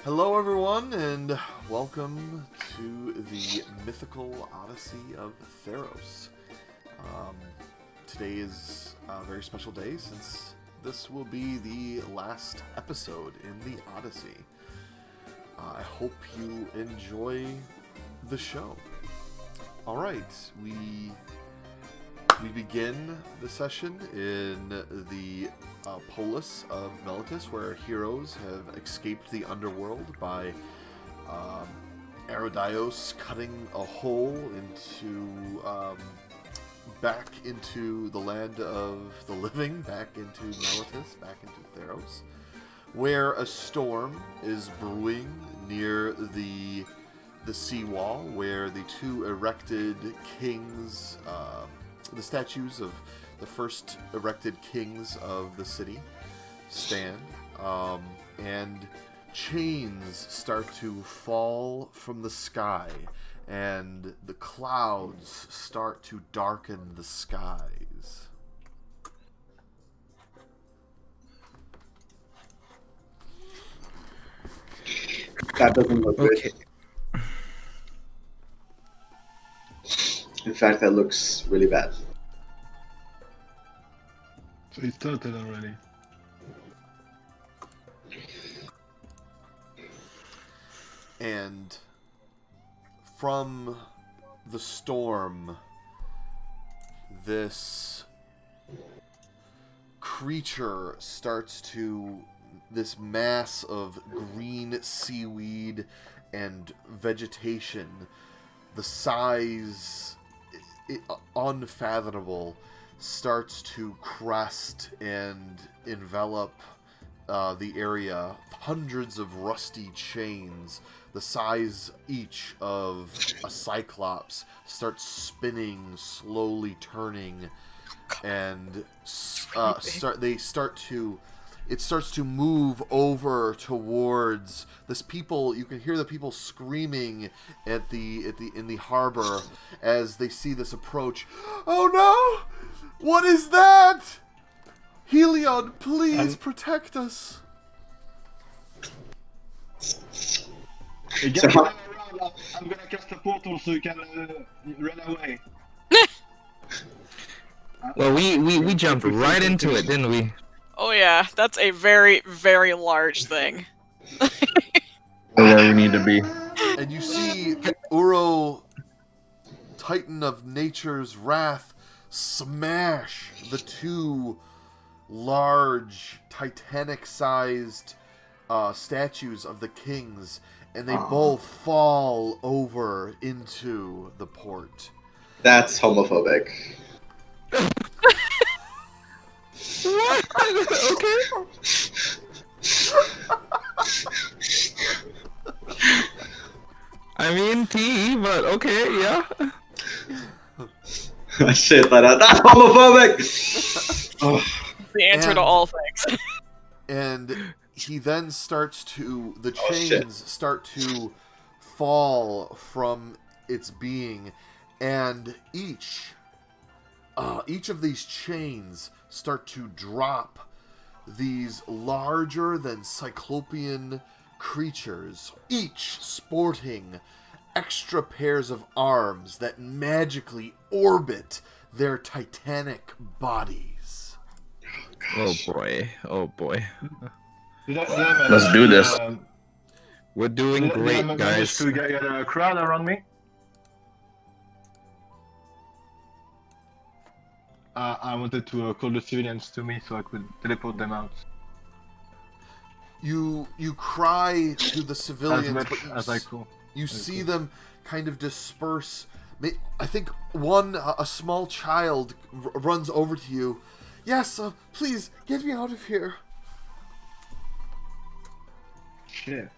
Hello everyone, and welcome to the mythical odyssey of Theros. Today is a very special day since this will be the last episode in the odyssey. I hope you enjoy the show. Alright, we begin the session in the polis of Meletis, where heroes have escaped the underworld by Erodios cutting a hole into back into the land of the living, back into Meletis, back into Theros, where a storm is brewing near the seawall, where the two erected kings, the statues of the first erected kings of the city stand, and chains start to fall from the sky, and the clouds start to darken the skies. That doesn't look good. In fact, that looks really bad. So it started already. And from the storm, this creature starts to, this mass of green seaweed and vegetation, the size unfathomable, starts to crest and envelop the area. Hundreds of rusty chains, the size each of a cyclops, start spinning, slowly turning, and it starts to move over towards this people. You can hear the people screaming in the harbor as they see this approach. Oh no! What is that? Helion, please protect us. Hey, So how- around. I'm gonna cast a portal so you can run away. Well, we jumped right into it, didn't we? Oh yeah, that's a very, very large thing. Where we need to be. And you see Uro, Titan of Nature's Wrath, smash the two large, Titanic-sized statues of the kings, and they both fall over into the port. That's homophobic. What? Okay. I mean, but okay, yeah. I shit that out. That's homophobic! Oh. The answer to all things. And he then starts to, the Oh, chains shit. start to fall from its being, and each of these chains start to drop these larger than cyclopean creatures, each sporting extra pairs of arms that magically orbit their titanic bodies. Oh boy. Oh boy. Let's do this. We're doing Did I great, manage guys. to get a crowd around me? I wanted to call the civilians to me so I could teleport them out You cry to the as civilians, much but as I could. you see them kind of disperse. I think a small child runs over to you. Yes, please, get me out of here. Shit.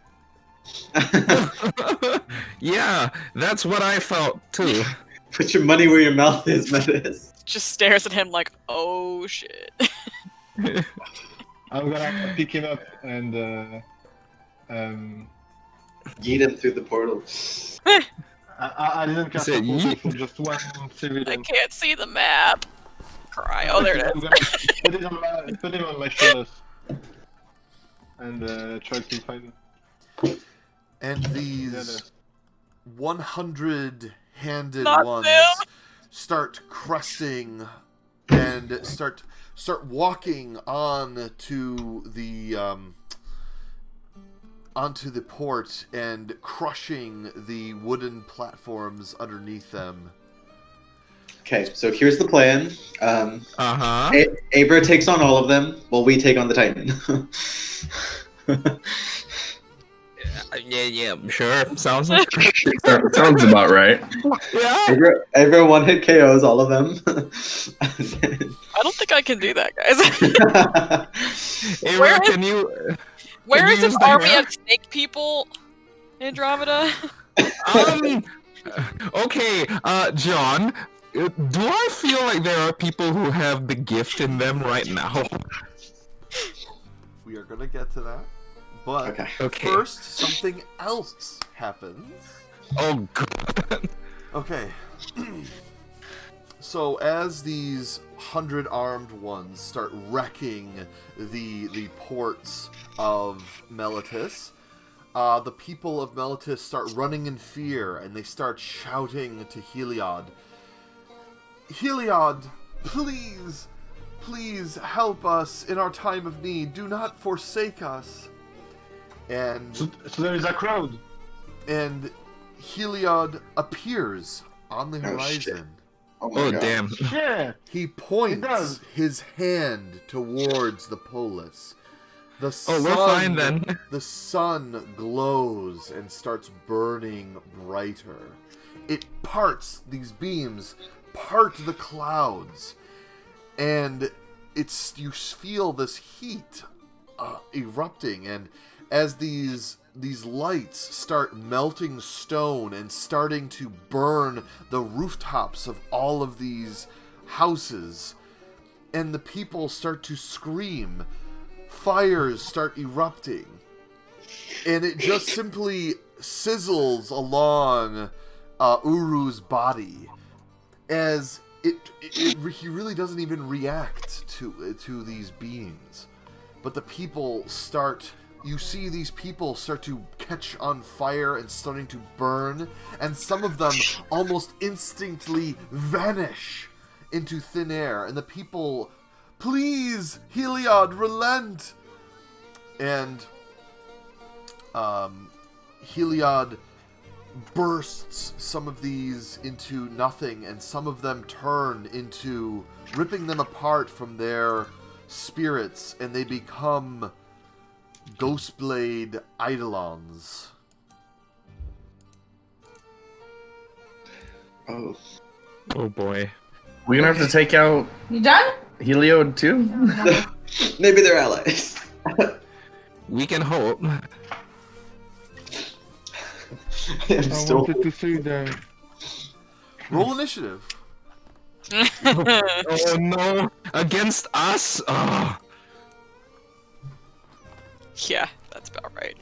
Yeah, that's what I felt too. Put your money where your mouth is, Metis. Just stares at him like, oh shit. I'm gonna pick him up and Yeet him through the portal. I didn't cast Is a it portal yeet? for just one I civilian. can't see the map. Cry. Oh, there it I'm is. gonna put him on my shoulders and try to find him. And these 100-handed Not ones them. start crusting and start walking on to the onto the port and crushing the wooden platforms underneath them. Okay, so here's the plan. Uh-huh. Abra takes on all of them, while we take on the Titan. Yeah, sure. Sounds like Sounds about right. yeah. Abra one-hit KOs all of them. I don't think I can do that, guys. Ava, Where is- can you? Where you is an use the army hair? of snake people, Andromeda? Okay, John. Do I feel like there are people who have the gift in them right now? We are going to get to that. But Okay. Okay. first, something else happens. Oh god. Okay. So as these 100 armed ones start wrecking the ports of Meletis, the people of Meletis start running in fear, and they start shouting to Heliod. Heliod, please, please help us in our time of need. Do not forsake us. And So there is a crowd. and Heliod appears on the Oh, shit. horizon. Oh, my Oh God. damn. Yeah. He It points does. his hand towards the polis. The sun, Oh, we're fine then. The sun glows and starts burning brighter. It parts, these beams part the clouds, and you feel this heat erupting, and as these lights start melting stone and starting to burn the rooftops of all of these houses, and the people start to scream, fires start erupting, and it just simply sizzles along Uru's body as he really doesn't even react to these beams. But the people you see these people start to catch on fire and starting to burn, and some of them almost instantly vanish into thin air, and the people, please, Heliod, relent! And Heliod bursts some of these into nothing, and some of them turn into, ripping them apart from their spirits, and they become Ghostblade Eidolons. Oh. Oh boy. We're gonna have to take out You done? Heliod too? Maybe they're allies. We can hope. I'm I still... wanted to say that. Roll initiative. Oh no. Against us? Oh. Yeah, that's about right.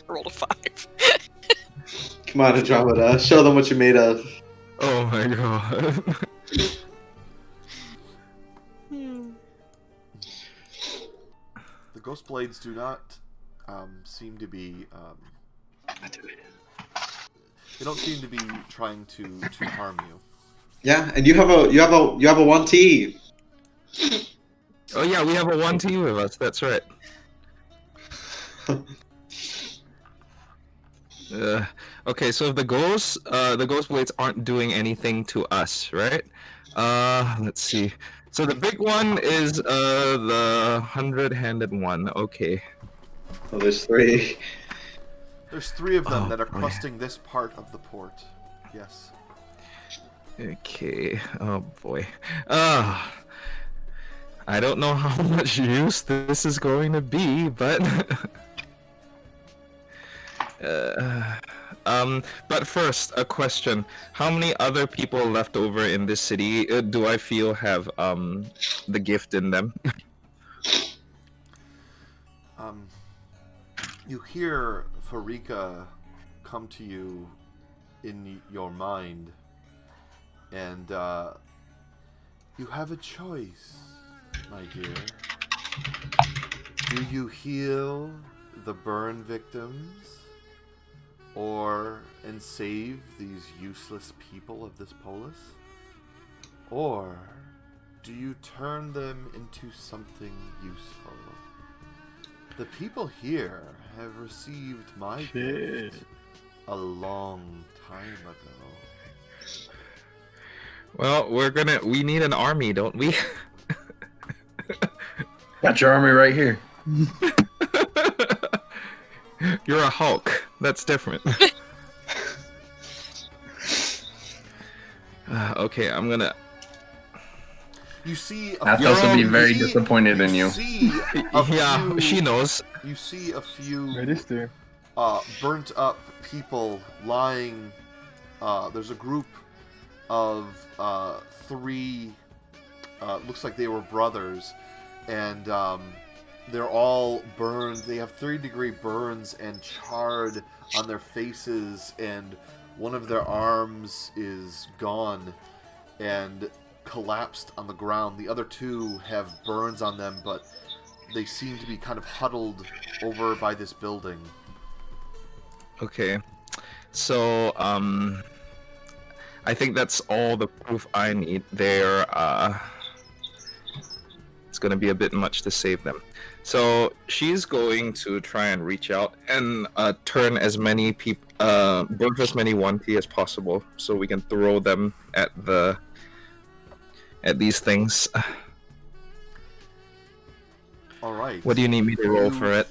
Rolled a 5. Come on, Andromeda. Show them what you're made of. Oh my god. The Ghostblades do not seem to be... they don't seem to be trying to harm you. Yeah, and you have a 1T. Oh yeah, we have a 1T with us, that's right. Okay, so if the ghost blades aren't doing anything to us, right? Let's see. So the big one is the 100-handed one. Okay. Oh, there's 3. There's 3 of them Oh, that are boy. crusting this part of the port. Yes. Okay. Oh boy. I don't know how much use this is going to be, but but first, a question: how many other people left over in this city do I feel have the gift in them? You hear Farika come to you in your mind, and you have a choice, my dear. Do you heal the burn victims and save these useless people of this polis? Or do you turn them into something useful? The people here have received my gift a long time ago. Well, we need an army, don't we? Got your army right here. You're a Hulk. That's different. Okay, I'm gonna. You see, Athos will be very disappointed in you. Yeah, she knows. You see a few Register. burnt up people lying. There's a group of 3. Looks like they were brothers, and they're all burned. They have 3-degree burns and charred on their faces, and one of their arms is gone and collapsed on the ground. The other 2 have burns on them, but they seem to be kind of huddled over by this building. Okay, so I think that's all the proof I need. It's gonna be a bit much to save them. So she's going to try and reach out and turn as many people, burn as many 1P as possible, so we can throw them at these things. All right. What do you need me to roll for it?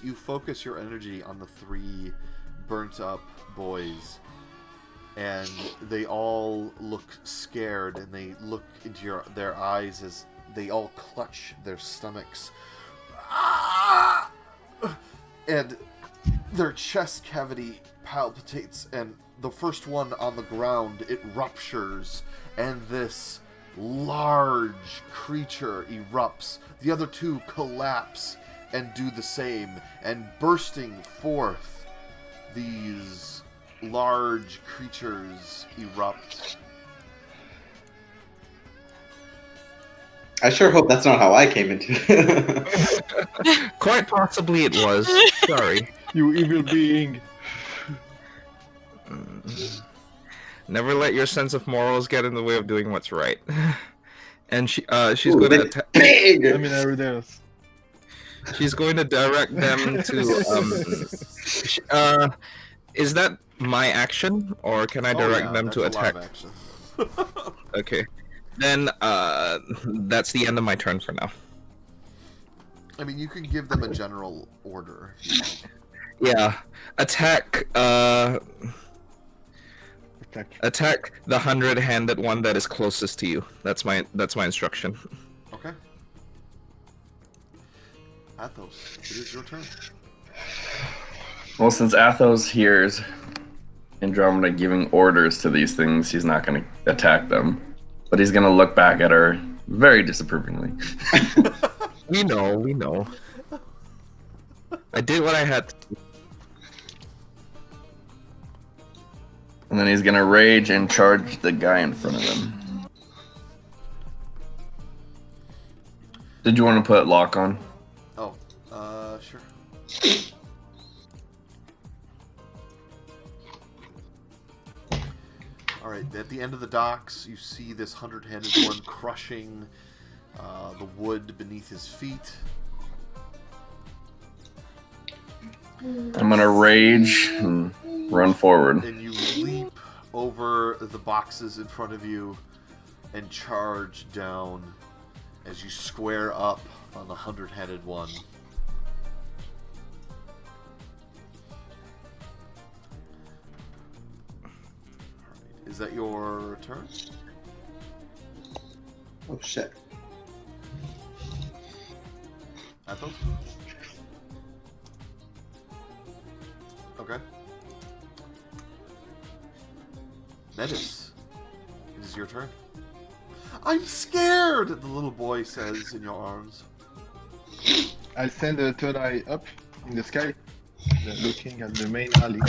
You focus your energy on the 3 burnt up boys, and they all look scared, and they look into their eyes as they all clutch their stomachs. Ah! And their chest cavity palpitates, and the first one on the ground, it ruptures, and this large creature erupts. The other 2 collapse and do the same, and bursting forth, these large creatures erupt. I sure hope that's not how I came into it. Quite possibly it was. Sorry. You evil being. Never let your sense of morals get in the way of doing what's right. And she's Ooh, going to big, big. I mean, everything else. she's going to direct them to is that my action, or can I direct them to that's a live attack? action. Okay. Then that's the end of my turn for now. I mean, you can give them a general order. Yeah. Attack attack the 100-handed one that is closest to you. That's my instruction. Okay. Athos, it is your turn. Well, since Athos hears Andromeda giving orders to these things, he's not going to attack them. But he's going to look back at her very disapprovingly. We know. I did what I had to do. And then he's going to rage and charge the guy in front of him. Did you want to put lock on? Oh, sure. Alright, at the end of the docks, you see this 100-handed one crushing the wood beneath his feet. I'm going to rage and run forward. And you leap over the boxes in front of you and charge down as you square up on the 100-headed one. Alright, is that your turn? Oh shit. Athos? Okay. Metis, it is your turn. I'm scared, the little boy says in your arms. I send a third eye up in the sky, looking at the main alley.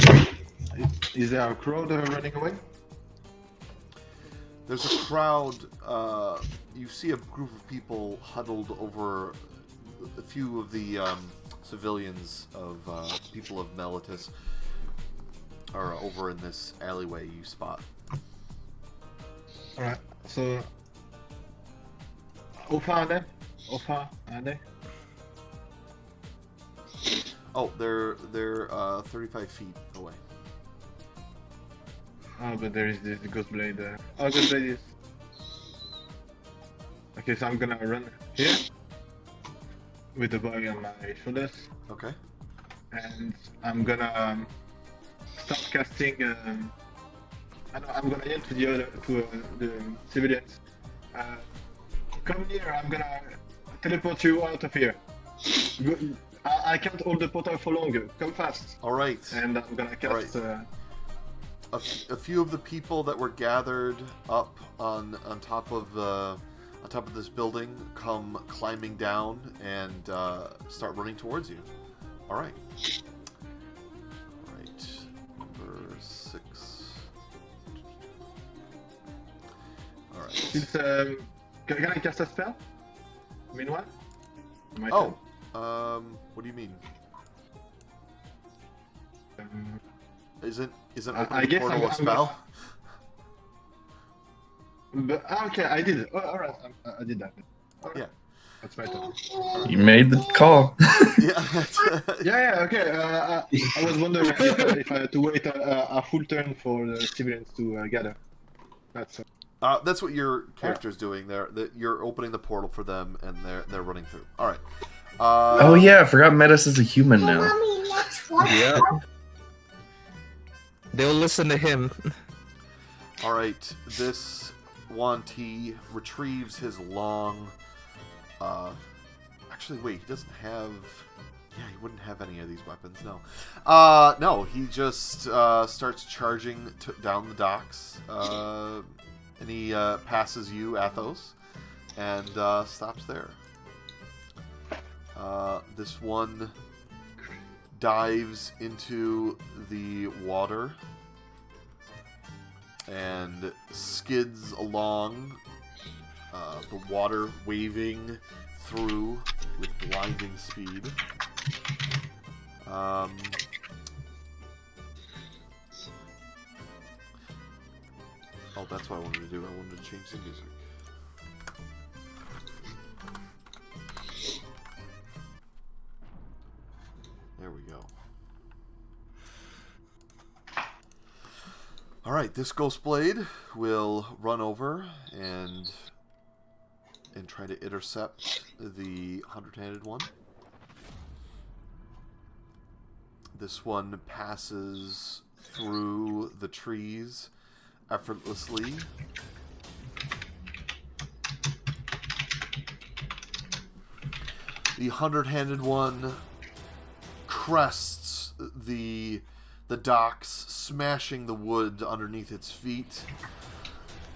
Is there a crowd running away? There's a crowd. You see a group of people huddled over a few of the civilians of people of Meletis are over in this alleyway you spot. Alright, so how far are they? How far are they? Oh, they're 35 feet away. Oh, but there is this ghost blade there. Oh, ghost blade is. Okay, so I'm gonna run here with the boy on my shoulders, Okay. and I'm gonna start casting. I'm gonna yell to the civilians. Come here! I'm gonna teleport you out of here. I can't hold the portal for longer. Come fast! All right. And I'm gonna cast. A few of the people that were gathered up on top of this building come climbing down and start running towards you. All right. All right. Number 6. All right. Since, can I cast a spell? Meanwhile? My Oh. What do you mean? turn. Isn't I opening guess portal a I'm spell? But, okay, I did it. Oh, alright, I did that. Alright. Yeah. That's my turn. You made the call. Yeah. Yeah, okay. I was wondering if I had to wait a full turn for the civilians to gather. That's what your character's doing there. You're opening the portal for them, and they're running through. All right. Oh yeah, I forgot Metis is a human now. Yeah. They'll listen to him. All right. This Wanti retrieves his long. Actually, wait. He doesn't have. Yeah, he wouldn't have any of these weapons. No. No. He just starts charging down the docks, and he passes you, Athos, and stops there. This one dives into the water and skids along, the water waving through with blinding speed. Oh, that's what I wanted to do. I wanted to change the music. There we go. Alright, this Ghost Blade will run over and try to intercept the 100-handed one. This one passes through the trees effortlessly. The 100-handed one crests the docks, smashing the wood underneath its feet.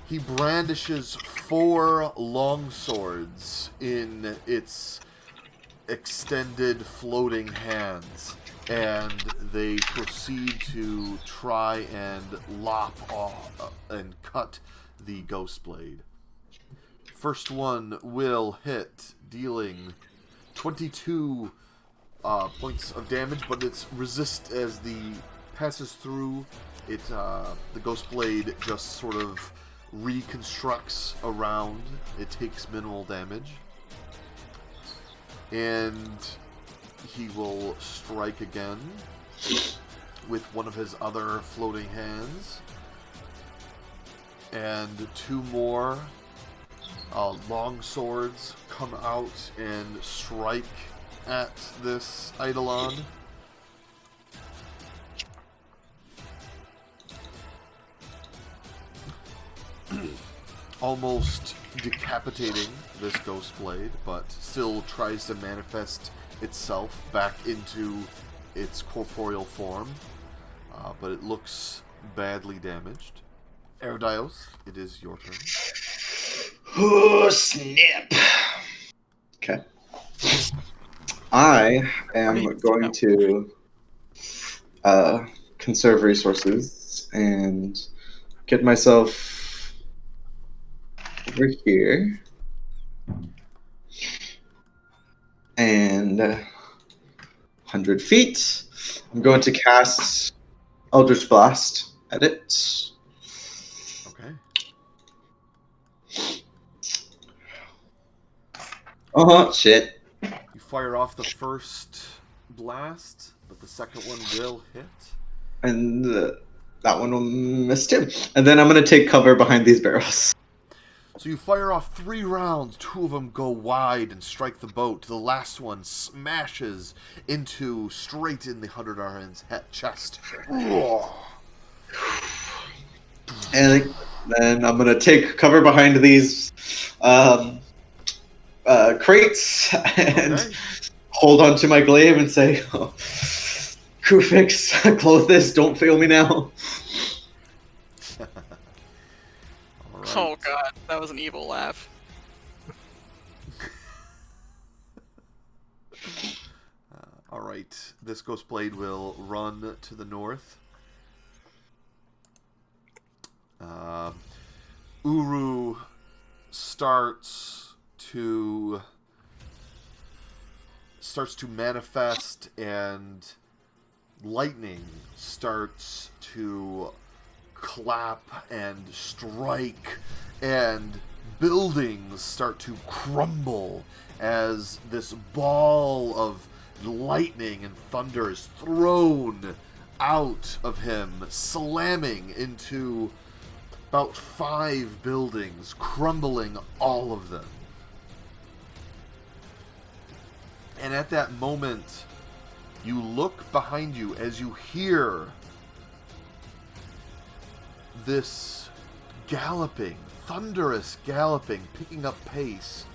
He brandishes 4 long swords in its extended floating hands, and they proceed to try and lop off and cut the Ghost Blade. First one will hit, dealing 22 points of damage, but it's resist as the passes through it. The Ghost Blade just sort of reconstructs around. It takes minimal damage, and he will strike again with one of his other floating hands, and 2 more long swords come out and strike at this Eidolon. Almost decapitating this Ghost Blade, but still tries to manifest itself back into its corporeal form. But it looks badly damaged. Erdios, it is your turn. Oh, snap. Okay. I am going to conserve resources and get myself over here. And 100 feet. I'm going to cast Eldritch Blast at it. Okay. Shit. You fire off the first blast, but the second one will hit. And that one will miss too. And then I'm going to take cover behind these barrels. So you fire off 3 rounds. 2 of them go wide and strike the boat. The last one smashes straight in the 100 RN's chest. And then I'm going to take cover behind these crates and hold on to my glaive and say, Kufix, close this, don't fail me now. Right. Oh god, that was an evil laugh. Alright, this Ghost Blade will run to the north. Uru starts to manifest, and lightning starts to clap and strike, and buildings start to crumble as this ball of lightning and thunder is thrown out of him, slamming into about 5 buildings, crumbling all of them. And at that moment, you look behind you as you hear this galloping, thunderous galloping, picking up pace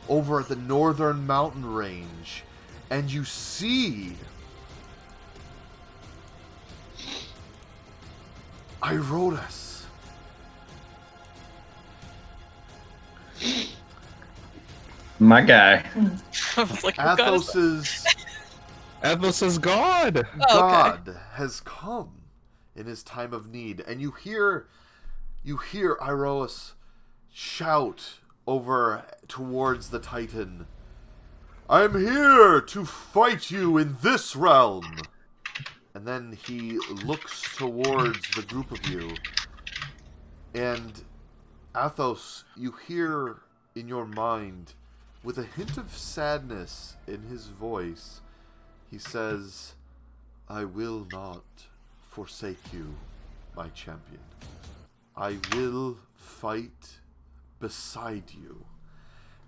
over at the northern mountain range, and you see Irodas. My guy. I was like, what god is that? Athos's God. God has come in his time of need, and you hear Iroas shout over towards the Titan, "I'm here to fight you in this realm." And then he looks towards the group of you, and Athos, you hear in your mind, with a hint of sadness in his voice, he says, "I will not forsake you, my champion. I will fight beside you."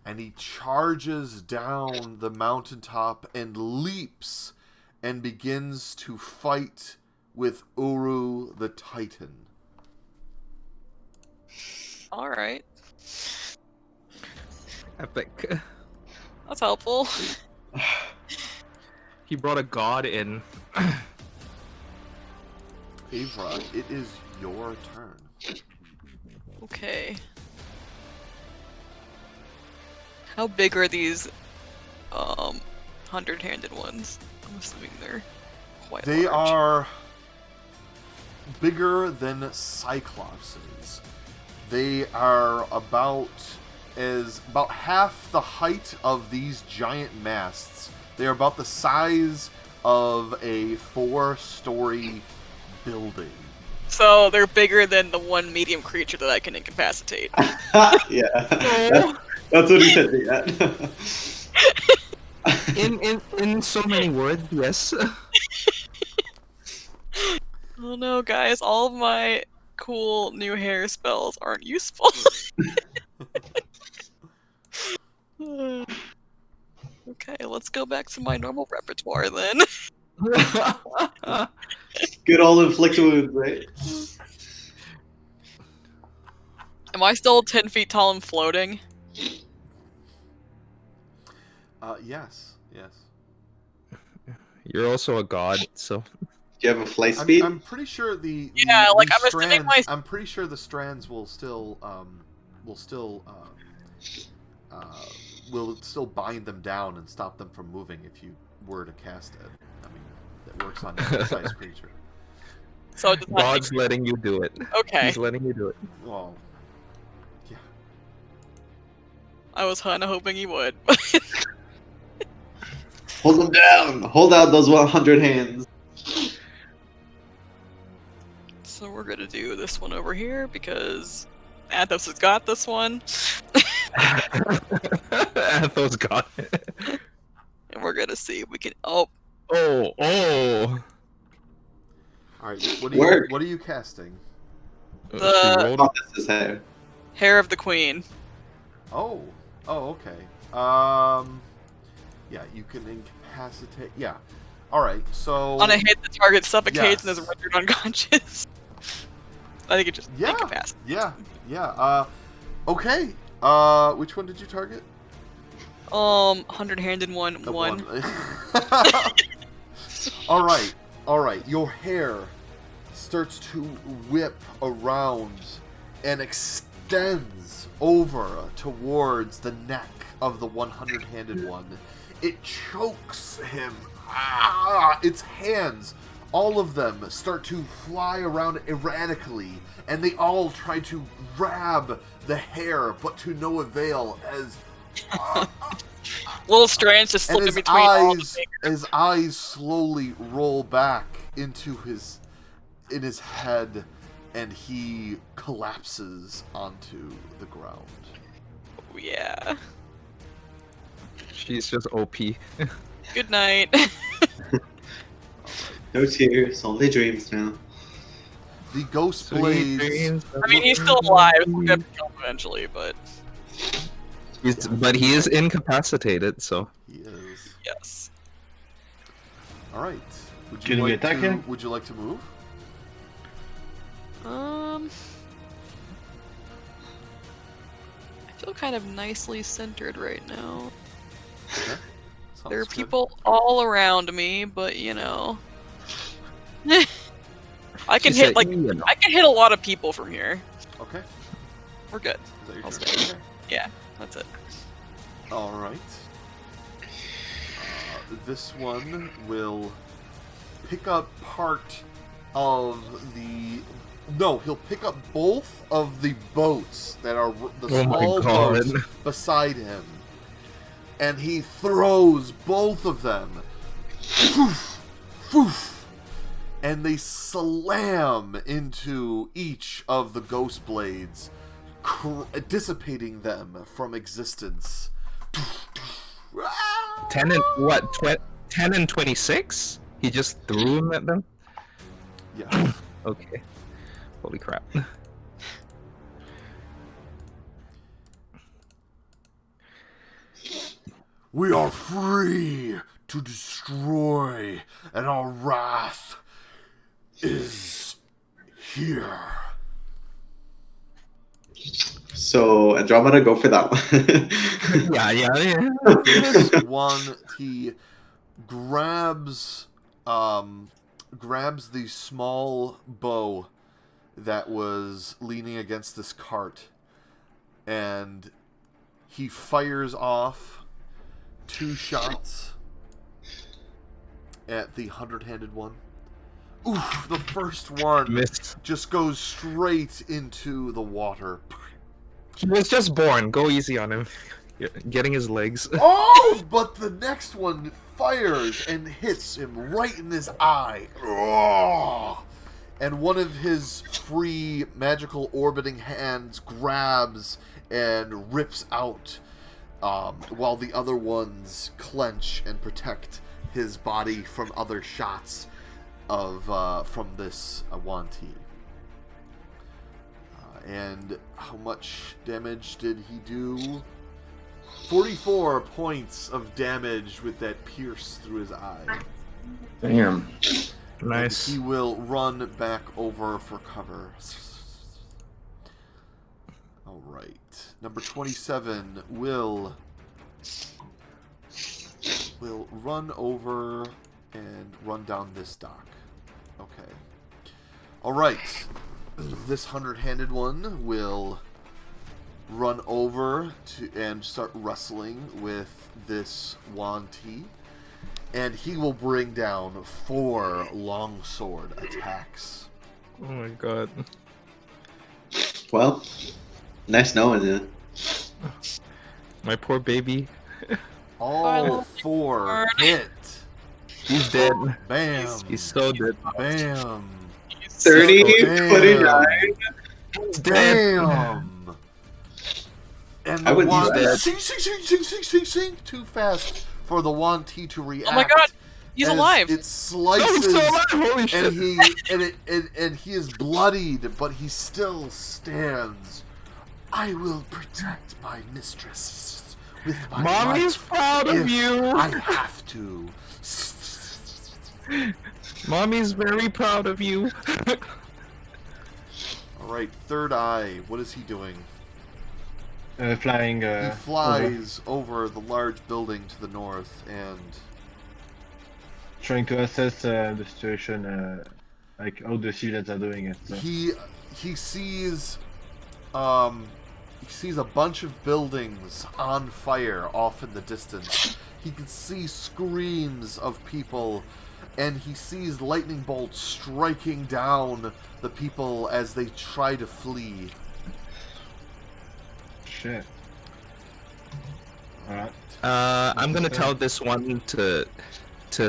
And he charges down the mountaintop and leaps and begins to fight with Uru the Titan. Alright. Epic. That's helpful. He brought a god in. Avra, it is your turn. Okay. How big are these 100-handed ones? I'm assuming they're quite They large. are bigger than Cyclopses. They are about half the height of these giant masts. They are about the size of a 4-story building. So they're bigger than the one medium creature that I can incapacitate. Yeah, that's what he said to that. In so many words, yes. Oh no, guys, all of my cool new hair spells aren't useful. Okay, let's go back to my normal repertoire then. Good old inflict wounds, right? Am I still 10 feet tall and floating? Yes. You're also a god, so. Do you have a flight speed? I'm pretty sure Yeah, like, I'm assuming strands, I'm pretty sure the strands will still bind them down and stop them from moving if you were to cast it. I mean, that works on any size creature. So does that God's letting you do it. Okay. He's letting you do it. Well, yeah. I was kinda hoping he would. Hold them down. Hold out those 100 hands. So we're gonna do this one over here because Athos has got this one. Athos got it. And we're gonna see if we can. Oh, Oh. All right. What Work. are you casting? She The- rolled Oh, this is hair. Hair of the Queen. Oh. Okay. Yeah, you can incapacitate. Yeah. All right. So. On a hit, the target suffocates and is Yes. rendered unconscious. I think it just Yeah. incapacitates. Yeah. Okay. Which one did you target? 100-handed one. The One. All right. Your hair starts to whip around and extends over towards the neck of the 100-handed one. It chokes him. Its hands, all of them, start to fly around erratically, and they all try to grab the hair, but to no avail as Little strands just and slip in his between all the eyes, fingers. his eyes slowly roll back into his head, and he collapses onto the ground. Oh, yeah. She's just OP. Good night. No tears, only dreams now. The ghost Sweet blades. dreams. I mean, he's still alive. We're gonna kill him eventually, but But he is incapacitated, so. He is. yes. All right. Would Can we attack him? Would you like to move? I feel kind of nicely centered right now. Okay. There are Sounds good. people all around me, but you know, I can She hit said, like "You know." I can hit a lot of people from here. Okay. We're good. Is that your I'll turn? stay. Okay. Yeah, that's it. All right. This one will pick up part of the. No, he'll pick up both of the boats that are the Oh my small God. boats beside him, and he throws both of them. Foof, foof, and they slam into each of the ghost blades, dissipating them from existence. 10 and what? 10 and 26? He just threw them at them? Yeah. Okay. Holy crap. We are free to destroy, and our wrath is here. So Andromeda, go for that one. Yeah. This one, he grabs the small bow that was leaning against this cart, and he fires off 2 shots at the 100-handed one. Oof, the first one Missed. just goes straight into the water. He was just born. Go easy on him. Getting his legs. Oh, but the next one fires and hits him right in his eye. Oh! And one of his free magical orbiting hands grabs and rips out, while the other ones clench and protect his body from other shots of from this Wanti. And how much damage did he do? 44 points of damage with that pierce through his eye. Damn. Nice. And he will run back over for cover. Alright. Number 27 will run over and run down this dock. Okay. Alright. This 100-handed one will run over to and start wrestling with this Wanti, and he will bring down 4 longsword attacks. Oh my god. Well, nice knowing you. My poor baby. All 4 hit. He's dead. Bam. He's so dead. Bam. 30, Bam. 29. He's dead. Bam. And I the would wand use that. sing too fast for the wand T to react. Oh my god, he's as alive. It Oh, slices, he's so alive. Holy shit. and he is bloodied, but he still stands. I will protect my mistress with my Mommy's life proud of if you. I have to. Mommy's very proud of you. All right, Third Eye. What is he doing? Flying. He flies over the large building to the north and Trying to assess the situation, like how the civilians are doing it. So. he sees a bunch of buildings on fire off in the distance. He can see screams of people, and he sees lightning bolts striking down the people as they try to flee. Shit. Alright. I'm gonna tell this one to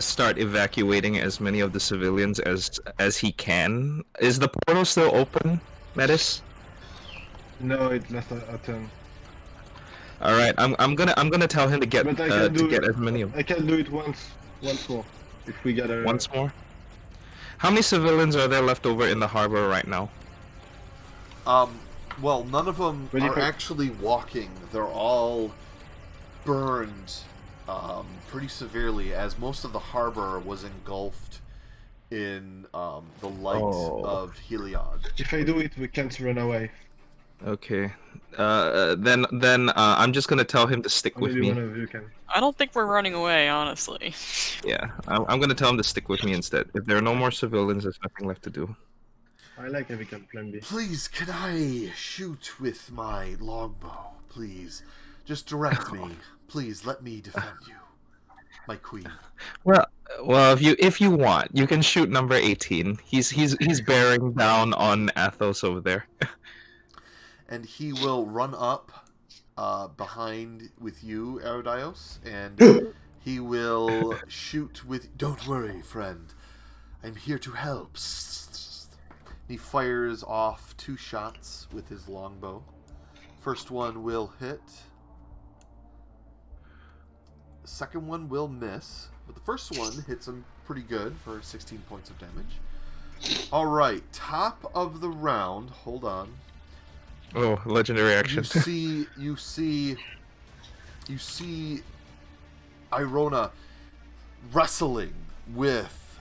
start evacuating as many of the civilians as he can. Is the portal still open, Metis? No, it lasts a turn. All right, I'm gonna tell him to get But I can do as it. many of I can do it once more. If we get a. once more. How many civilians are there left over in the harbor right now? Well, none of them Really are quick. actually walking. They're all burned pretty severely, as most of the harbor was engulfed in the light of Heliod. If I do it, we can't run away. Okay. Then I'm just gonna tell him to stick with Only me. one of you can. I don't think we're running away, honestly. Yeah, I'm gonna tell him to stick with me instead. If there are no more civilians, there's nothing left to do. I like having a plan B. Please, can I shoot with my longbow? Please, just direct me. Please, let me defend you, my queen. Well, if you want, you can shoot number 18. He's bearing down on Athos over there. And he will run up behind with you, Arodios, and he will shoot with... Don't worry, friend. I'm here to help. He fires off 2 shots with his longbow. First one will hit. The second one will miss. But the first one hits him pretty good for 16 points of damage. Alright, top of the round. Hold on. Oh, legendary action. You see Irona wrestling with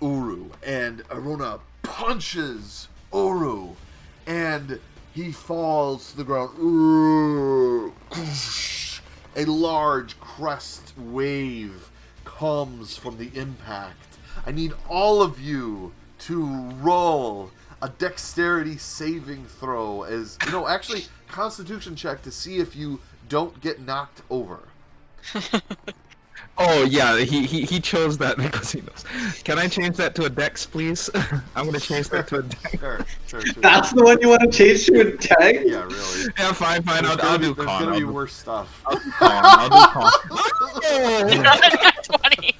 Uru, and Irona punches Uru, and he falls to the ground. A large crest wave comes from the impact. I need all of you to roll a dexterity saving throw, as actually constitution check to see if you don't get knocked over. Oh yeah, he chose that because he knows. Can I change that to a dex, please? I'm gonna change that to a dex. Sure. That's the one you want to change to a tag? Yeah, really. Yeah, fine. I'll do There's con. gonna I'll be do worse stuff. I'll do con. You got a nat 20.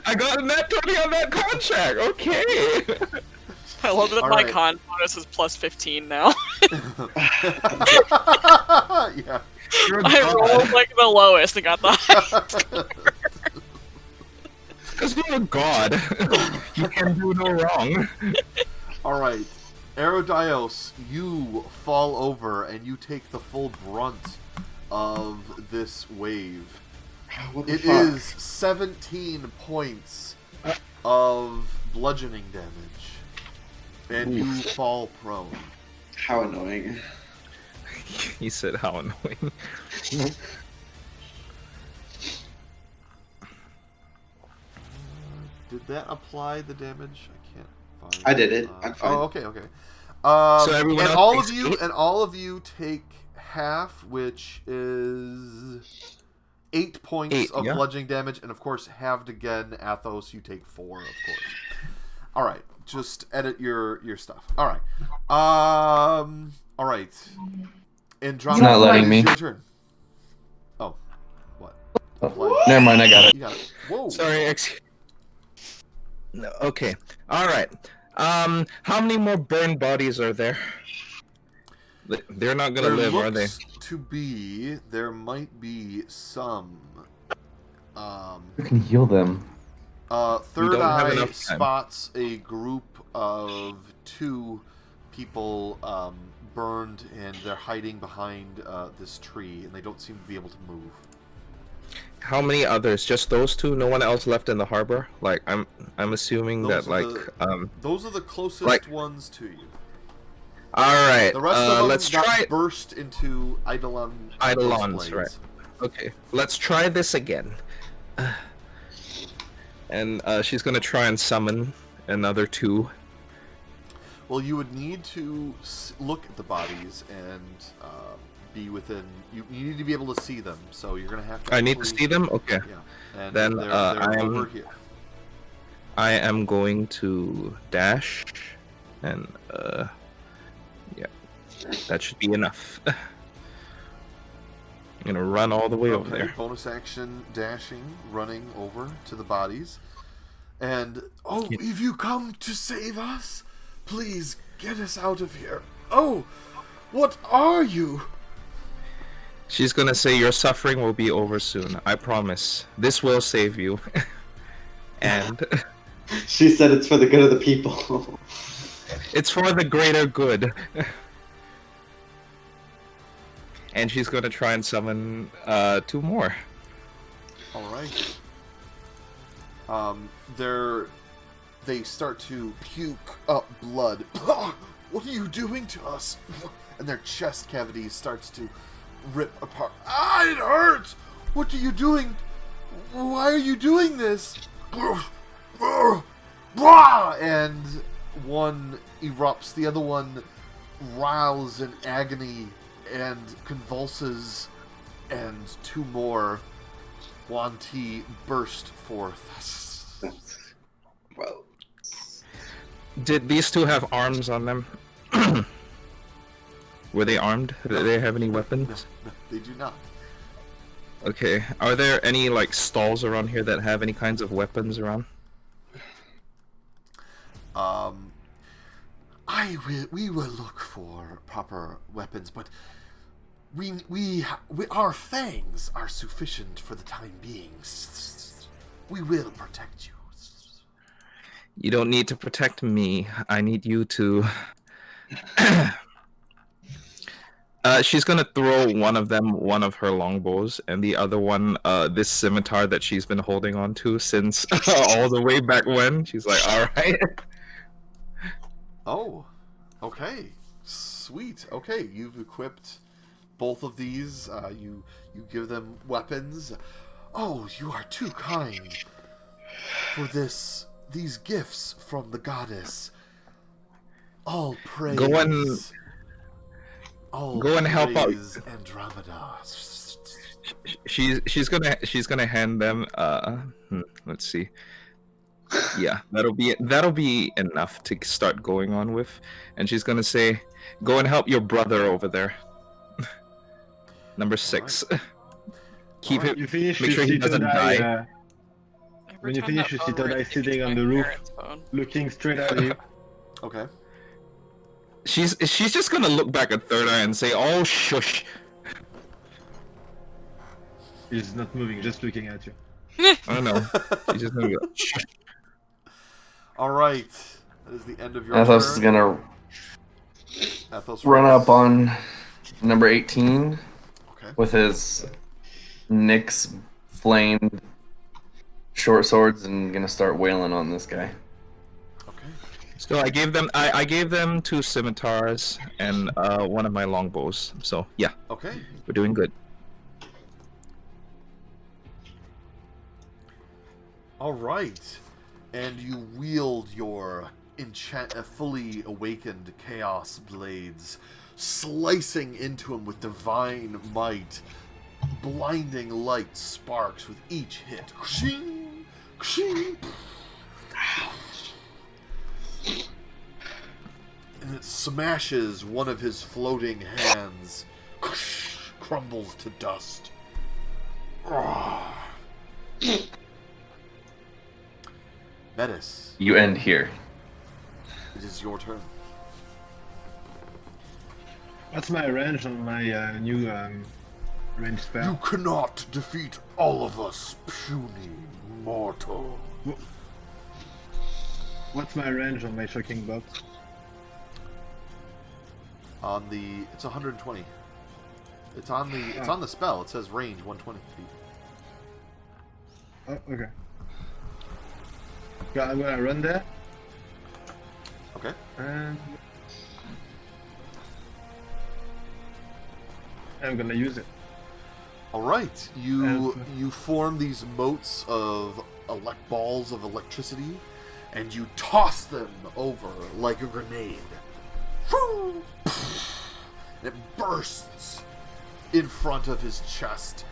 I got a net 20 on that contract. Okay. I love that All my right. con bonus is plus 15 now. Yeah. I rolled like the lowest and got the highest. Because you're a god. You can do no wrong. All right, Arodios, you fall over and you take the full brunt of this wave. What the It fuck? is 17 points of bludgeoning damage, and you fall prone. How annoying. He said how annoying. Did that apply the damage? I can't find. I did it. I'm fine. Oh, okay. So everyone and else all takes of you, 8? and all of you take half, which is 8 points 8, of yeah. bludgeoning damage, and of course, halved again. Athos, you take 4, of course. All right, just edit your stuff. All right, all right. Andromeda, It's not letting it's me. your turn. Oh, what? Oh, never mind, I got it. You got it. Whoa. Sorry, No, okay. All right. How many more burned bodies are there? They're not gonna There live, are they? looks to be. There might be some. You can heal them. Third don't have Eye enough time. spots a group of 2 people burned, and they're hiding behind this tree, and they don't seem to be able to move. How many others? Just those 2? No one else left in the harbor? Like I'm assuming Those that are those are the closest like- ones to you. All right. The rest of them let's got try burst into Eidolons, right? Okay. Let's try this again. And she's gonna try and summon another 2. Well, you would need to look at the bodies and be within. You need to be able to see them, so you're gonna have to. I need to see them. Okay. Yeah, and Then, they're I am- over here. I am going to dash, and yeah, that should be enough. I'm gonna run all the way over Okay, there. bonus action, dashing, running over to the bodies, and oh, Yeah. have you come to save us? Please get us out of here. Oh, what are you? She's gonna say your suffering will be over soon. I promise. This will save you. And She said it's for the good of the people. it's for the greater good. And she's gonna try and summon 2 more. All right. They start to puke up blood. What are you doing to us? And their chest cavity starts to rip apart. Ah, it hurts! What are you doing? Why are you doing this? And one erupts, the other one writhes in agony and convulses, and 2 more Wanti burst forth. Well, Did these 2 have arms on them? Were they armed? Did they have any weapons? No, they do not. Okay. Are there any like stalls around here that have any kinds of weapons around? We will look for proper weapons, but our fangs are sufficient for the time being. We will protect you. You don't need to protect me. I need you to. She's gonna throw one of them one of her longbows, and the other one this scimitar that she's been holding on to since all the way back when. She's like, all right. Oh, okay, sweet. Okay, you've equipped both of these. You give them weapons. Oh, you are too kind for these gifts from the goddess. All praise. Go and help out. Andromeda. She's gonna hand them. Let's see. Yeah, that'll be enough to start going on with, and she's gonna say, "Go and help your brother over there." Number 6. Keep Alright. it. You finish Make with sure he doesn't Citodai, die. when you Every time finish that with phone Citodai rings, sitting it's on my the roof, parents' phone. looking straight at you. Okay. She's just gonna look back at Third Eye and say, "Oh shush." He's not moving, just looking at you. I don't know. She's just gonna go, "Shush." All right. That is the end of your Athos turn. is gonna Athos run rolls. up on number 18 Okay. with his Nyx flamed short swords and gonna start wailing on this guy. Okay. So I gave them 2 scimitars and one of my longbows. So yeah, Okay. we're doing good. All right. And you wield your fully awakened chaos blades, slicing into him with divine might. Blinding light sparks with each hit. Kshing, kshing. And it smashes one of his floating hands. Crumbles to dust. Metis, You end here. it is your turn. What's my range on my new range spell? You cannot defeat all of us, puny mortal. What's my range on my shocking bolt? It's 120. It's on the spell. It says range 120 feet. Oh, okay. Yeah, I'm gonna run there. Okay. And I'm gonna use it. All right. You Okay. you form these motes of balls of electricity, and you toss them over like a grenade. It bursts in front of his chest,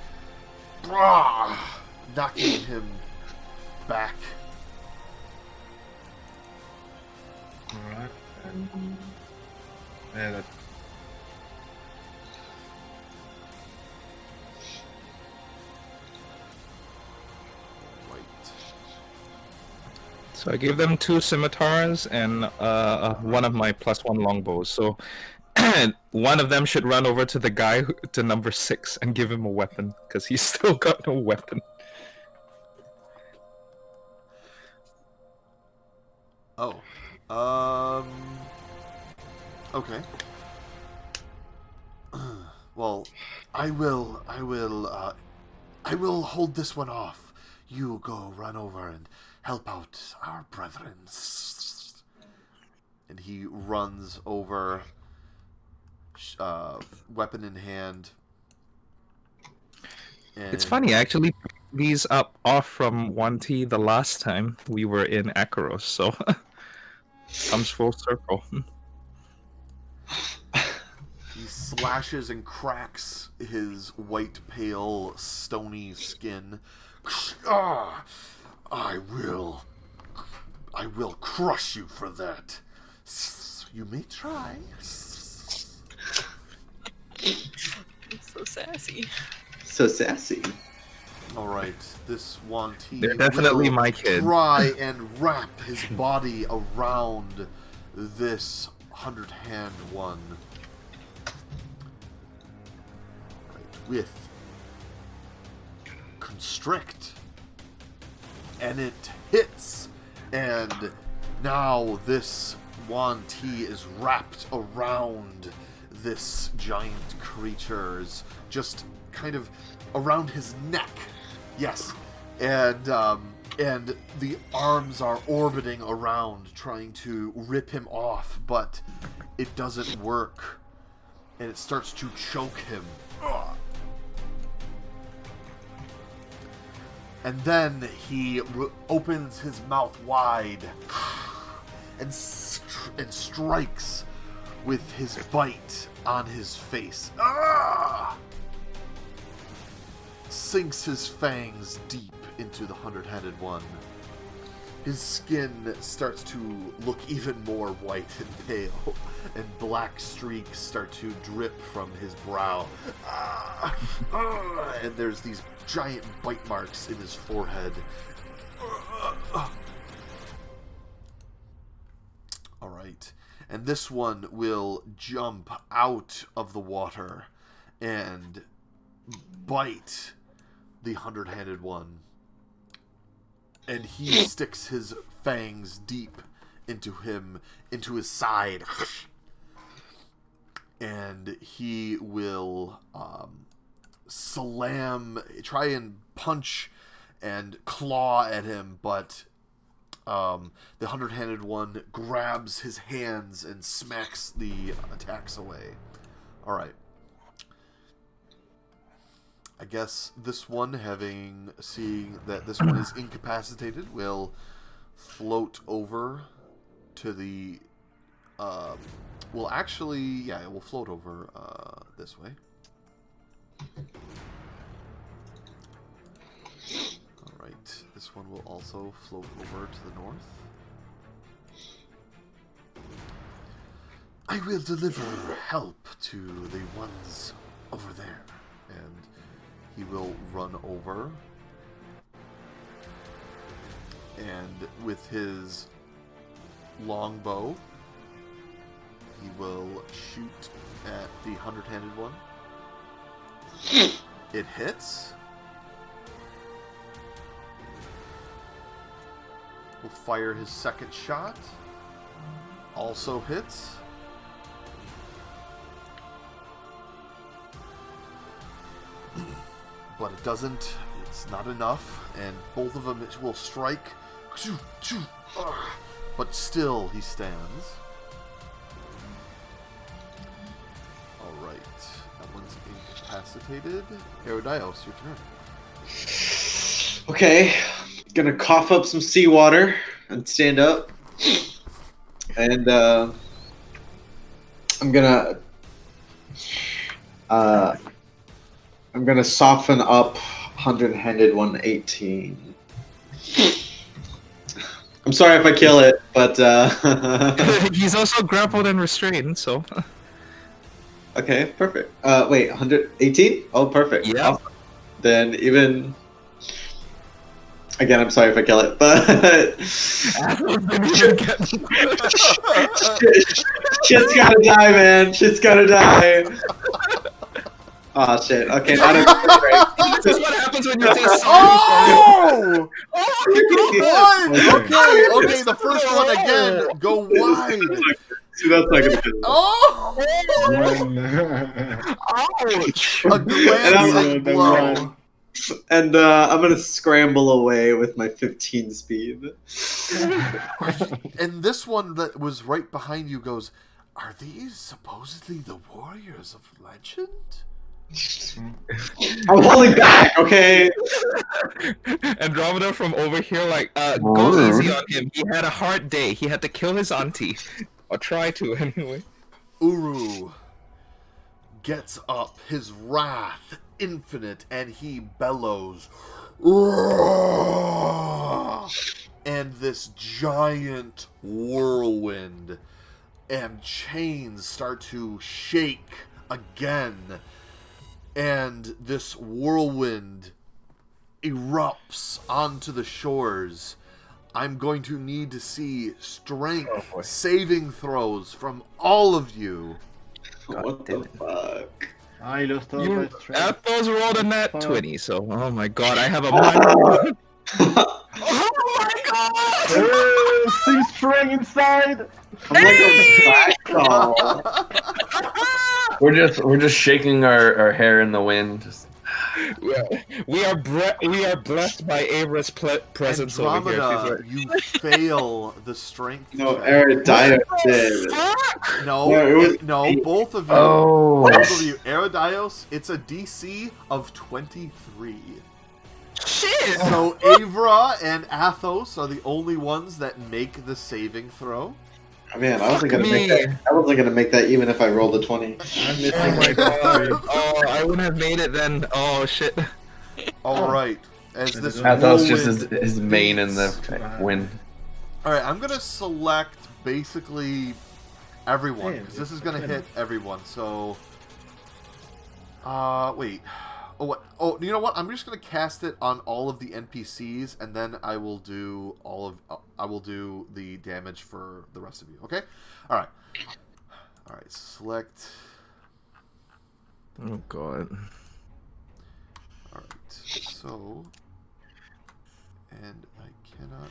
knocking him back. Alright. Yeah, that's... Right. So I gave them 2 scimitars and one of my +1 longbows. So one of them should run over to the guy to number 6 and give him a weapon, because he's still got no weapon. Oh. Okay. Well, I will hold this one off. You go run over and help out our brethren. And he runs over, weapon in hand. And It's funny, I actually picked these up off from 1T the last time we were in Akaros, so comes full circle. He slashes and cracks his white, pale, stony skin. I will crush you for that. You may try. So sassy. So sassy. All right, this Wanti They're definitely will my kid. try and wrap his body around this 100-hand one. Right, with constrict, and it hits, and now this Wanti is wrapped around this giant creature's, just kind of around his neck. Yes, and the arms are orbiting around, trying to rip him off, but it doesn't work, and it starts to choke him. And then he opens his mouth wide and strikes with his bite on his face. Sinks his fangs deep into the 100-headed one. His skin starts to look even more white and pale, and black streaks start to drip from his brow. And there's these giant bite marks in his forehead. Alright. And this one will jump out of the water and bite the 100-handed one. And he sticks his fangs deep into his side. And he will try and punch and claw at him, but the 100-handed one grabs his hands and smacks the attacks away. Alright. I guess this one, seeing that this one is incapacitated, will float over to the, it will float over, this way. Alright, this one will also float over to the north. I will deliver help to the ones over there. And he will run over and with his longbow, he will shoot at the 100-handed one. It hits. Will fire his second shot. Also hits. But it doesn't. It's not enough, and both of them will strike. But still, he stands. All right, that one's incapacitated. Erodios, your turn. Okay, gonna cough up some seawater and stand up, and I'm gonna soften up 100-handed 118. I'm sorry if I kill it, but He's also grappled and restrained, so. okay, perfect. Wait, 118? Oh, perfect. Yeah. Awesome. Then even. Again, I'm sorry if I kill it, but shit's gotta die, man. Shit's gotta die. Oh shit. Okay, now This is what happens when you say sorry. Oh! Good one! Okay, the first one again. Go wide. See, that's not gonna kill. Oh! Ouch! A glancing blow. And I'm gonna scramble away with my 15 speed. And this one that was right behind you goes, are these supposedly the warriors of legend? I'm holding back, okay? Andromeda from over here, like, go easy on him. He had a hard day. He had to kill his auntie. Or try to, anyway. Uru gets up, his wrath infinite, and he bellows. And this giant whirlwind and chains start to shake again. And this whirlwind erupts onto the shores. I'm going to need to see strength saving throws from all of you. What the fuck? I lost all my strength. Athos rolled a nat 20, so oh my god, I have a mind. Oh my god! Sing string inside. I'm like a ragdoll. We're just shaking our hair in the wind. Just... We are blessed by Avra's presence over here. Andromeda, you fail the strength. No, check. Erodios did. No, No, it was- no, both of you. Oh. Both of you. Erodios, it's a DC of 23. Shit! So Avra and Athos are the only ones that make the saving throw. Oh, man, I wasn't gonna me. make that. I wasn't gonna make that even if I rolled a 20. I'm missing Oh my my god! god. Oh, I wouldn't have made it then. Oh shit! All right. As this Athos just whirlwind his mane in beats. the wind. All right, I'm gonna select basically everyone Hey, because this is gonna it's hit everyone. So, wait. Oh, what? Oh, you know what? I'm just gonna cast it on all of the NPCs, and then I will do I will do the damage for the rest of you. Okay? All right. All right. Select. Oh god. All right. So, and I cannot.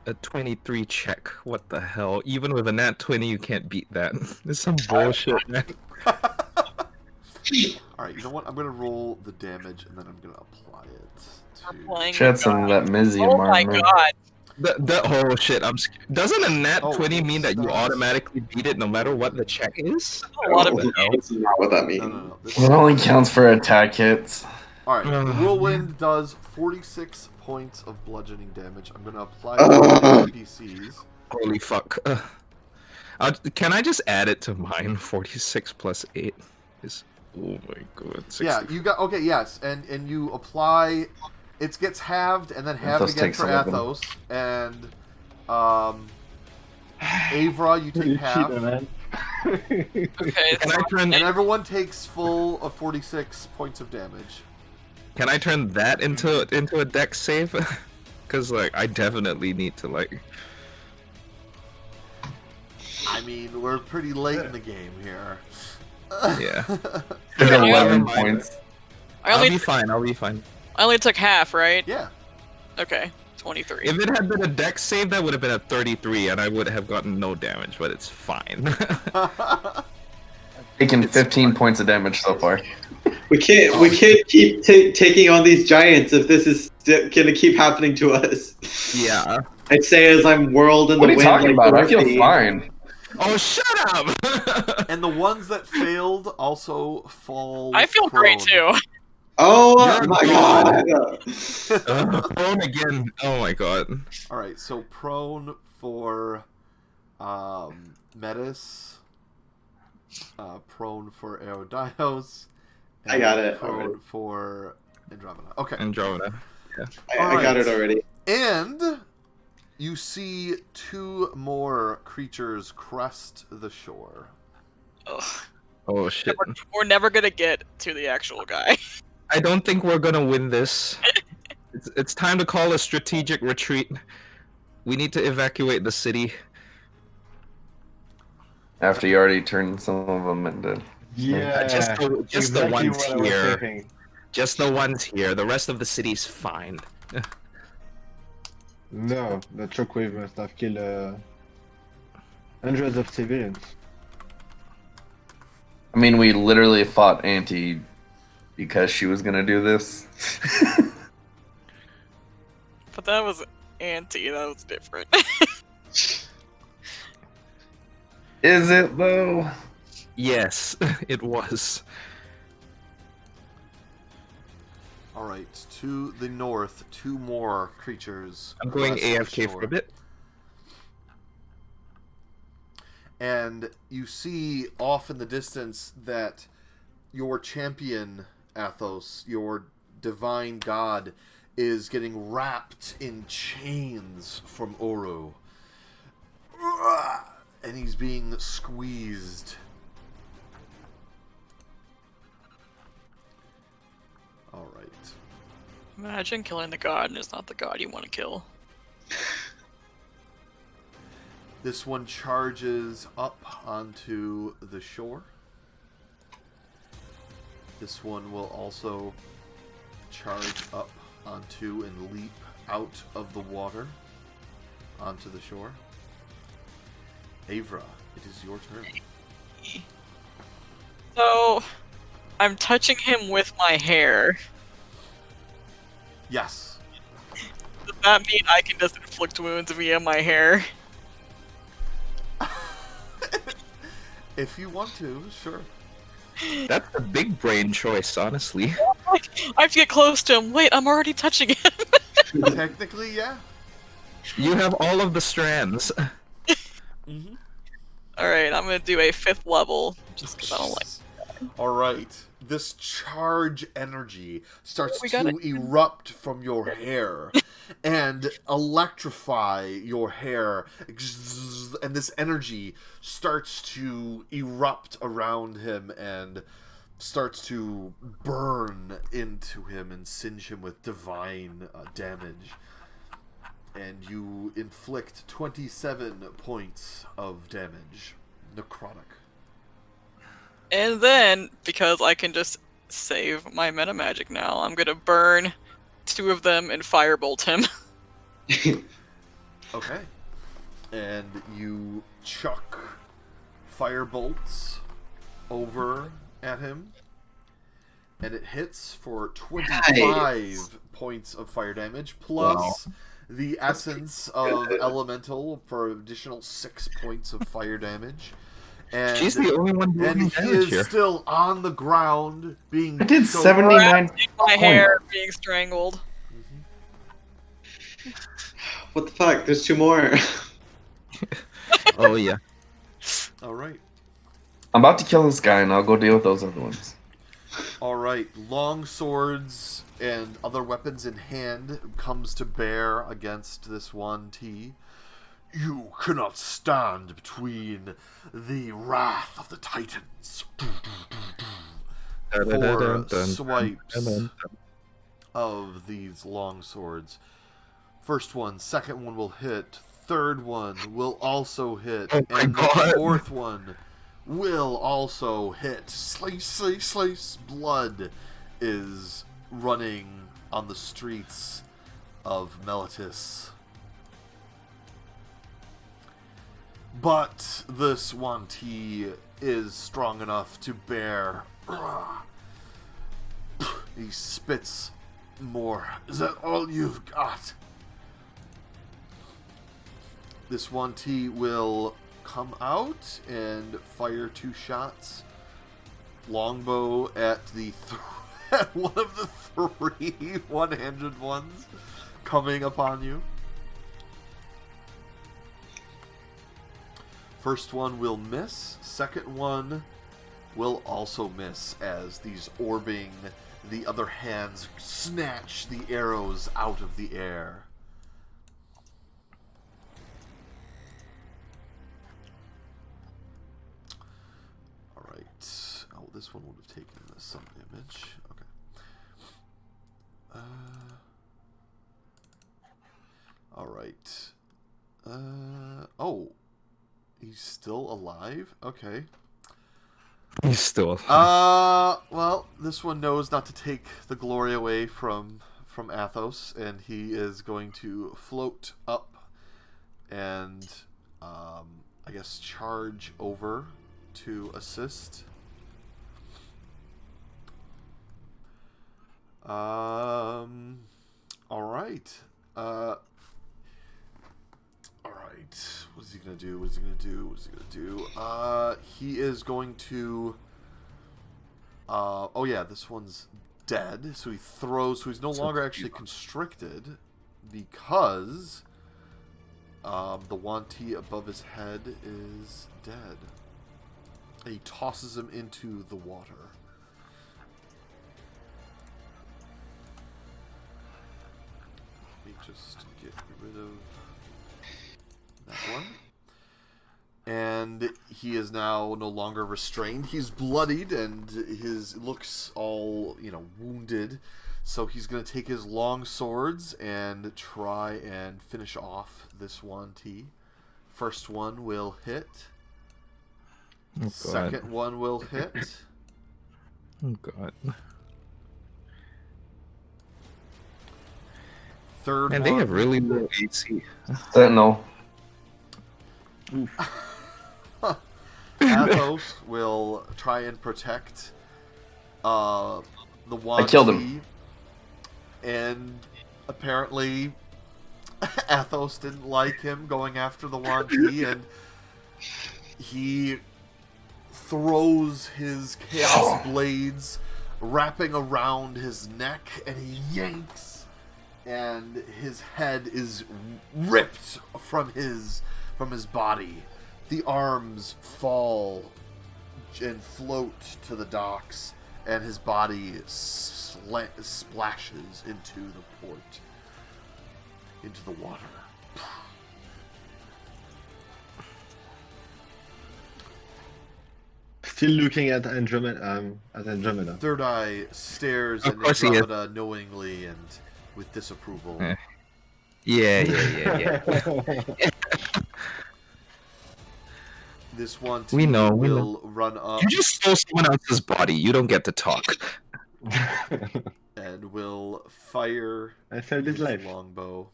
A 23 check. What the hell? Even with a nat 20, you can't beat that. This is some bullshit, man. All right. You know what? I'm gonna roll the damage, and then I'm gonna apply it I'm to. playing She had with some of that Mizium Oh my armor. god. That whole shit. Doesn't a nat Oh, 20 mean that you stars. automatically beat it no matter what the check is? A lot of What the hell? This is not what that No, means. no, no. This It only counts for attack hits. All right, the Ugh. whirlwind does 46 points of bludgeoning damage. I'm gonna apply it to the NPCs. Holy fuck. Can I just add it to mine? 46 plus 8 is... Oh my god. 60. Yeah, you got okay. Yes, and you apply. It gets halved and then halved Athos again takes for 11. Athos and Avra. You take half, man. Okay, Can I turn and everyone takes full of 46 points of damage. Can I turn that into a dex save? Because like I definitely need to like. I mean, we're pretty late in the game here. Yeah. There's Yeah, 11 I- points. I'll be fine. I'll be fine. I only took half, right? Yeah. Okay, 23. If it had been a dex save, that would have been a 33, and I would have gotten no damage. But it's fine. Taking 15 points of damage so far. We can't keep taking on these giants if this is gonna keep happening to us. Yeah. I'd say as I'm whirled in What the are you wind. talking like about? I feel Dorothy. fine. Oh, shut up! And the ones that failed also fall. I feel great prone. too. Oh You're my gone. god! Prone again. Oh my god. All right, so prone for Metis, prone for Aerodaios. I got it Prone already. for Andromeda. Okay. Andromeda. I got it already. And you see 2 more creatures crest the shore. Ugh. Oh shit. We're never gonna get to the actual guy. I don't think we're gonna win this. It's time to call a strategic retreat. We need to evacuate the city. After you already turned some of them into. Yeah, Just the exactly ones what I was here. thinking. Just the ones here. The rest of the city's fine. No, the shockwave must have killed hundreds of civilians. I mean, we literally fought Auntie because she was gonna do this. But that was anti, that was different. Is it though? Yes, it was. All right, to the north, 2 more creatures. I'm going crest the AFK for shore. a bit. And you see off in the distance that your champion, Athos, your divine god, is getting wrapped in chains from Oru. And he's being squeezed. Alright. Imagine killing the god and it's not the god you want to kill. This one charges up onto the shore. This one will also charge up onto and leap out of the water onto the shore. Avra, it is your turn. So, I'm touching him with my hair. Yes. Does that mean I can just inflict wounds via my hair? If you want to, sure. That's a big brain choice, honestly. I have to get close to him. Wait, I'm already touching him. Technically, yeah. You have all of the strands. Mm-hmm. Alright, I'm gonna do a 5th level, just because I don't like. All right. This charge energy starts We to got it. erupt from your hair and electrify your hair. And this energy starts to erupt around him and starts to burn into him and singe him with divine damage. And you inflict 27 points of damage. Necrotic. And then, because I can just save my meta magic now, I'm gonna burn 2 of them and firebolt him. Okay. And you chuck fire bolts over at him. And it hits for 25 points of fire damage, plus the essence of elemental for additional 6 points of fire damage. And, She's the only one doing and he damage is here. still on the ground being I did choked. 79 My hair being strangled. What the fuck? There's 2 more. Oh yeah. All right. I'm about to kill this guy and I'll go deal with those other ones. All right, long swords and other weapons in hand comes to bear against this one T. You cannot stand between the wrath of the Titans. 4 swipes of these long swords First one, second one will hit. Third one will also hit. Oh my and God. the fourth one will also hit. Slice, slice, slice. Blood is running on the streets of Meletis. But this Wanti is strong enough to bear. He spits more. Is that all you've got? This Wanti will come out and fire 2 shots. Longbow at the at one of the 3 one-handed ones coming upon you. First one will miss. Second one will also miss as these orbing, the other hands snatch the arrows out of the air. Alright. Oh, this one would have taken some damage. Okay. Alright. Oh. He's still alive? Okay. He's still. Well, this one knows not to take the glory away from Athos, and he is going to float up and, I guess, charge over to assist. All right. What is he gonna do? What is he gonna do? What is he gonna do? He is going to. Oh yeah, this one's dead. So he throws. So he's no longer actually constricted because the Wanti above his head is dead. And he tosses him into the water. Let me just get rid of that one. And he is now no longer restrained. He's bloodied and his looks all, wounded. So he's going to take his long swords and try and finish off this Wanti. First one will hit. Oh, God. Second one will hit. Oh, God. Third And one. they have really low AC. Sentinel. Athos will try and protect the Wanti. I killed him. And apparently Athos didn't like him going after the Wanti, and he throws his chaos blades wrapping around his neck, and he yanks, and his head is ripped from his body. The arms fall and float to the docks, and his body splashes into the port, into the water. Still looking at Andromeda. Third Eye stares Of at course he is. Andromeda knowingly and with disapproval. Yeah. This one We know. will run up You just stole someone else's body. You don't get to talk. and will fire I saved his life. longbow.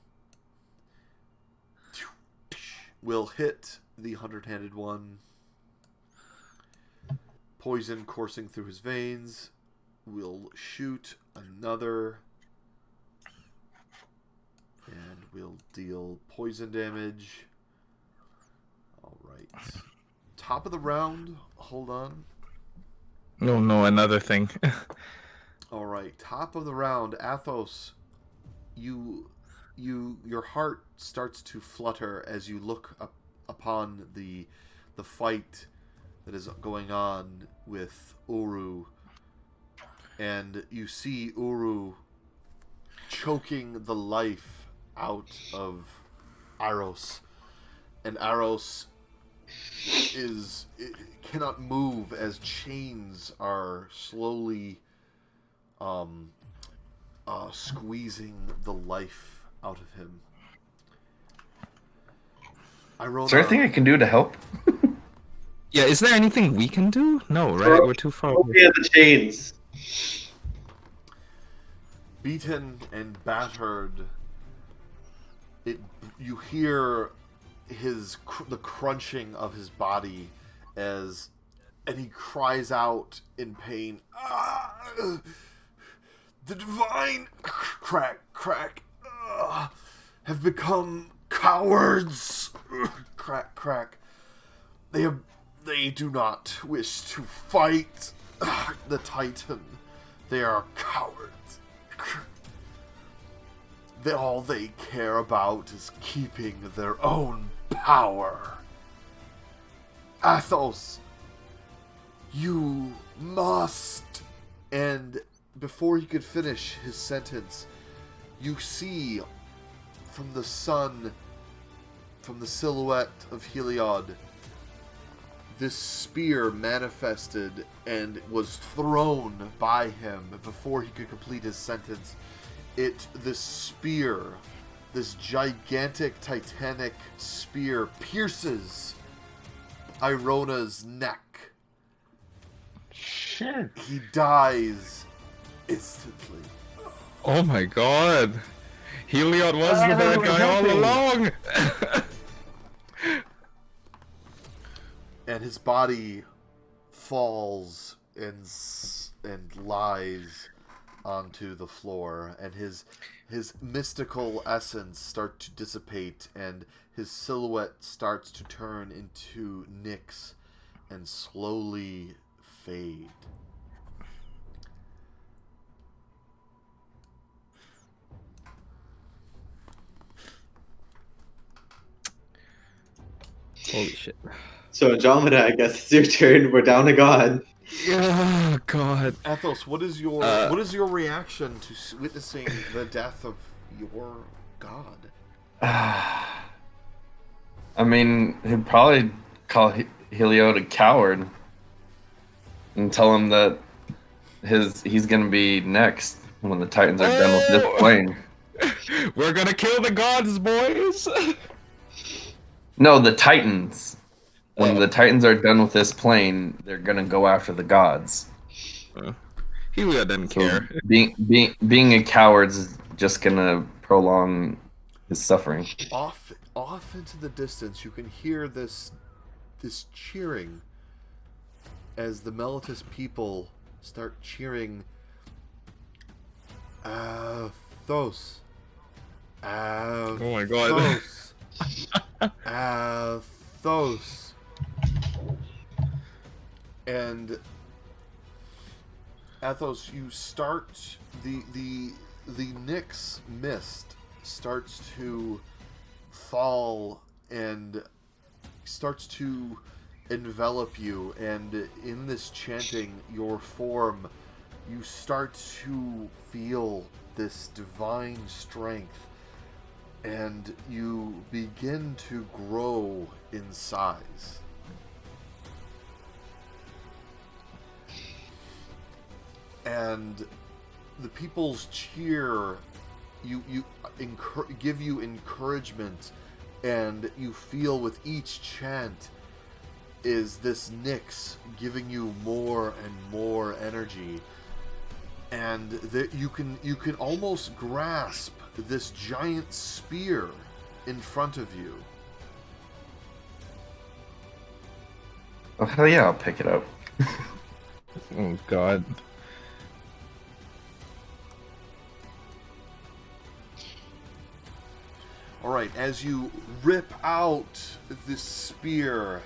Will hit the 100-handed one. Poison coursing through his veins. Will shoot another. And will deal poison damage. Alright. Top of the round. Hold on. No, another thing. Alright. Top of the round. Athos, your heart starts to flutter as you look upon the fight that is going on with Uru, and you see Uru choking the life out of Aros, and Aros cannot move as chains are slowly squeezing the life out of him. Irona, Is there anything I can do to help? Yeah, is there anything we can do? No, right? We're too far away. Yeah, the chains. beaten and battered, you hear the crunching of his body and he cries out in pain. The divine crack have become cowards. Crack. They do not wish to fight the Titan. They are cowards. All they care about is keeping their own power. Athos, you must. And before he could finish his sentence, you see from the sun, from the silhouette of Heliod, this spear manifested and was thrown by him before he could complete his sentence. This spear, this gigantic titanic spear, pierces Irona's neck. Shit. He dies instantly. Oh my god. Heliod was the bad guy all along! And his body falls and lies onto the floor, and his mystical essence starts to dissipate, and his silhouette starts to turn into Nyx and slowly fade. Holy shit. So Andromeda, I guess it's your turn. We're down to God. Oh god. Athos, what is your reaction to witnessing the death of your god? I mean, he'd probably call Heliod a coward and tell him that he's gonna be next when the Titans are done with this plane. We're gonna kill the gods, boys! No, the Titans. When the Titans are done with this plane, they're gonna go after the gods. Heliod doesn't care. Being a coward is just gonna prolong his suffering. Off into the distance, you can hear this cheering as the Meletis people start cheering. Athos. Oh my god. Athos. And Athos, you start the Nyx mist starts to fall and starts to envelop you, and in this chanting your form, you start to feel this divine strength, and you begin to grow in size. And the people's cheer give you encouragement, and you feel with each chant is this Nyx giving you more and more energy, and that you can almost grasp this giant spear in front of you. Oh hell yeah, I'll pick it up. Oh god. Alright, as you rip out this spear,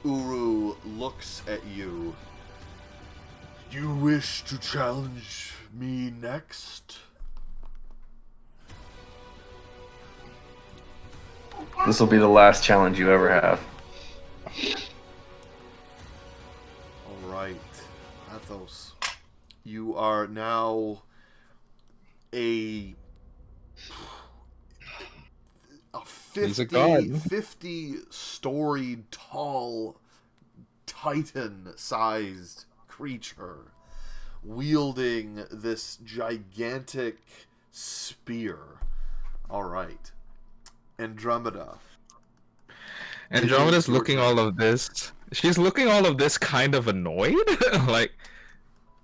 Uru looks at you. You wish to challenge me next? This will be the last challenge you ever have. Alright, Athos. You are now a 50-story tall, titan-sized creature wielding this gigantic spear. All right, Andromeda, Andromeda's your looking turn. all of this. She's looking all of this kind of annoyed. Like,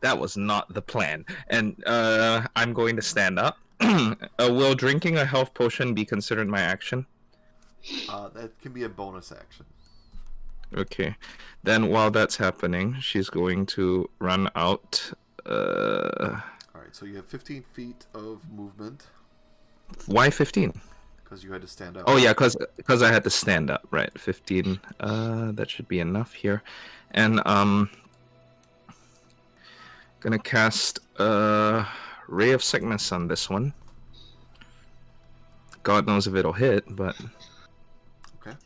that was not the plan. And I'm going to stand up. Will drinking a health potion be considered my action? That can be a bonus action. Okay. Then while that's happening, she's going to run out. All right, so you have 15 feet of movement Why 15? because you had to stand up. Oh yeah, because I had to stand up, right? 15. That should be enough here, and gonna cast Ray of Sickness on this one. God knows if it'll hit, but Okay.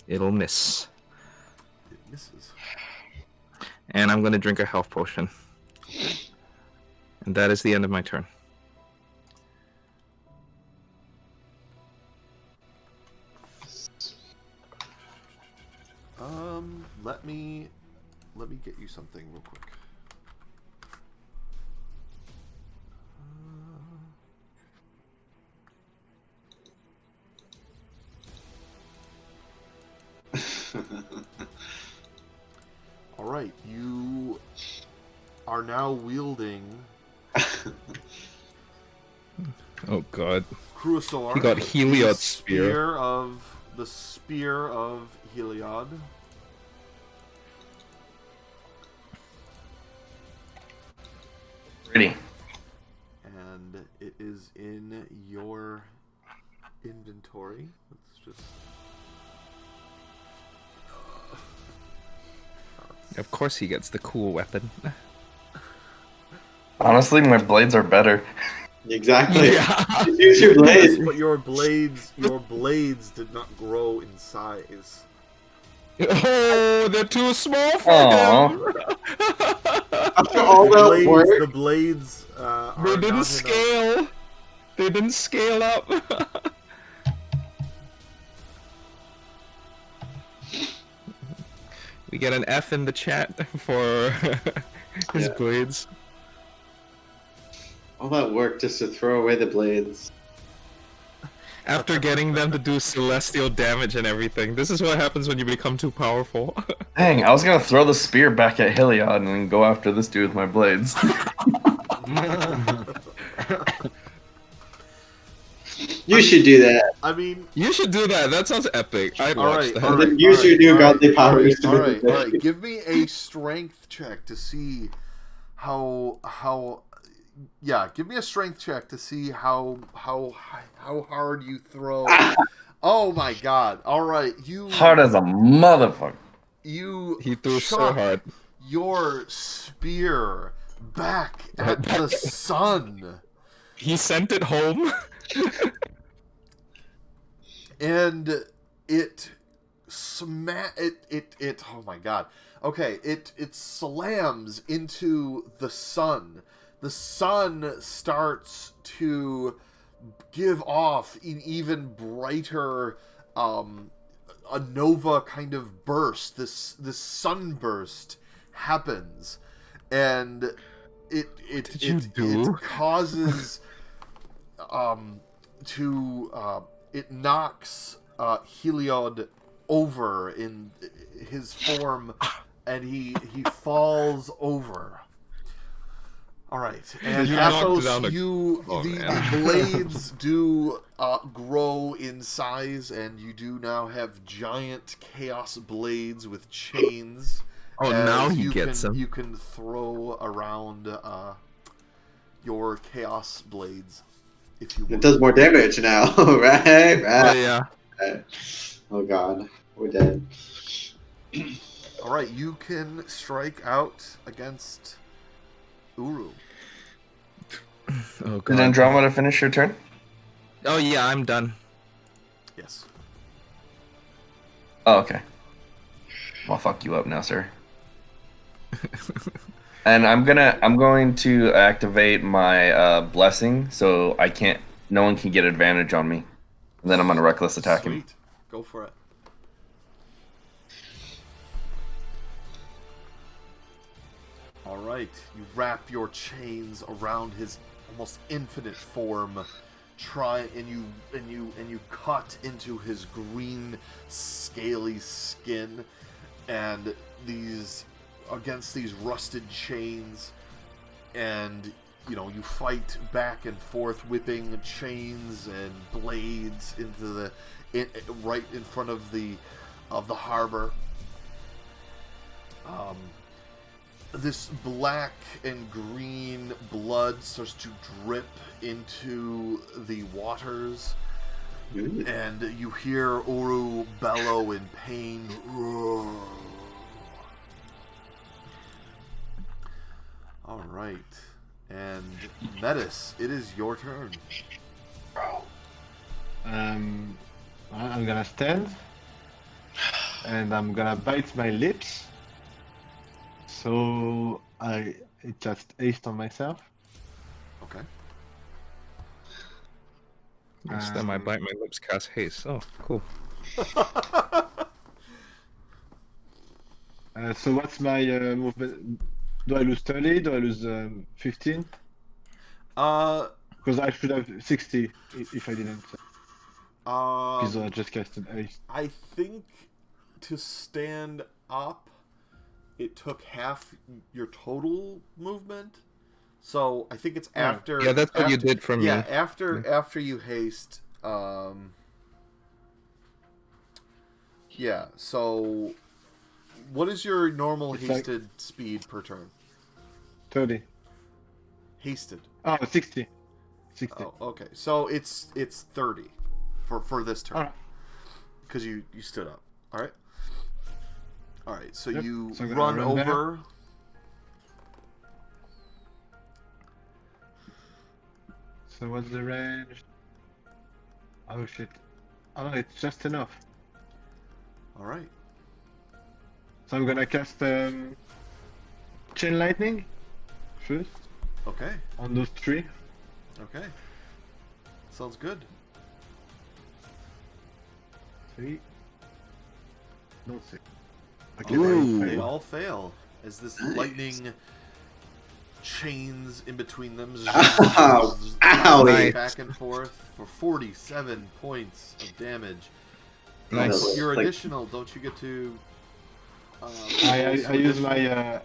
it'll miss. It misses. And I'm gonna drink a health potion, and that is the end of my turn. Let me get you something real quick. All right, you are now wielding Oh God. Cruisaur. He got Heliod's spear. The spear of Heliod. Ready. And it is in your inventory. Let's just. Of course, he gets the cool weapon. Honestly, my blades are better. Exactly. Yeah. Use your Yes, blade. but your blades did not grow in size. Oh, they're too small for Aw. him. After all that work, The blades are They not didn't enough. scale. They didn't scale up. We get an F in the chat for his Yeah. blades. all that work just to throw away the blades. After getting them to do celestial damage and everything. This is what happens when you become too powerful. Dang, I was gonna throw the spear back at Heliod and then go after this dude with my blades. You should do that. I mean, You should do that. That sounds epic. I'd all watch right, that. all right. Then use your new godly powers to all right, make all it right. Give me a strength check to see how. Yeah, give me a strength check to see how hard you throw. Oh my God! All right, you Hard as a motherfucker. you He threw so chuck hard. your spear back at the sun. He sent it home. And it oh my God. Okay, it slams into the sun. The sun starts to give off an even brighter a nova kind of burst. This sunburst happens, and it causes it knocks Heliod over in his form, and he falls over. All right, and You knocked Athos, down the blades do grow in size, and you do now have giant chaos blades with chains. Oh, as now he gets them. You can throw around your chaos blades if you want. It does more damage now, right? Oh yeah. Right. Oh god, we're dead. All right, you can strike out against Uru. Oh Did God. Andromeda finish your turn? Oh yeah, I'm done. Yes. Oh, okay. I'll fuck you up now, sir. And I'm going to activate my blessing, so no one can get advantage on me. And then I'm gonna reckless attack him. Sweet. Go for it. All right, you wrap your chains around his almost infinite form, you cut into his green, scaly skin, and these rusted chains, and you fight back and forth, whipping chains and blades into right in front of the harbor. This black and green blood starts to drip into the waters, and you hear Uru bellow in pain. All right, and Metis, it is your turn. I'm gonna stand, and I'm gonna bite my lips. So I just haste on myself. Okay. Next time I bite my lips, cast haste. Oh, cool. So what's my movement? Do I lose 30? Do I lose 15? Because I should have 60 if I didn't. Because I just casted haste. I think to stand up, it took half your total movement. So I think it's after. Yeah, that's what you did for me. Yeah, after you haste. Yeah. So, what is your normal hasted speed per turn? 30. Hasted. Oh, 60. 60. Oh, okay. So it's 30 for this turn. Alright. Because you stood up. All right. All right. So Yep. you So I'm gonna run run over. So what's the range? Oh shit. Oh, it's just enough. All right. So I'm gonna cast Chain Lightning first Okay. on those three. Okay. Sounds good. 3. No 6. Okay, Ooh. They all fail as this lightning chains in between them. Ow. Owie. Back and forth for 47 points of damage. Nice. Your Like- additional, don't you get to? I also use additional?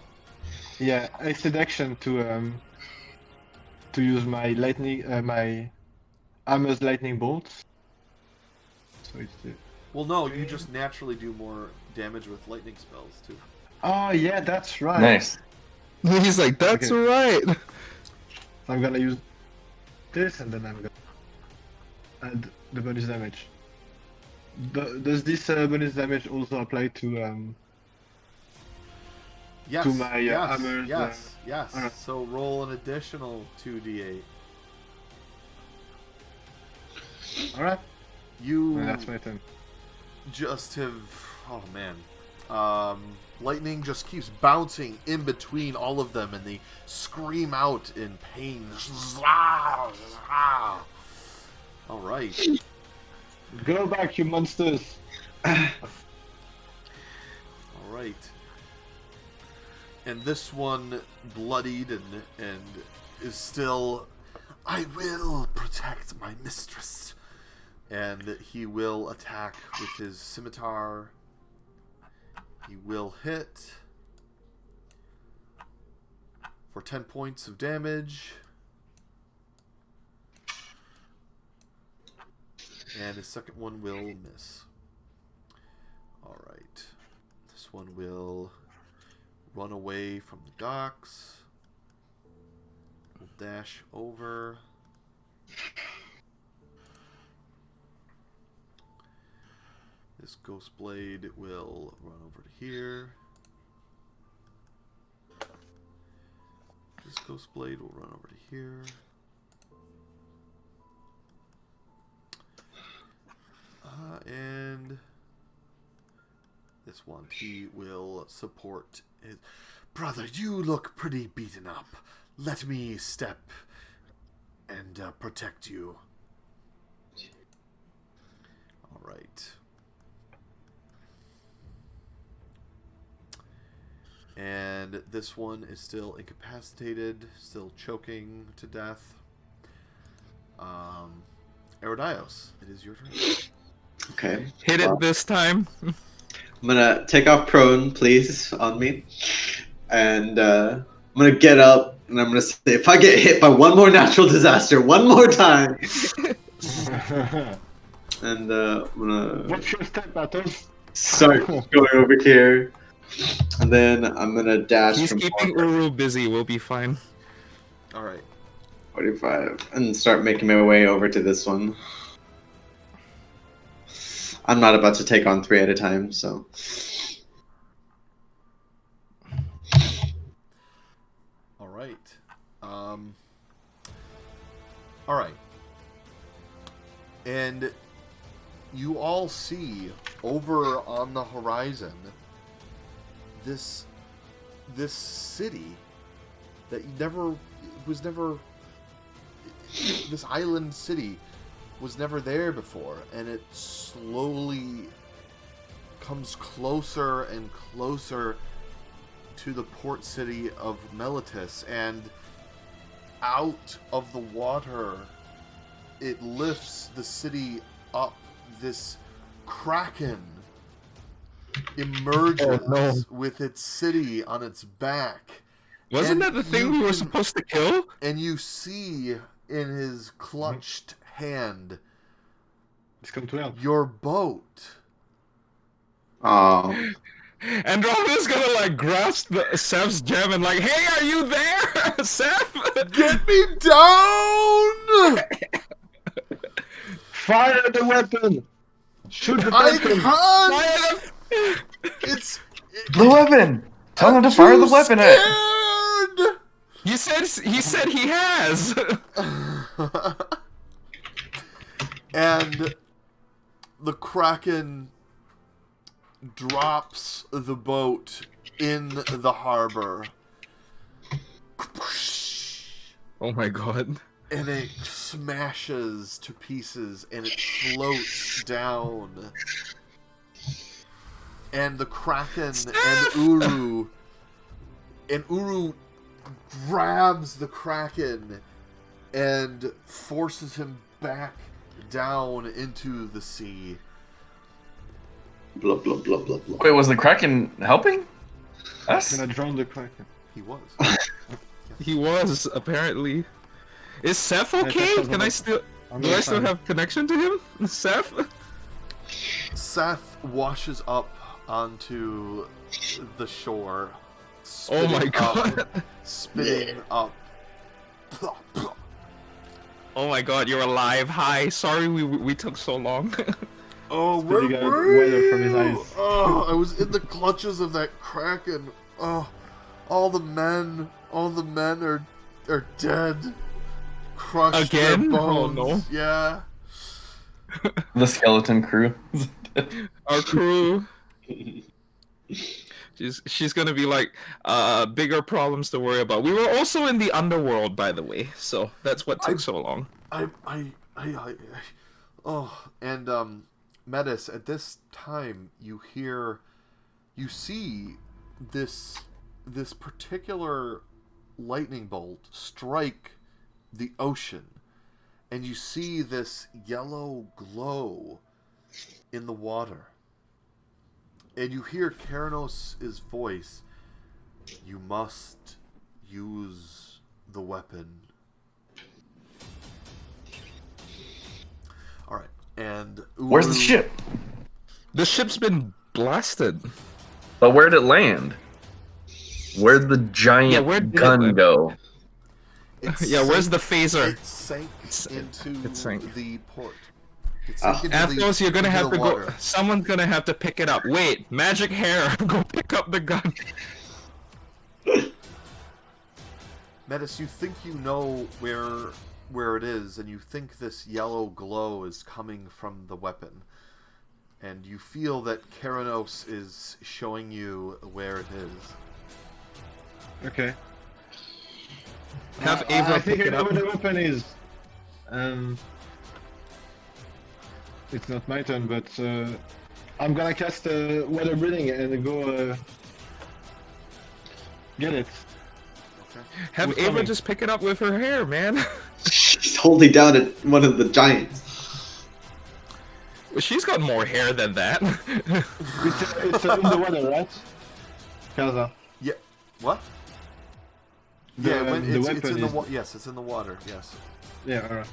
my I said action to use my lightning my armor's lightning bolts. So it's Well, no, you just naturally do more damage with lightning spells too. oh yeah, that's right. Nice. He's like, that's Okay. right. So I'm gonna use this and then I'm gonna add the bonus damage. Does this bonus damage also apply to Yes. To my, yes. armor's, Yes. Yes. alright. So roll an additional 2d8. Alright? You Well, that's my turn. just have, oh man, lightning just keeps bouncing in between all of them, and they scream out in pain. All right. Go back, you monsters! All right. And this one, bloodied and is still, I will protect my mistress. And he will attack with his scimitar. He will hit for 10 points of damage. And his second one will miss. Alright. This one will run away from the docks. We'll dash over. This Ghost Blade will run over to here. This Ghost Blade will run over to here. And this one, he will support his brother. You look pretty beaten up. Let me step and protect you. All right. And this one is still incapacitated, still choking to death. Erodios, it is your turn. Okay. Hit it this time. I'm gonna take off prone, please, on me, and I'm gonna get up, and I'm gonna say, if I get hit by one more natural disaster, one more time, and I'm gonna What's your step, Athos? start going over here, and then I'm gonna dash He's from keeping Uru busy. We'll be fine. All right. 45 and start making my way over to this one. I'm not about to take on 3 at a time, so. All right. All right. And you all see over on the horizon this city that this island city was never there before, and it slowly comes closer and closer to the port city of Meletis, and out of the water it lifts the city up. This kraken emerges with its city on its back. Wasn't that the thing we were supposed to kill? And you see in his clutched hand It's come to help. your boat. Oh. Andromeda's gonna like grasp Seth's gem and like, hey, are you there, Seth? Get me down! Fire the weapon! Shoot the I weapon! can't! It's The weapon! Tell him to fire the weapon at. He said he has. And the kraken drops the boat in the harbor. Oh my god. And it smashes to pieces and it floats down. And the kraken and Uru grabs the kraken and forces him back down into the sea. Blah, blah, blah, blah, blah. Wait, was the Kraken helping us? Gonna drown the kraken. He was. He was, apparently. Is Seth okay? Can I still... Do I still have connection to him? Seth? Seth washes up onto the shore. Oh my spitting god. Spitting up. Oh my god, you're alive. Hi. Sorry we took so long. Oh, Spitting where out were weather you? from his eyes. Oh, I was in the clutches of that kraken. Oh, all the men are dead. Crushed Again? their Oh, bones. no. Yeah. The skeleton crew. Our crew. She's gonna be like, bigger problems to worry about. We were also in the underworld, by the way, so that's what took so long. Metis, at this time, you see this particular lightning bolt strike the ocean, and you see this yellow glow in the water. And you hear Keranos' voice. You must use the weapon. Alright, and... Where's the ship? The ship's been blasted. But where'd it land? Where'd the giant where did it gun land? go? Yeah, where's the phaser? It sank into it sank. the port. Athos, you're gonna have to water. go. Someone's gonna have to pick it up. Wait, magic hair, go pick up the gun. Metis, you think you know where it is, and you think this yellow glow is coming from the weapon, and you feel that Keranos is showing you where it is. Okay. Have I Ava think pick I it know up. where the weapon is. It's not my turn, but I'm gonna cast weather breathing and go get it. Have Who's Ava coming? just pick it up with her hair, man. She's holding down at one of the giants. She's got more hair than that. It's in the water, right? Kaza. Yeah. What? The- Yeah, when the it's weapon in the is- yes, it's in the water. Yes. Yeah, alright.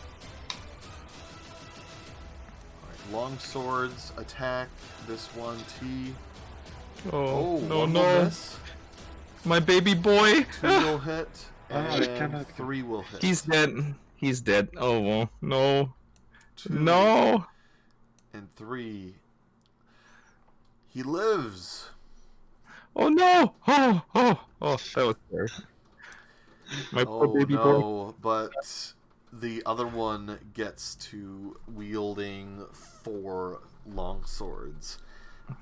Alright, long swords attack this one. T. Oh, no, one will no. miss, My baby boy. 2 will hit, Ah, it and cannot- 3 will hit. He's dead. He's dead. Oh, well. No. 2 No. and 3. He lives. Oh, no. Oh, that was scary. My poor Oh baby boy. no! But the other one gets to wielding 4 long swords,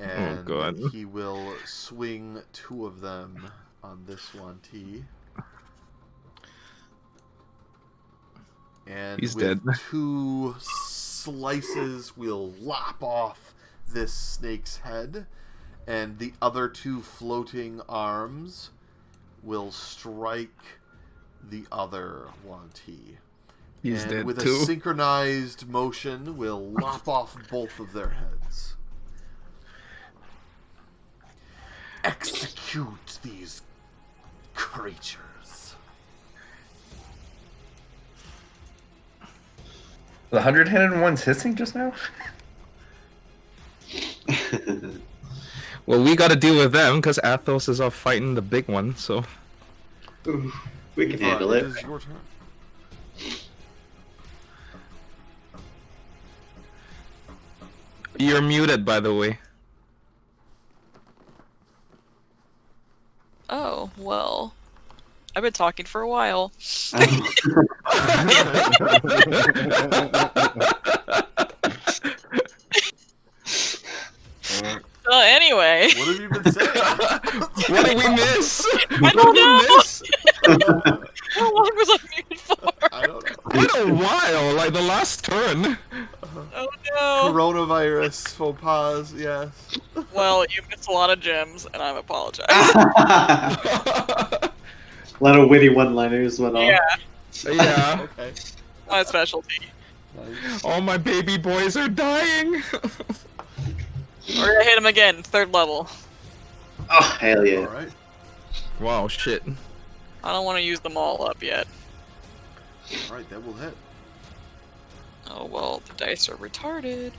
and God. he will swing 2 of them on this one. T. And He's with dead. 2 slices, we'll lop off this snake's head, and the other 2 floating arms will strike the other one. T. He's And dead with too. a synchronized motion, we'll lop off both of their heads. Execute these creatures. The 100-headed one's hissing just now? Well, we gotta deal with them because Athos is off fighting the big one, so. Ooh, we can handle It it. is your turn. You're muted, by the way. Oh, well. I've been talking for a while. Anyway. What have you been saying? What did we miss? I don't know! How long was I muted for? I don't know. Quite a while, like the last turn. Oh no! Coronavirus faux pas, yes. Well, you missed a lot of gems, and I apologize. A lot of witty one-liners went off. Yeah, Yeah. Okay. my specialty. Nice. All my baby boys are dying. We're gonna hit him again, 3rd level. Oh, hell yeah. Alright. Wow, shit. I don't want to use them all up yet. Alright, that will hit. Oh well, the dice are retarded.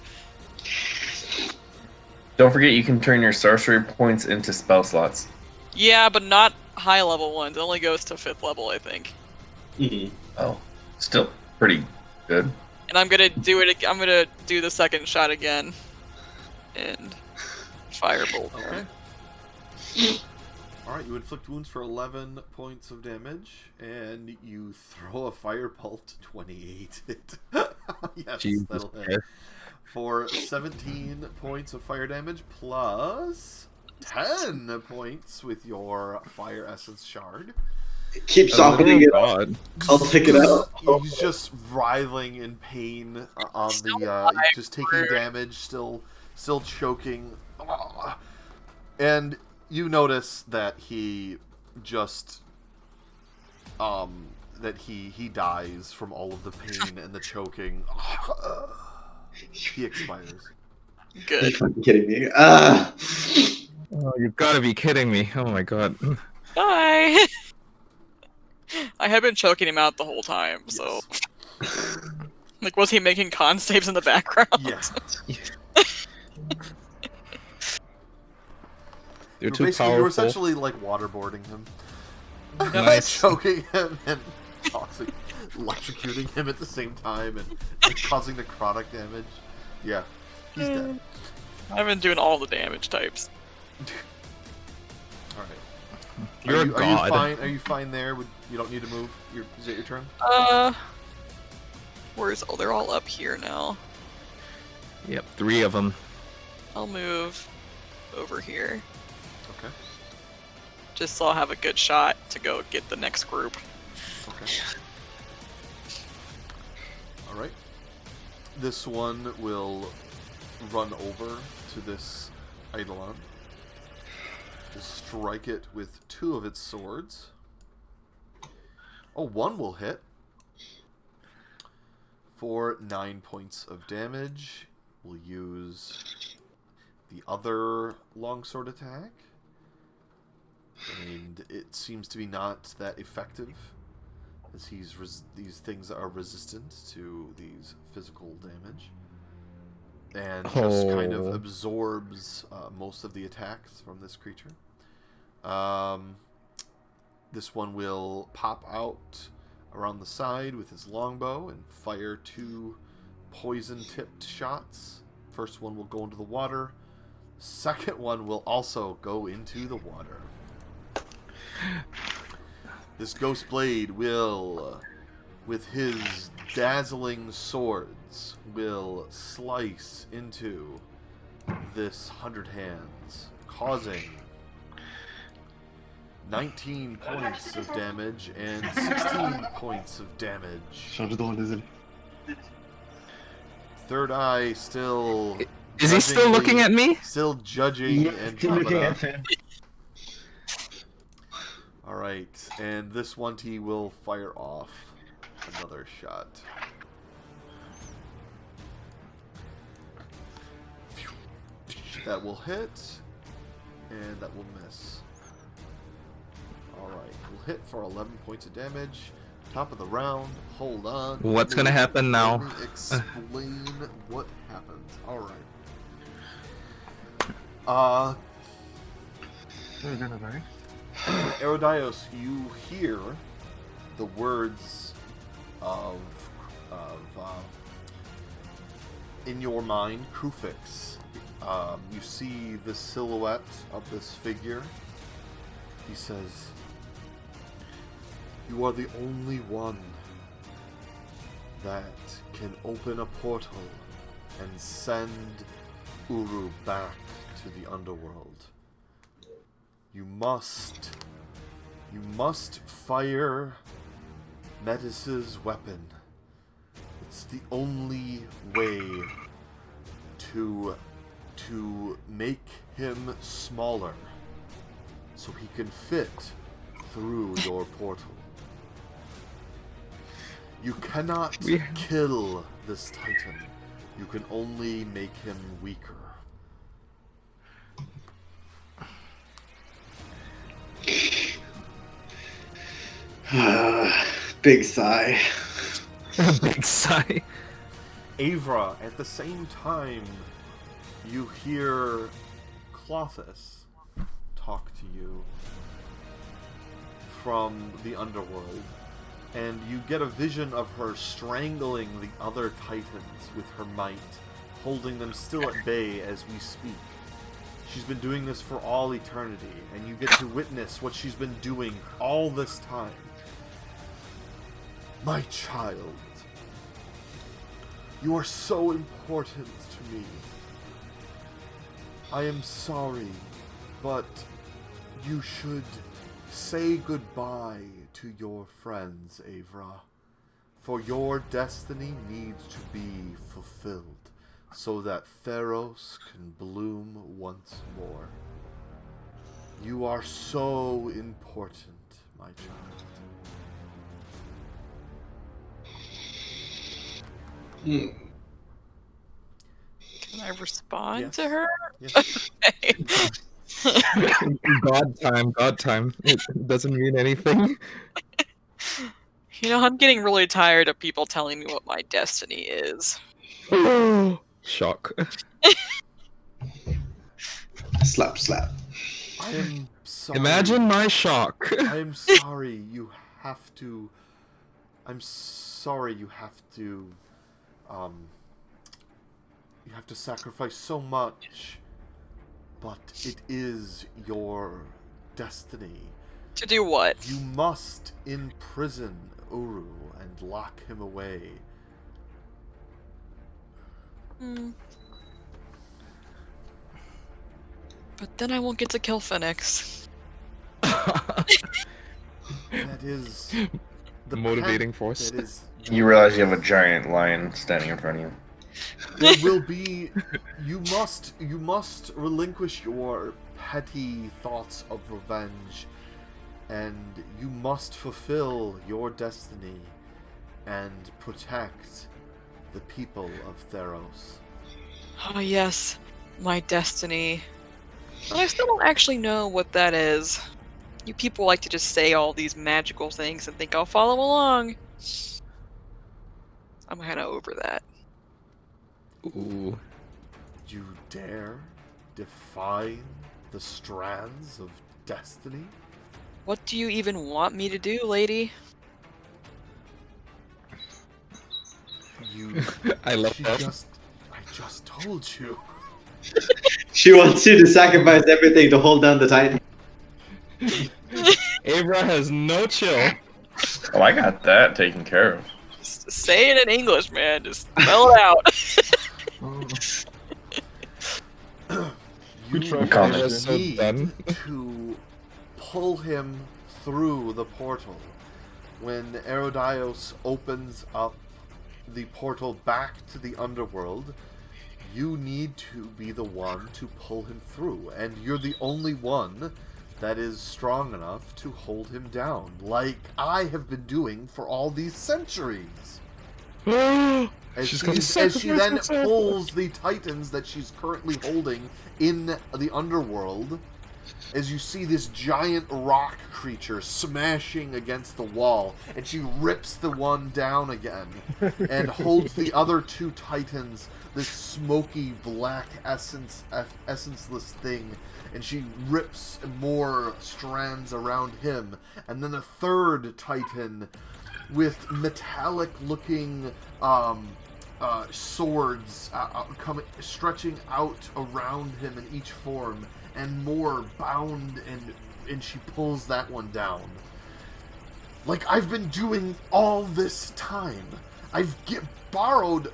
Don't forget you can turn your sorcery points into spell slots. Yeah, but not high level ones. It only goes to 5th level, I think. Mhm. Oh, still pretty good. And I'm gonna do it. I'm gonna do the 2nd shot again, and firebolt. Okay. Alright, you inflict wounds for 11 points of damage, and you throw a firebolt 28. Yes, Jesus that'll hit. Christ. For 17 points of fire damage, plus 10 points with your fire essence shard. Keep softening it up. God. I'll take it out. He's just writhing in pain on Still the, alive, just taking Bird. damage, still choking. And you notice that he just, that he dies from all of the pain and the choking. He expires. Are you Good. fucking kidding me? Oh, you gotta be kidding me. Oh my god. Bye. I had been choking him out the whole time, so like, was he making con saves in the background? Yes. You're You're too basically, powerful. you're essentially like waterboarding him. Nice. Choking him and toxic, electrocuting him at the same time and causing necrotic damage. Yeah, he's dead. I've been doing all the damage types. All right. You're a Are you god. fine? Are you fine there? You don't need to move. Is it your turn? Where's? Oh, they're all up here now. Yep, 3 of them. I'll move over here, Okay. just so I'll have a good shot to go get the next group. Okay. All right. This one will run over to this Eidolon. Strike it with 2 of its swords. Oh, 1 will hit for 9 points of damage. will use the other longsword attack. And it seems to be not that effective, as these things are resistant to these physical damage. And just kind of absorbs most of the attacks from this creature. This one will pop out around the side with his longbow and fire 2 poison-tipped shots. First one will go into the water. Second one will also go into the water. This Ghost Blade will, with his dazzling swords, will slice into this 100 hands, causing 19 points of damage and 16 points of damage. Third Eye still... Is he still looking at me? Still judging Andromeda. Alright, and this 1T will fire off another shot. That will hit, and that will miss. Alright, we'll hit for 11 points of damage. Top of the round, hold on. What's gonna happen now? Let me explain what happens. Alright. Erodios, you hear the words of in your mind, Kufix. You see the silhouette of this figure. He says, "You are the only one that can open a portal and send Uru back to the underworld. You must fire Metis's weapon. It's the only way to make him smaller so he can fit through your portal. You cannot kill this Titan. You can only make him weaker." Big sigh. Big sigh. Avra, at the same time, you hear Clothis talk to you from the underworld, and you get a vision of her strangling the other Titans with her might, holding them still at bay as we speak. She's been doing this for all eternity, and you get to witness what she's been doing all this time. My child, you are so important to me. I am sorry, but you should say goodbye to your friends, Avra, for your destiny needs to be fulfilled so that Theros can bloom once more. You are so important, my child. Can I respond Yes. to her? Yes. Okay. God time. It doesn't mean anything. You know, I'm getting really tired of people telling me what my destiny is. Shock. Slap, slap. I am sorry. Imagine my shock. I am sorry you have to... I'm sorry you have to... You have to sacrifice so much. But it is your destiny. To do what? You must imprison Uru and lock him away. But then I won't get to kill Phoenix. That is the Motivating path force. that is... You realize you have a giant lion standing in front of you. There will be... You must relinquish your petty thoughts of revenge, and you must fulfill your destiny and protect the people of Theros. Oh yes, my destiny. But I still don't actually know what that is. You people like to just say all these magical things and think I'll follow along. I'm kind of over that. Ooh. You dare define the strands of destiny? What do you even want me to do, lady? You. I love She that. I just told you. She wants you to sacrifice everything to hold down the Titan. Abra has no chill. Oh, I got that taken care of. Just say it in English, man. Just spell it out. Good try, You Calm Captain. it. Abra's so need done. to pull him through the portal. When Erodios opens up the portal back to the underworld, you need to be the one to pull him through, and you're the only one that is strong enough to hold him down, like I have been doing for all these centuries. As, She's gonna as she sacrifice then herself. pulls the titans that she's currently holding in the underworld, as you see this giant rock creature smashing against the wall, and she rips the one down again, and holds the other two titans, this smoky black essenceless thing, and she rips more strands around him, and then a third titan with metallic-looking swords stretching out around him in each form, and more bound, and she pulls that one down. Like I've been doing all this time. You borrowed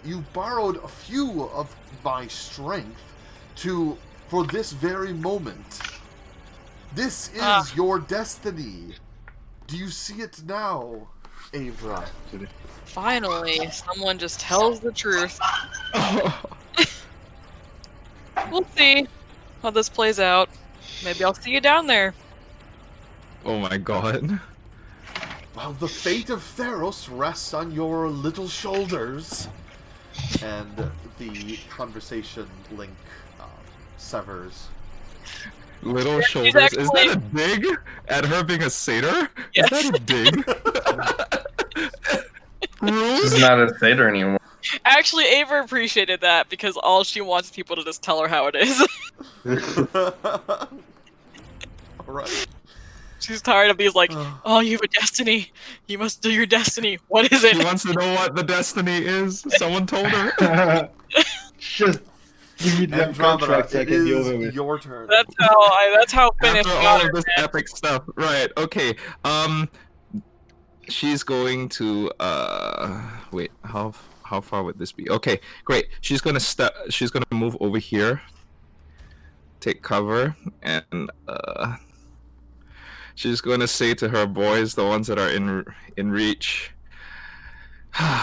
a few of my strength for this very moment. This is your destiny. Do you see it now, Avra? Finally, someone just tells the truth. We'll see how this plays out. Maybe I'll see you down there. Oh my god. Well, the fate of Theros rests on your little shoulders. And the conversation link severs. Little She's shoulders. Is actually- that a dig at her being a satyr? Yes. Is that a dig? She's not a satyr anymore. Actually, Ava appreciated that because all she wants is people to just tell her how it is. Alright. She's tired of these like, oh, you have a destiny. You must do your destiny. What is She it? wants to know what the destiny is. Someone told her. Just give me the Andromeda, contract so I it can be over is with. your turn. That's how finished After got all her, of this man. epic stuff. Right, okay. She's going to wait, how far would this be? Okay, great. She's gonna move over here. Take cover, and she's gonna say to her boys, the ones that are in reach,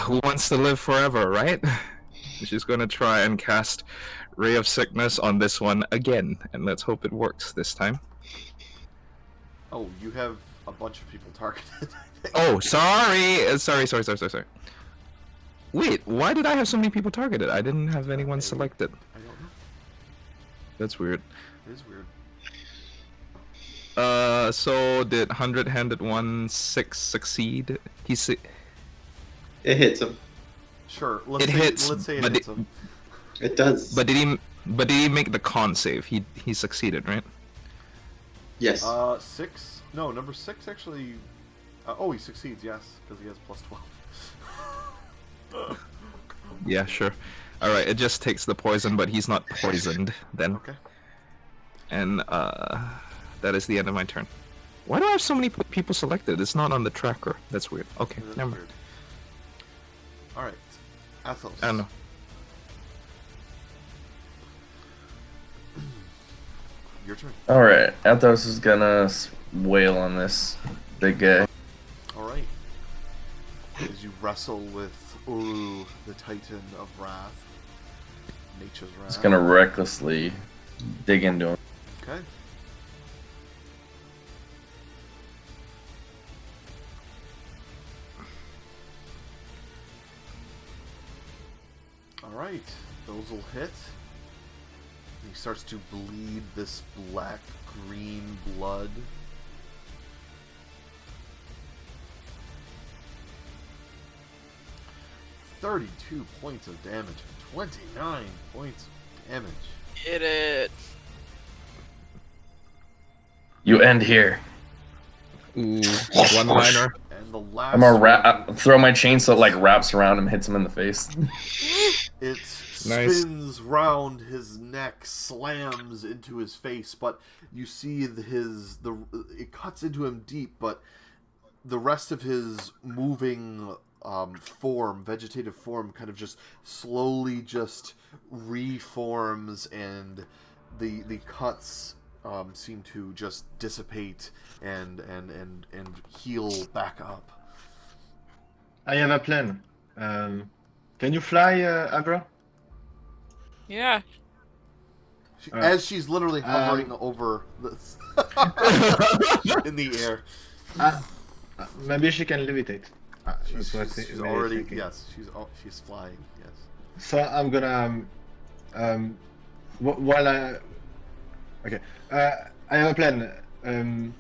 who wants to live forever, right? She's gonna try and cast Ray of Sickness on this one again, and let's hope it works this time. Oh, you have a bunch of people targeted. I think. Oh, sorry. Wait, why did I have so many people targeted? I didn't have anyone selected. I don't know. That's weird. It is weird. So did 100-handed 1/6 succeed? It hits him. Sure. It hits, Let's say it but hits him. It does. But did he make the con save? He succeeded, right? Yes. 6? No, number 6 actually. Oh, he succeeds, yes, because he has plus 12. Yeah, sure. All right, it just takes the poison, but he's not poisoned then. Okay. And that is the end of my turn. Why do I have so many people selected? It's not on the tracker. That's weird. Okay, That's never mind. weird. Alright. Athos. I don't know. Your turn. Alright, Athos is gonna wail on this big guy. Alright. As you wrestle with Uru, the Titan of Wrath. Nature's Wrath. Just gonna recklessly dig into him. Okay. Alright. Those will hit. He starts to bleed this black-green blood. $32 points of damage. 29 points of damage. Hit it. You end here. Ooh, one-liner. And the last I'm gonna one, throw my chain so it like wraps around him, hits him in the face. it Nice. spins round his neck, slams into his face, but you see it cuts into him deep, but the rest of his moving form, vegetative form, kind of just slowly just reforms, and the cuts seem to just dissipate and heal back up. I have a plan. Can you fly, Abra? Yeah. As she's literally hovering over in the air. Maybe she can levitate. She's Maybe already thinking. yes. She's flying. Yes. So I'm gonna okay. I have a plan.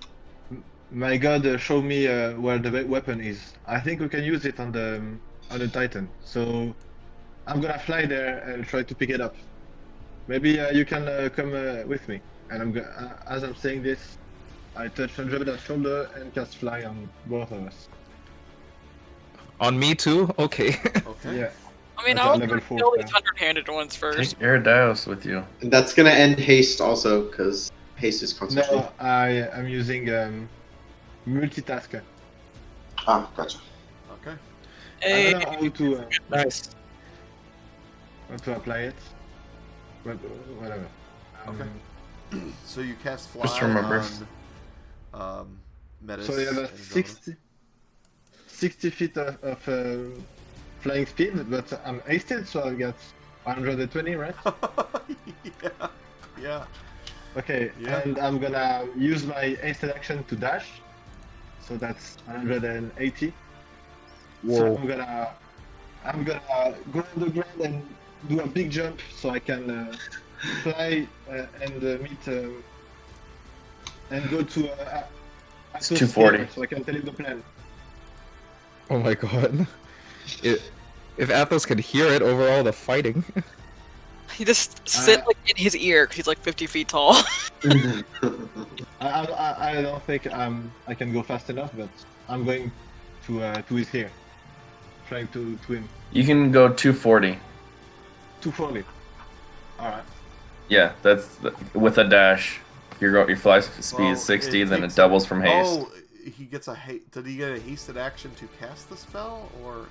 My god showed me where the weapon is. I think we can use it on the Titan. So I'm gonna fly there and try to pick it up. Maybe you can come with me. And as I'm saying this, I touch Andromeda's shoulder and cast fly on both of us. On me too? Okay. Okay. Yeah. I mean, That's I a was level gonna 4 kill these spell. 100-handed ones first. Take Eridaos with you. And that's gonna end haste also, because haste is concentration. No, I am using multitasker. Ah, gotcha. Okay. I Hey, don't know Nice. how to apply it, but whatever. Okay. So you cast fly Just remember. on Metis. So you have a and Andromeda. 60 feet of flying speed, but I'm hasted, so I got 120, right? Yeah. Yeah. Okay, Yeah. and I'm gonna use my hasted action to dash, so that's 180. So I'm gonna go on the ground and do a big jump, so I can fly and meet and go to. It's 240. So I can tell him the plan. Oh my god. If Athos could hear it over all the fighting. he just sit like in his ear because he's like 50 feet tall. I don't think I can go fast enough, but I'm going to his ear, trying to him. You can go 240. 240. All right. Yeah, that's with a dash. If your fly speed Well, is 60, then it takes- doubles from haste. Oh, he gets did he get a hasted action to cast the spell, or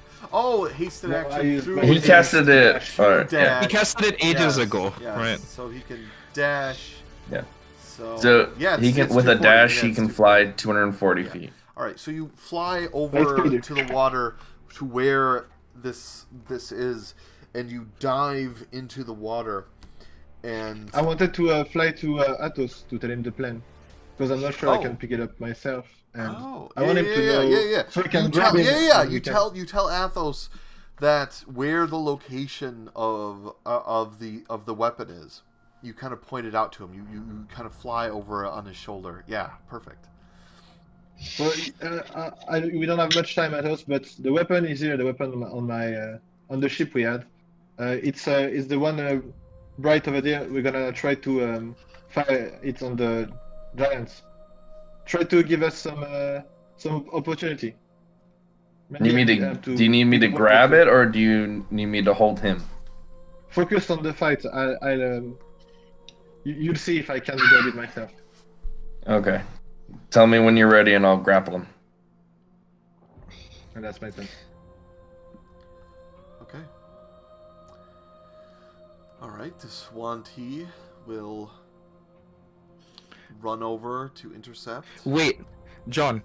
hasted No, I action used through my- He his casted it. dash. Alright, Dash. yeah. He casted it ages Yes, ago, yes. right? So he can dash. Yeah. So So he can it's with a 240, dash yeah, he it's can 240. fly 240 Yeah. feet. All right, so you fly over Peter. to the water to where this is, and you dive into the water, and I wanted to fly to Athos to tell him the plan, because I'm not sure I Oh. can pick it up myself, and oh, I want him to know. yeah. So I can You grab tell, him. and You we can- tell Athos that where the location of the weapon is. You kind of point it out to him. You kind of fly over on his shoulder. Yeah, perfect. Well, we don't have much time at us, but the weapon is here. The weapon on the ship we had. It's the one right over there. We're gonna try to fire it on the giants. Try to give us some opportunity. Do you need me to grab it, or do you need me to hold him? Focus on the fight. You'll see if I can grab it myself. Okay. Tell me when you're ready and I'll grapple him. And that's my turn. Okay. All right. The Swanti will run over to intercept. Wait, John,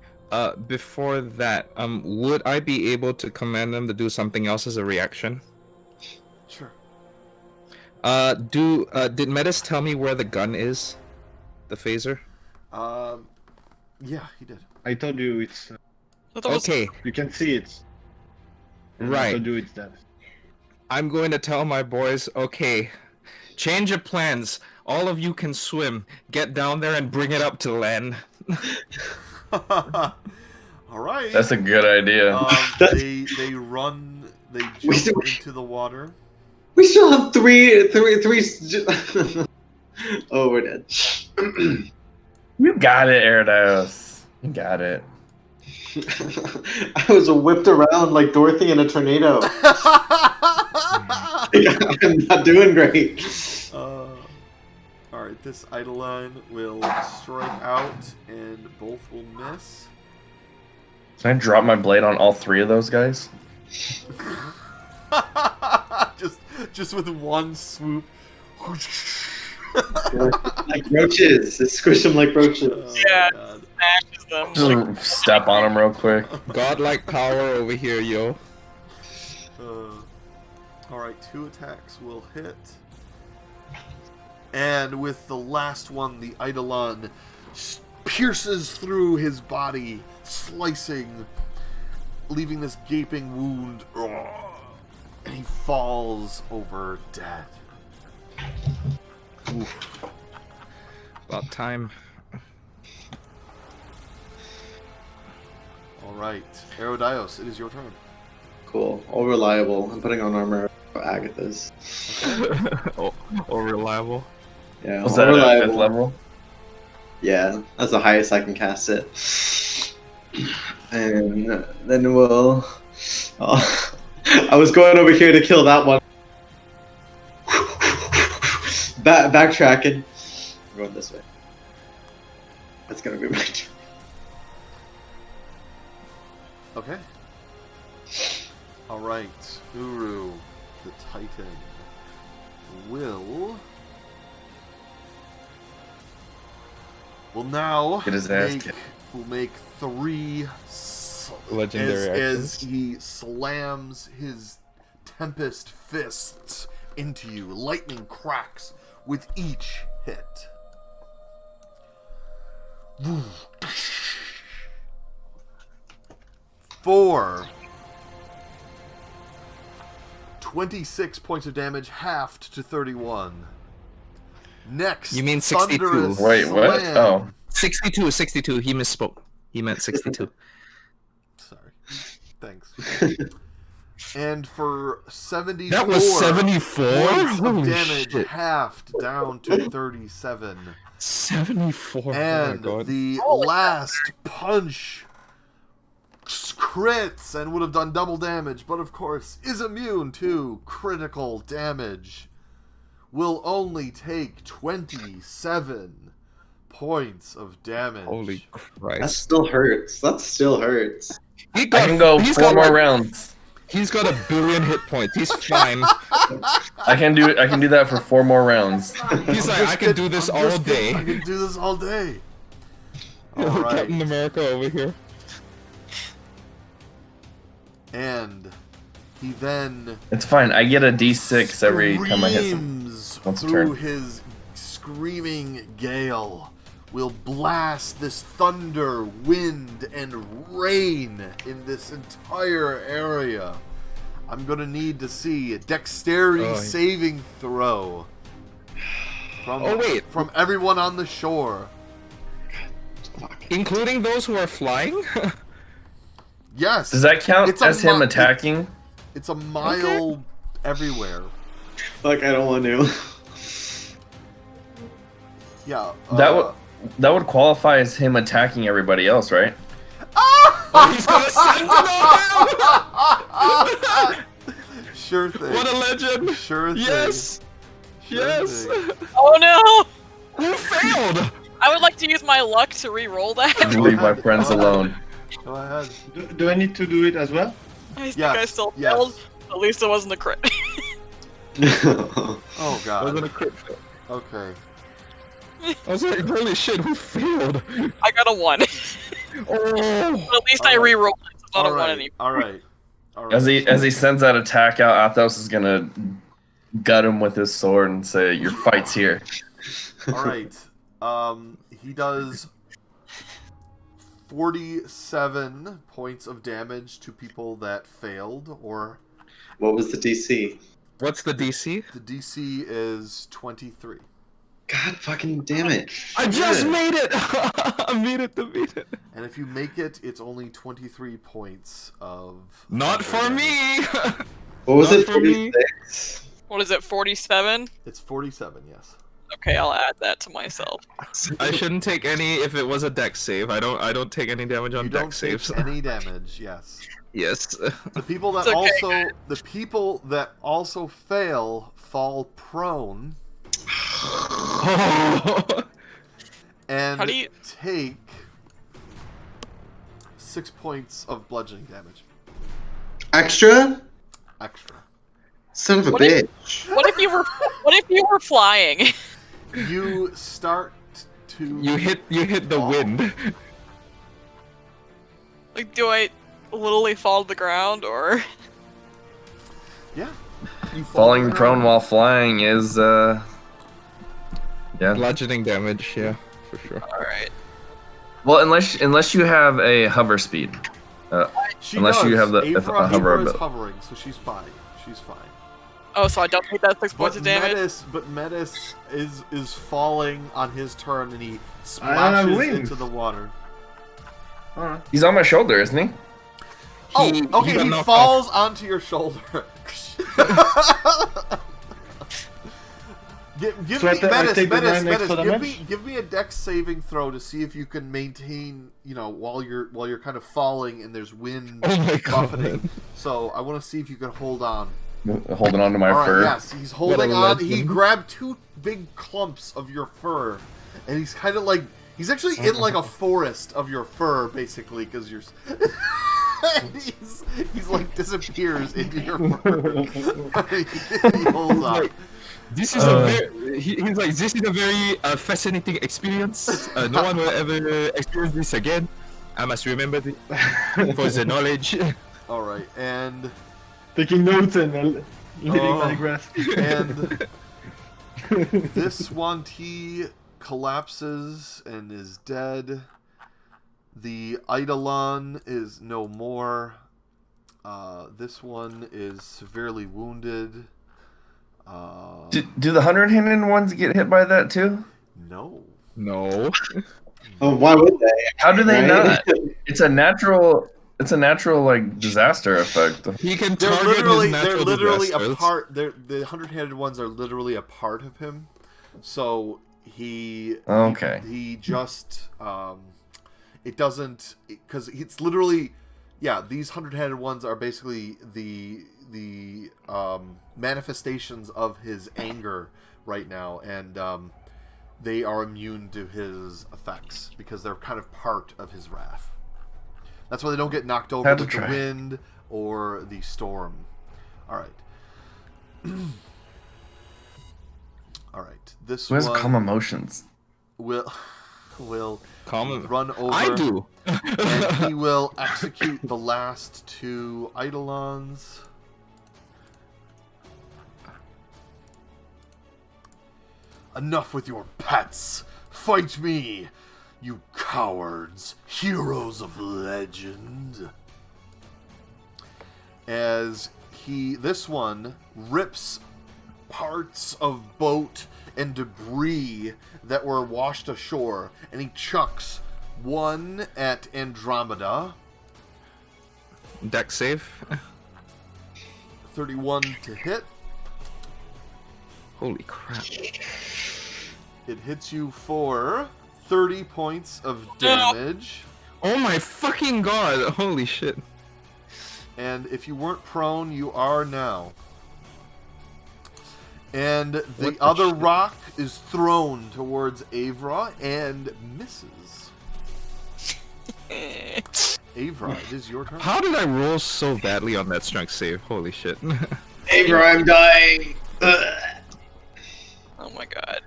before that, would I be able to command them to do something else as a reaction? Sure. Did Metis tell me where the gun is? The phaser? Yeah, he did. I told you it's. That was- Okay, You can see it. And I right. told you it's that. I'm going to tell my boys, okay, change of plans. All of you can swim. Get down there and bring it up to land. All right. That's a good idea. They run. They jump into the water. We still have three. Oh, we're dead. You got it, Erdos. You got it. I was whipped around like Dorothy in a tornado. I'm not doing great. Alright, this Eidolon will strike out, and both will miss. Can I drop my blade on all three of those guys? just with one swoop. Like roaches. It squish them like roaches. Oh, Yeah. God. Smashes them. Just step on them real quick. Godlike power over here, yo. Alright, 2 attacks will hit. And with the last one, the Eidolon pierces through his body, slicing, leaving this gaping wound. And he falls over dead. Oof. About time. Alright, Aerodios, it is your turn. Cool. All reliable. I'm putting on armor for Agatha's. Oh, reliable. Yeah. Was all that at reliable. 5th level? Yeah, that's the highest I can cast it. And then we'll. Oh, I was going over here to kill that one. Backtracking. I'm going this way. That's gonna be my turn. Okay. Alright, Uru, the Titan, will now Get his ass kicked. will make 3 Legendary as actions. he slams his Tempest fists into you. Lightning cracks with each hit. For 26 points of damage, halved to 31. Next, You mean 62. thunderous Wait, what? slam. Oh. 62, 62. He misspoke. He meant 62. Sorry. Thanks. And for 74 That was 74? points of Holy damage, shit. halved down to 37. 74. And oh my god. the Holy last punch crits and would have done double damage, but of course is immune to critical damage. Will only take 27 points of damage. Holy That Christ. still hurts. That still hurts. He I can go he's 4 got more like- rounds. He's got 1 billion hit points. He's fine. I can do that for 4 more rounds. He's like, I can do this all I day. can do this all day. All right. Captain America over here. And he then It's fine. I get a D6 every time I hit some. screams once a through turn. his screaming gale. Will blast this thunder, wind, and rain in this entire area. I'm gonna need to see a dexterity Oh, saving throw from, Oh, wait. from everyone on the shore. Including those who are flying? Yes. Does that count It's a as him mo- attacking? It's a mile everywhere. Like, I don't want to. Yeah. That would qualify as him attacking everybody else, right? Oh, he's gonna send it on him! Sure thing. What a legend! Sure thing. Yes! Sure Yes! thing. Oh no! Who failed? I would like to use my luck to re-roll that. Leave my friends alone. Go ahead. Do I need to do it as well? I think Yes, I still yes. failed. At least it wasn't a crit. Oh god. Wasn't a crit fail. Okay. I was like, holy shit, who failed? I got a 1. Oh! But at least I Alright. re-rolled it. It's not a 1 Alright. anymore. Alright. Alright. As he sends that attack out, Athos is gonna gut him with his sword and say, "Your fight's here." Alright. He does 47 points of damage to people that failed, or What was the DC? What's the DC? the DC is 23. God fucking damn it. I just made it! I made it to beat it. And if you make it, it's only 23 points of. Not for me! What was Not it? for me. 46? What is it, 47? It's 47, yes. Okay, I'll add that to myself. I shouldn't take any if it was a dex save. I don't take any damage on You dex don't take saves. any damage, yes. Yes. The people that It's okay, also fail fall prone and How do you- take 6 points of bludgeoning damage Extra? extra. Son of a What if- bitch. What if you were flying? You start to you hit the fall. wind. Like, do I literally fall to the ground, or? Yeah. You fall Falling down. prone while flying is yeah. Bludgeoning damage, yeah, for sure. Alright. Well, unless you have a hover speed. She Unless does. you have the Avra, hover Avra is ability. hovering, so she's fine. She's fine. Oh, so I don't take that 6 points But of damage? Metis is falling on his turn, and he I don't have splashes wings. into the water. Alright. He's on my shoulder, isn't he? Oh, He okay. got He knocked falls onto your shoulder. Give So I me take the 9 Metis. extra Give me a dex saving throw to see if you can maintain. You know, while you're kind of falling and there's wind Oh my God. buffeting. So I want to see if you can hold on. Holding on to my All right, fur. yes, he's holding a on. He legend. grabbed 2 big clumps of your fur, and he's kind of like he's actually in like a forest of your fur, basically, because you're. And he's like disappears into your fur. He holds on. This is a very, he's like, this is a very fascinating experience. No one will ever experience this again. I must remember this for the knowledge. All right, and Taking notes and leading my grasp. and this Swanti collapses and is dead. The Eidolon is no more. This one is severely wounded. Do the 100-handed ones get hit by that too? No. No. Oh, why would they? How do they Right? not? It's a natural like disaster effect. He can They're target literally his they're natural literally a disasters. part. The 100-handed ones are literally a part of him. So he Okay. he just it doesn't because it's literally these 100-handed ones are basically the manifestations of his anger right now, and they are immune to his effects because they're kind of part of his wrath. That's why they don't get knocked over Had to with the try. wind or the storm. All right. All right. This Who has one calm emotions? will Calm. run over. I do. And he will execute the last 2 Eidolons. Enough with your pets! Fight me, you cowards, heroes of legend! As this one rips parts of boat and debris that were washed ashore, and he chucks one at Andromeda. Dex save. 31 to hit. Holy crap. It hits you for 30 points of damage. Oh my fucking god. Holy shit. And if you weren't prone, you are now. And the What the other shit? rock is thrown towards Avra and misses. Avra, it is your turn. How did I roll so badly on that strength save? Holy shit. Hey, bro, I'm dying. Ugh. Oh my god.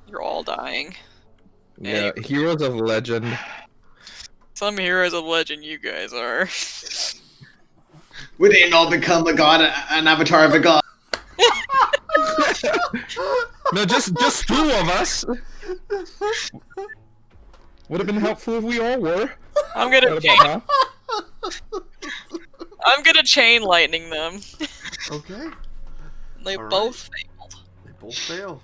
You're all dying. Yeah, heroes of legend. Some heroes of legend you guys are. We didn't all become a god, an avatar of a god. No, just 2 of us. Would have been helpful if we all were. I'm gonna What chain, about now? I'm gonna chain lightning them. Okay. They All right. both failed. They both fail.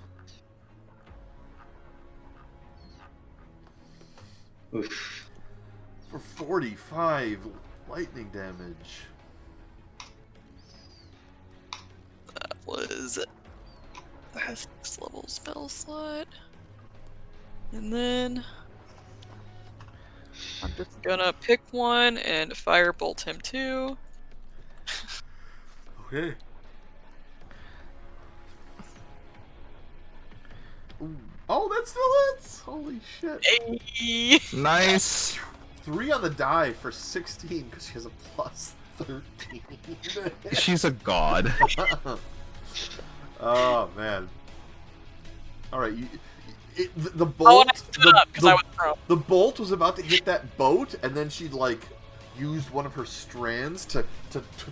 Oof. for 45 lightning damage. That was a 6th level spell slot. And then I'm just gonna pick one and firebolt him too. Okay. Ooh. Oh, that still hits! Holy shit. Hey! Nice. 3 on the die for 16 because she has a plus 13. She's a god. Oh, man. Alright, the bolt. Oh, and I stood up because I was thrown. The bolt was about to hit that boat, and then she like used one of her strands to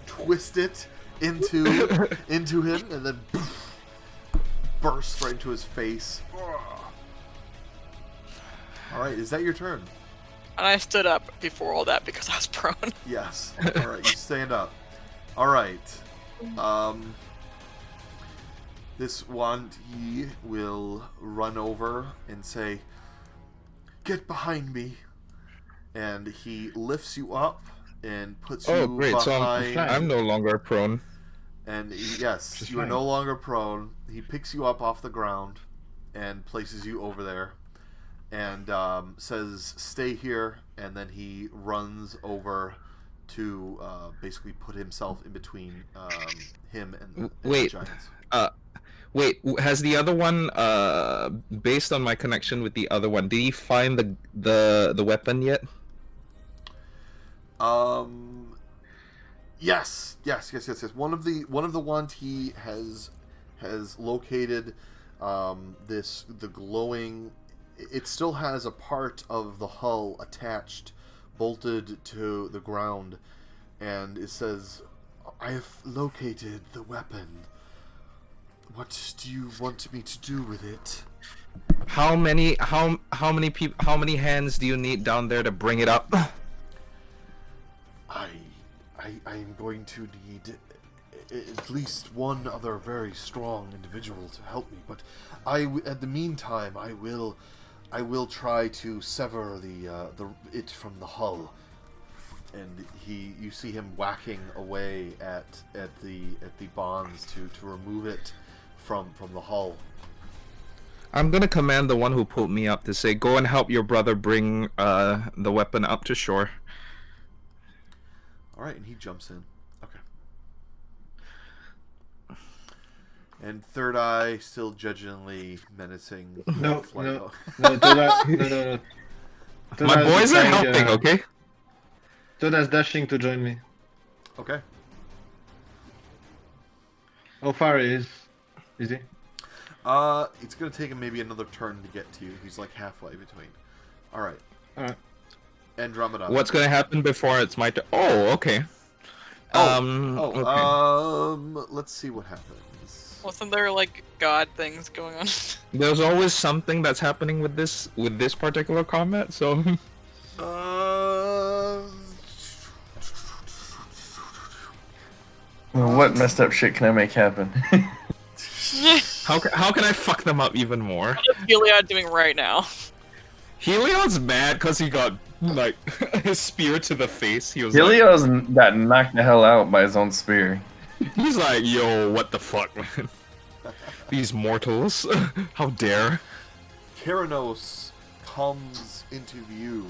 twist it into him, and then burst right into his face. All right, is that your turn? And I stood up before all that because I was prone. Yes. All right, you stand up. All right. This one, he will run over and say, "Get behind me," and he lifts you up and puts you Oh, great. So behind. I'm no longer prone. And yes, Just you are fine. no longer prone. He picks you up off the ground and places you over there, and says, "Stay here." And then he runs over to basically put himself in between him and the Wait. giants. Wait, has the other one, based on my connection with the other one, did he find the weapon yet? Yes. One of the ones he has located the glowing. It still has a part of the hull attached, bolted to the ground, and it says, "I have located the weapon. What do you want me to do with it?" How many hands do you need down there to bring it up? I'm going to need at least one other very strong individual to help me, but at the meantime, I will try to sever it from the hull. And you see him whacking away at the bonds to remove it from the hull. I'm gonna command the one who pulled me up to say, "Go and help your brother bring the weapon up to shore." All right, and he jumps in. Okay. And Third Eye still judgingly menacing. No, Flight. no. No, no. My boys are helping, okay? Toda's dashing to join me. Okay. How far is he? It's gonna take him maybe another turn to get to you. He's like halfway between. All right. Alright. Andromeda. What's gonna happen before it's my turn? Oh, okay. Okay. Let's see what happens. Wasn't there like god things going on? There's always something that's happening with this particular combat, so What messed up shit can I make happen? how can I fuck them up even more? What is Heliod doing right now? Heliod's mad because he got like his spear to the face. He was like, Helios got knocked the hell out by his own spear. he's like, "Yo, what the fuck, man? These mortals, how dare!" Keranos comes into view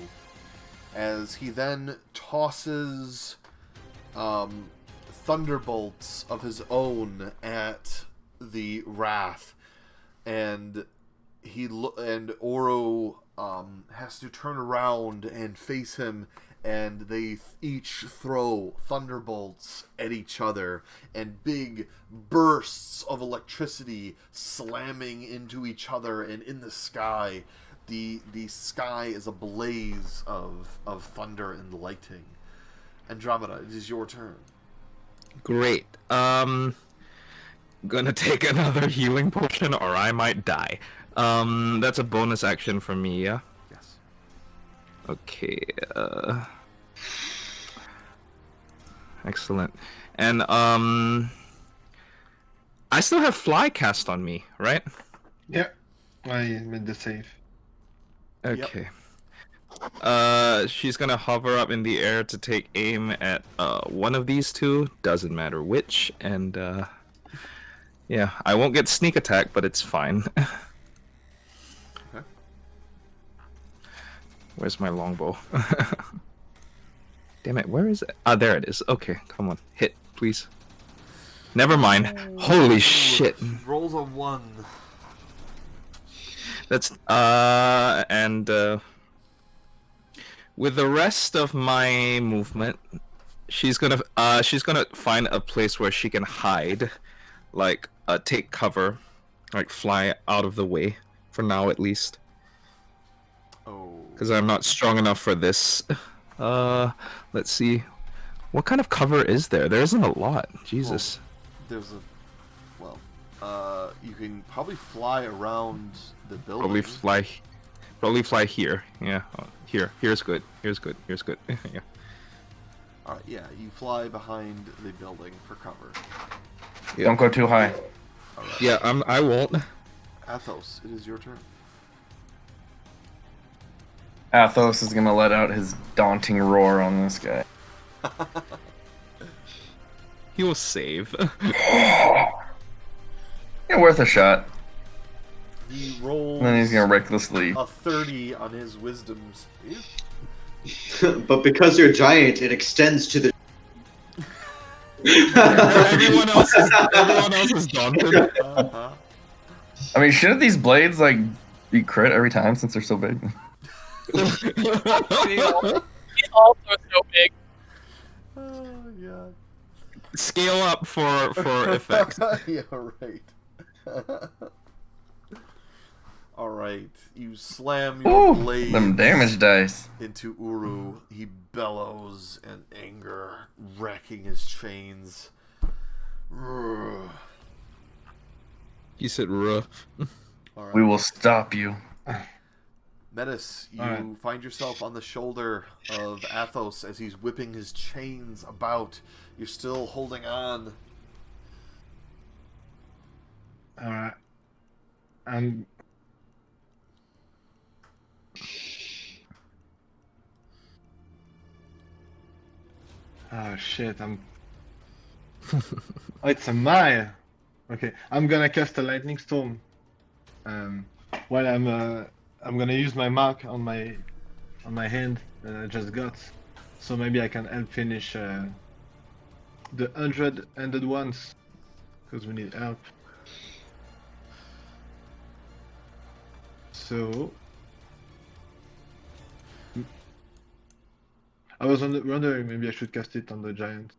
as he then tosses thunderbolts of his own at the Wrath, and Oro has to turn around and face him, and they each throw thunderbolts at each other, and big bursts of electricity slamming into each other, and in the sky, the sky is a blaze of thunder and lightning. Andromeda, it is your turn. Great. Gonna take another healing potion, or I might die. That's a bonus action for me, yeah. Yes. Okay. Excellent. And I still have fly cast on me, right? Yeah. I made the save. Okay. She's gonna hover up in the air to take aim at one of these two. Doesn't matter which, and yeah, I won't get sneak attack, but it's fine. Okay. Where's my longbow? Damn it, where is it? Ah, there it is. Okay, come on, hit, please. Never mind. Holy shit. Rolls a 1. That's and with the rest of my movement, she's gonna find a place where she can hide, like take cover, like fly out of the way for now at least. Oh. Because I'm not strong enough for this. Let's see, what kind of cover is there? There isn't a lot. Jesus. There's a, well, you can probably fly around the building. Probably fly here. Yeah, here's good. Here's good. Yeah. All right, yeah, you fly behind the building for cover. Yeah. Don't go too high. All right. Yeah, I won't. Athos, it is your turn. Athos is gonna let out his daunting roar on this guy. He will save. Yeah, worth a shot. He rolls And then he's gonna recklessly. a 30 on his wisdom save. But because you're giant, it extends to the. everyone else is daunted. Uh-huh. I mean, shouldn't these blades like be crit every time since they're so big? He's also so big. Yeah. Scale up for effect. Yeah, right. All right, you slam your Ooh, blade them damage dice. into Uru. He bellows in anger, wrecking his chains. Ugh. You said rough. All right. We will stop you. Metis, you Alright. find yourself on the shoulder of Athos as he's whipping his chains about. You're still holding on. Alright. I'm. Oh shit, I'm. Oh, it's a mile! Okay, I'm gonna cast a lightning storm. While I'm gonna use my mark on my hand that I just got. So maybe I can help finish the 100-handed ones. Because we need help. So I was wondering maybe I should cast it on the giant.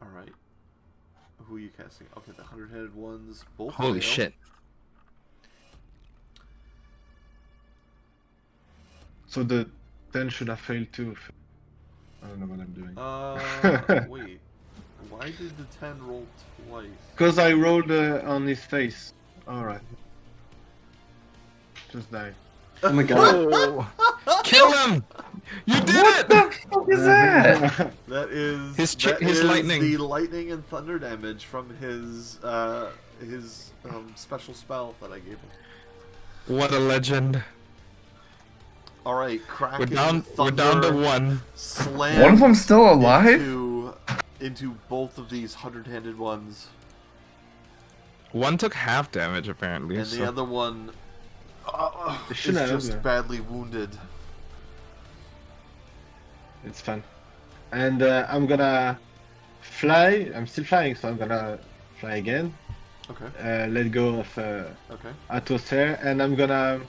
All right. Who are you casting? Okay, the 100-headed ones both. Holy fail. shit. So the 10 should have failed too. I don't know what I'm doing. Wait. Why did the 10 roll twice? Because I rolled on his face. Alright. Just die. Oh my god. Oh. Kill him! You did it! What is that? That is His that his is lightning. the lightning and thunder damage from his special spell that I gave him. What a legend. All right, Kraken. We're down to one. Slam One of them's still alive? into both of these 100-handed ones, One took half damage apparently. and So. the other one is shouldn't have just that. badly wounded. It's fun. And I'm gonna fly. I'm still flying, so I'm gonna fly again. Okay. Let go of Okay. Athos hair, and I'm gonna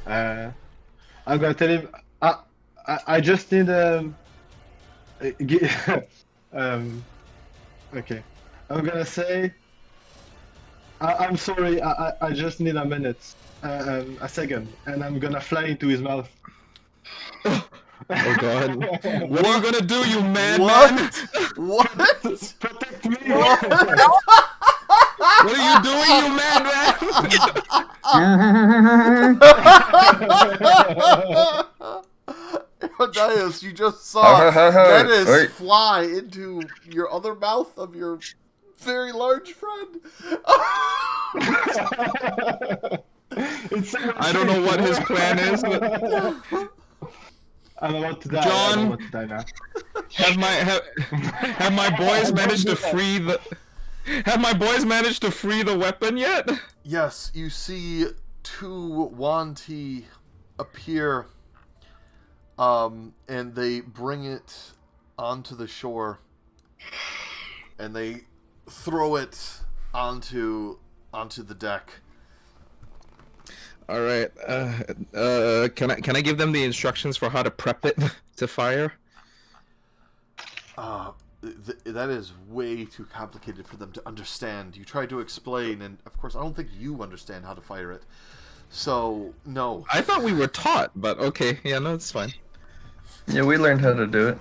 tell him. I just need okay. I'm gonna say. I'm sorry. I just need a minute, a second, and I'm gonna fly into his mouth. Oh god. What are you gonna do, you madman? What? What? Protect me! What? What are you doing, you madman? Odias, you just saw Hey. Metis fly into your other mouth of your very large friend. I don't know what his plan is, but I'm about to die. John, I'm about to die now. have my boys managed to free the? Have my boys managed to free the weapon yet? Yes, you see two Wanti appear, and they bring it onto the shore, and they throw it onto the deck. All right. Can I give them the instructions for how to prep it to fire? That is way too complicated for them to understand. You try to explain, and of course, I don't think you understand how to fire it. So, no. I thought we were taught, but okay. Yeah, no, it's fine. Yeah, we learned how to do it.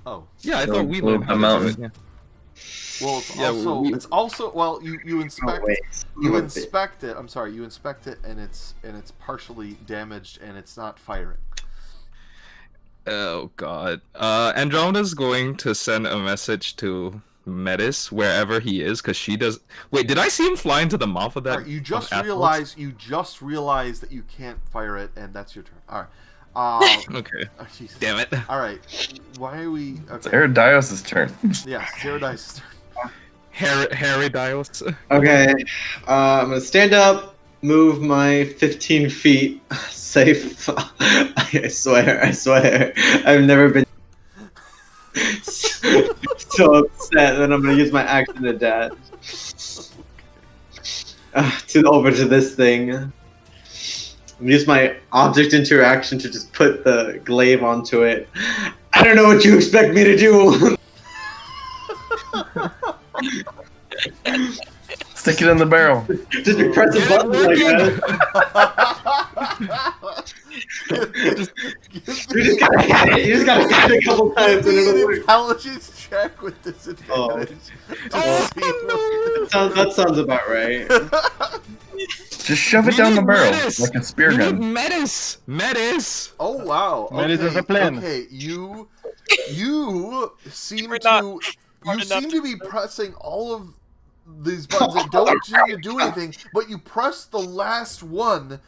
Oh. Yeah, I So, thought we well, learned how the to do mountain. it. Yeah. Well, it's Yeah, also we- it's also well, you inspect wait. you inspect it. I'm sorry, you inspect it, and it's partially damaged, and it's not firing. Oh God. Andromeda's going to send a message to Metis wherever he is, because she does. Wait, did I see him fly into the mouth of that? All right, you just of Athos? realize that you can't fire it, and that's your turn. All right. Okay. Oh, Jesus. Damn it. All right. Why are we? It's Okay. Erodios' turn. Yeah, Paradise. Harry Dials. Okay, I'm gonna stand up, move my 15 feet safe. I swear, I've never been so upset that I'm gonna use my action to dash over to this thing. I'm gonna use my object interaction to just put the glaive onto it. I don't know what you expect me to do. Stick it in the barrel. Just press a button like that. You just gotta hit it. You just gotta hit it a couple times and it'll an work. intelligence check with disadvantage. That sounds about right. Just shove it We down the need barrel Metis! like a spear We need gun. Metis! Oh wow! Well, Okay, it is a plan. okay. You seem We're to not you smart enough seem to be pressing all of these buttons that don't seem to do anything, but you press the last one,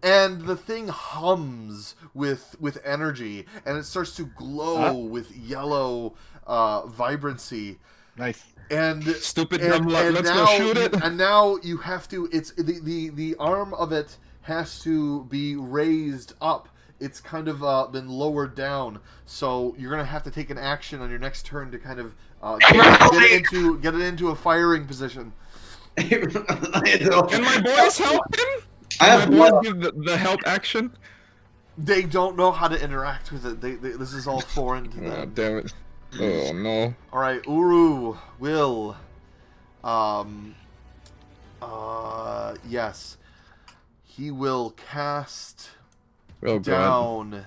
and the thing hums with energy, and it starts to glow with yellow vibrancy. Nice. And Stupid and, dumb luck, and let's now go shoot it. And now you have to. It's the arm of it has to be raised up. It's kind of been lowered down, so you're gonna have to take an action on your next turn to kind of get it into a firing position. Can my boys help him? I have Can my boys one. give the help action? They don't know how to interact with it. This is all foreign to Oh, them. damn it. Oh, no. All right, Uru will. Yes, he will cast Oh, God. down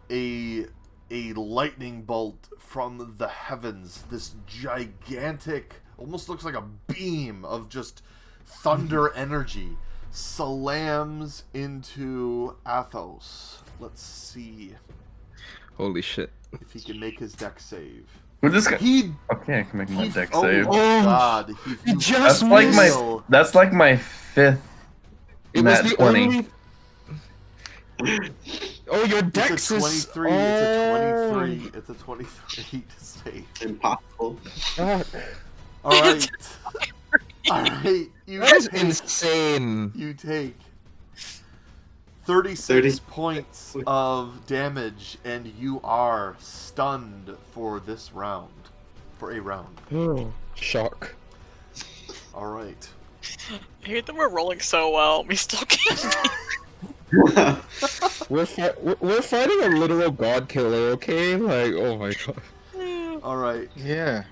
a lightning bolt from the heavens. This gigantic, almost looks like a beam of just thunder energy, slams into Athos. Let's see Holy shit. if he can make his deck save. With this guy. He Okay, I can make my deck oh, save. God, He just That's like my. fail. That's like my fifth. It was Nat the 20. only... Oh, your It's dex a is... 23. Oh. It's a 23 to save. Impossible. Fuck. All right. All right. You That is take, insane. you take 36 30. points of damage, and you are stunned for this round. For a round. Oh, shock. All right. I hate that we're rolling so well. We still can't. We're fighting a literal god killer, okay? Like, oh my god. All right. Yeah.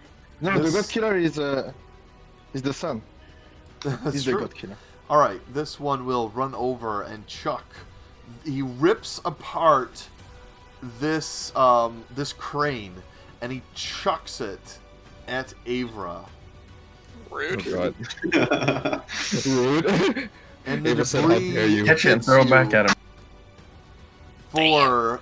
No, the This- god killer is the sun. That's He's true. the god killer. All right. This one will run over and chuck. He rips apart this this crane, and he chucks it at Avra. Rude. Oh god. Rude. And the Ava said, "How dare debris you." Catch it and hits throw it you back at him. for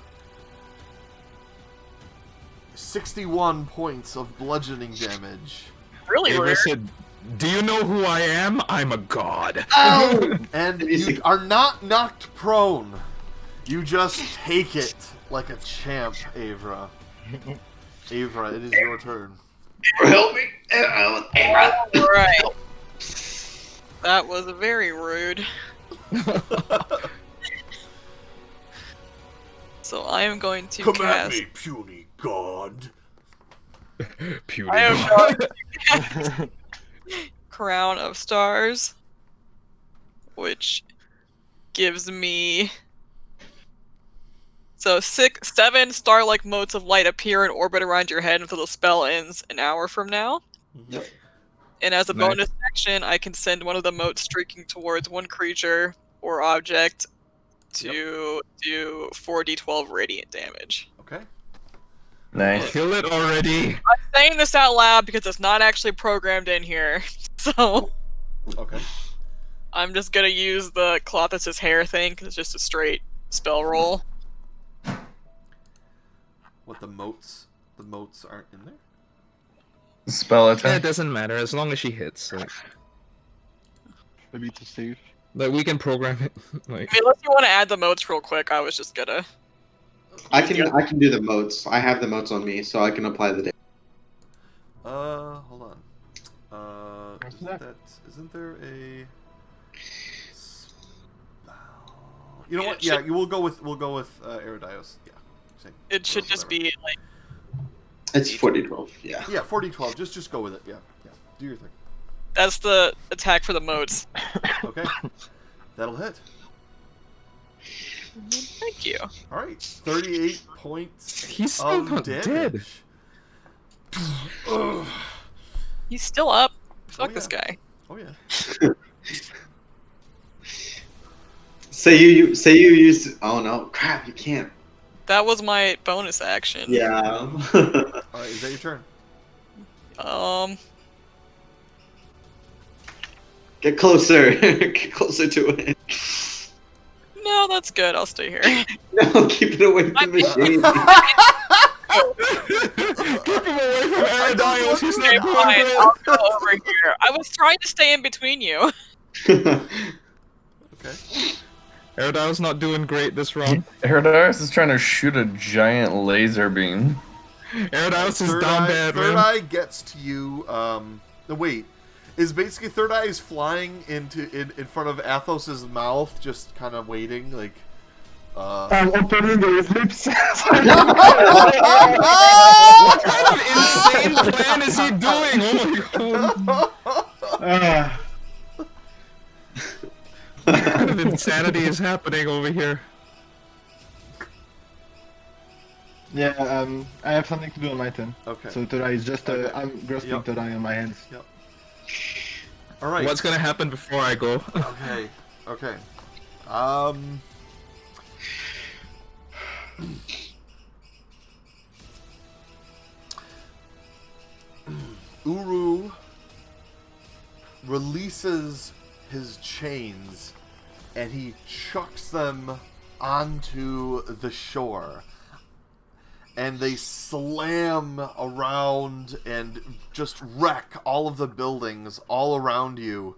61 points of bludgeoning damage. Really Ava rude. said, Do you know who I am? I'm a god. Ow! And you are not knocked prone. You just take it like a champ, Avra. Avra, it is your turn. Help me! Alright. That was very rude. So I am going to Come cast... at me, puny god. Puny I am god. going to cast Crown of Stars, which gives me... So 7 star-like motes of light appear and orbit around your head until the spell ends an hour from now. Yep. And as a Nice. bonus action, I can send one of the motes streaking towards one creature or object to do 4d12 radiant damage. Okay. Nice. Kill it already. I'm saying this out loud because it's not actually programmed in here. So Okay. I'm just gonna use the Clothis' hair thing because it's just a straight spell roll. What, the motes? The motes aren't in there? Spell Yeah, it attack. doesn't matter as long as she hits. Maybe to save. Like we can program it. Like I mean, unless you want to add the motes real quick, I was just gonna. I can do the motes. I have the motes on me, so I can apply the damage. Hold on. What's that? Isn't there a spell? You know Yeah, what? it Yeah, should- we'll go with Eridios. Yeah. Same. It should just Whatever. be like It's 4d12. Yeah. Yeah, 40-12. Just go with it. Yeah. Yeah. Do your thing. that's the attack for the motes. Okay. That'll hit. Thank you. All right. 38 points he's still of not dead. damage. Ugh. He's still up. Fuck Oh, this yeah. guy. Oh yeah. Say you use. Oh no! Crap! You can't. That was my bonus action. Yeah. All right. Is that your turn? Get closer. Get closer to it. No, that's good. I'll stay here. No, keep it away from the machine. Keep him away from Eridios. He's Okay, not doing fine. great. I'll go over here. I was trying to stay in between you. Okay. Eridios not doing great this round. Herodias is trying to shoot a giant laser beam. Eridios is Third down eye, bad, Third man. eye gets to you. No, wait. Is basically Third Eye is flying in front of Athos's mouth, just kind of waiting, like. I'm opening his lips. What kind of insane plan is he doing? Oh my god. What kind of insanity is happening over here? Yeah, I have something to do on my turn. Okay. So Torai is just, Okay. I'm grasping Yep. Torai on my hands. All right. What's gonna happen before I go? Okay. Okay. Uru releases his chains and he chucks them onto the shore. And they slam around and just wreck all of the buildings all around you.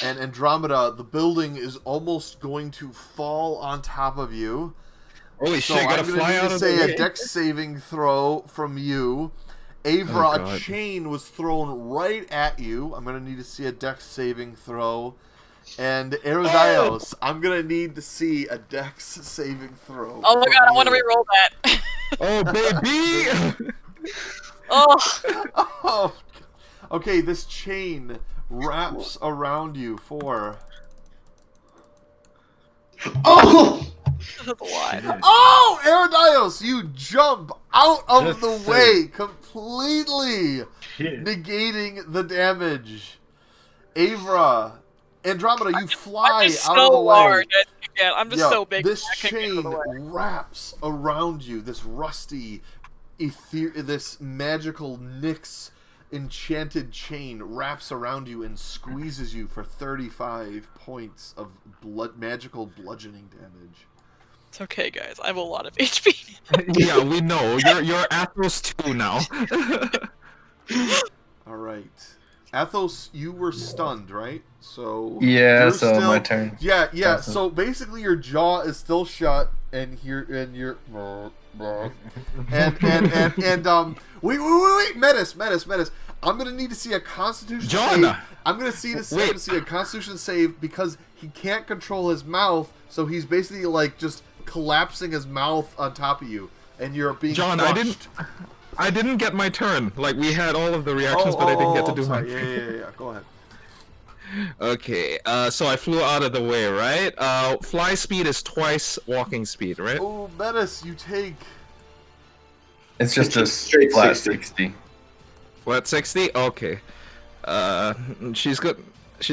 And Andromeda, the building is almost going to fall on top of you. Holy So shit, gotta I'm gonna fly need out to of say the a way. dex saving throw from you. Avra, Oh, a God. chain was thrown right at you. I'm gonna need to see a dex saving throw. And Erodios, I'm gonna need to see a dex saving throw. Oh my from god, I want to you. re-roll that. Oh baby! Oh, Oh, okay, this chain wraps around you for. Oh! that's a lot. Oh, Erodios, you jump out of Just the say- way completely, Shit. negating the damage. Avra, Andromeda, you fly I'm just out of the so way. large. I'm just Yeah, so big. This I can't get chain out of the way. wraps around you. This rusty, this magical Nyx enchanted chain wraps around you and squeezes you for 35 points of magical bludgeoning damage. It's okay, guys. I have a lot of HP. Yeah, we know. You're Athos 2 now. All right. Athos, you were stunned, right? So Yeah, you're so still, my turn. Yeah. Awesome. So basically, your jaw is still shut, and you're wait, Metis. I'm gonna need to see a Constitution John! save. I'm gonna see a Constitution save because he can't control his mouth, so he's basically like just collapsing his mouth on top of you, and you're being John, crushed. I didn't get my turn. Like, we had all of the reactions, but I didn't get to do mine. Yeah. Go ahead. Okay, so I flew out of the way, right? Fly speed is twice walking speed, right? Oh, Metis, you take. It's just a Straight flat 60. 60. Flat 60? Okay. She's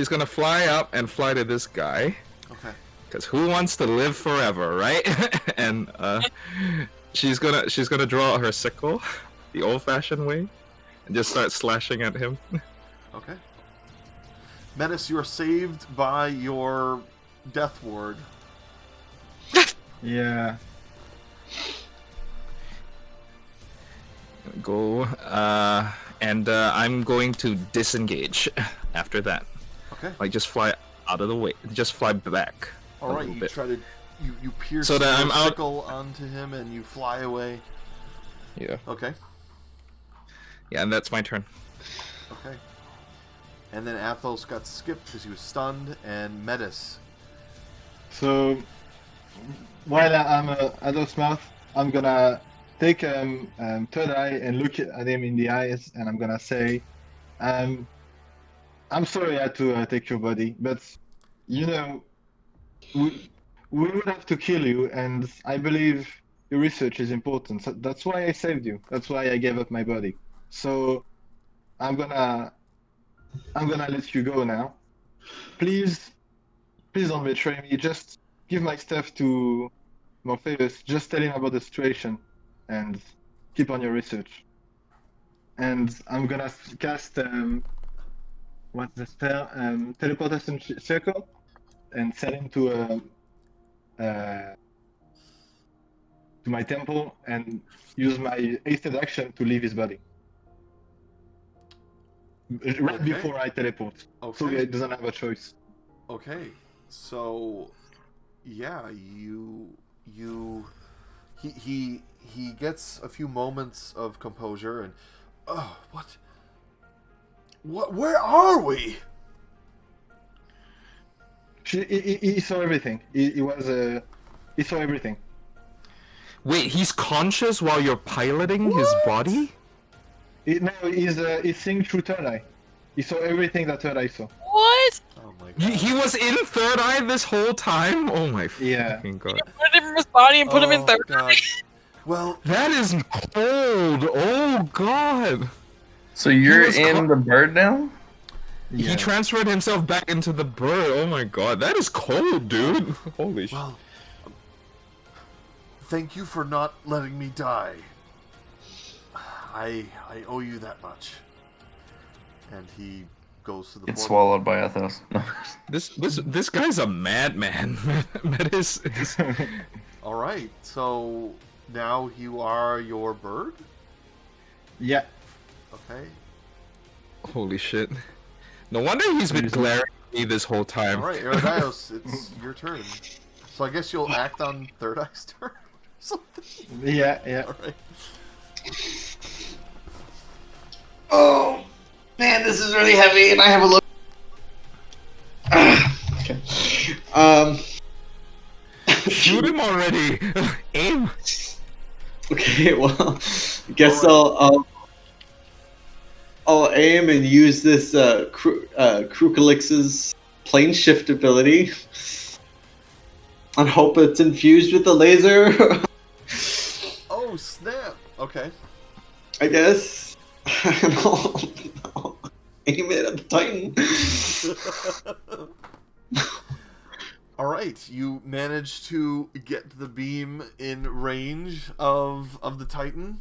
gonna fly up and fly to this guy. Okay. Because who wants to live forever, right? And she's gonna draw her sickle, the old-fashioned way, and just start slashing at him. Okay. Metis, you are saved by your death ward. Yeah. Go, and I'm going to disengage after that. Okay. Like, just fly out of the way. Just fly back. All right. little You bit. try to you pierce So that your I'm out- sickle onto him, and you fly away. Yeah. Okay. Yeah, and that's my turn. Okay. And then Athos got skipped because he was stunned, and Metis. So while I'm at those mouth, I'm gonna take third eye and look at him in the eyes, and I'm gonna say, I'm sorry I had to take your body, but you know, we would have to kill you, and I believe your research is important. So that's why I saved you. That's why I gave up my body. So I'm gonna let you go now. Please don't betray me. Just give my stuff to Morpheus. Just tell him about the situation, and keep on your research. And I'm gonna cast what's the spell? Teleportation circle, and send him to my temple, and use my hasted action to leave his body. Right Okay. before I teleport, so Okay. he doesn't have a choice. Okay. So, yeah, he gets a few moments of composure, and what? Where are we? He saw everything. He saw everything. Wait, he's conscious while you're piloting his body? He's seeing through third eye. He saw everything that third eye saw. What? Oh my god. He was in third eye this whole time? Oh my Yeah. fucking god. Put him in his body and put him in third God. eye. Well, That is cold! Oh god! So you're was in the bird now? He transferred himself back into the bird. Oh my god, that is cold, dude. Holy shit. well. Thank you for not letting me die. I owe you that much. And he goes to the Get portal. swallowed by Athos. This guy's a madman. Metis is... All right. So now you are your bird. Yeah. Okay. Holy shit. No wonder he's been glaring at me this whole time. All right, Erodios, it's your turn. So I guess you'll act on Third Eye's turn or something. Yeah. All right. Oh, man, this is really heavy, and I have a look. Okay. Shoot him already! Aim! Okay, well, I guess I'll aim and use this Krukalix's plane shift ability, and hope it's infused with the laser. Oh snap! Okay. I guess. I'll aim it at the Titan. All right, you manage to get the beam in range of the Titan,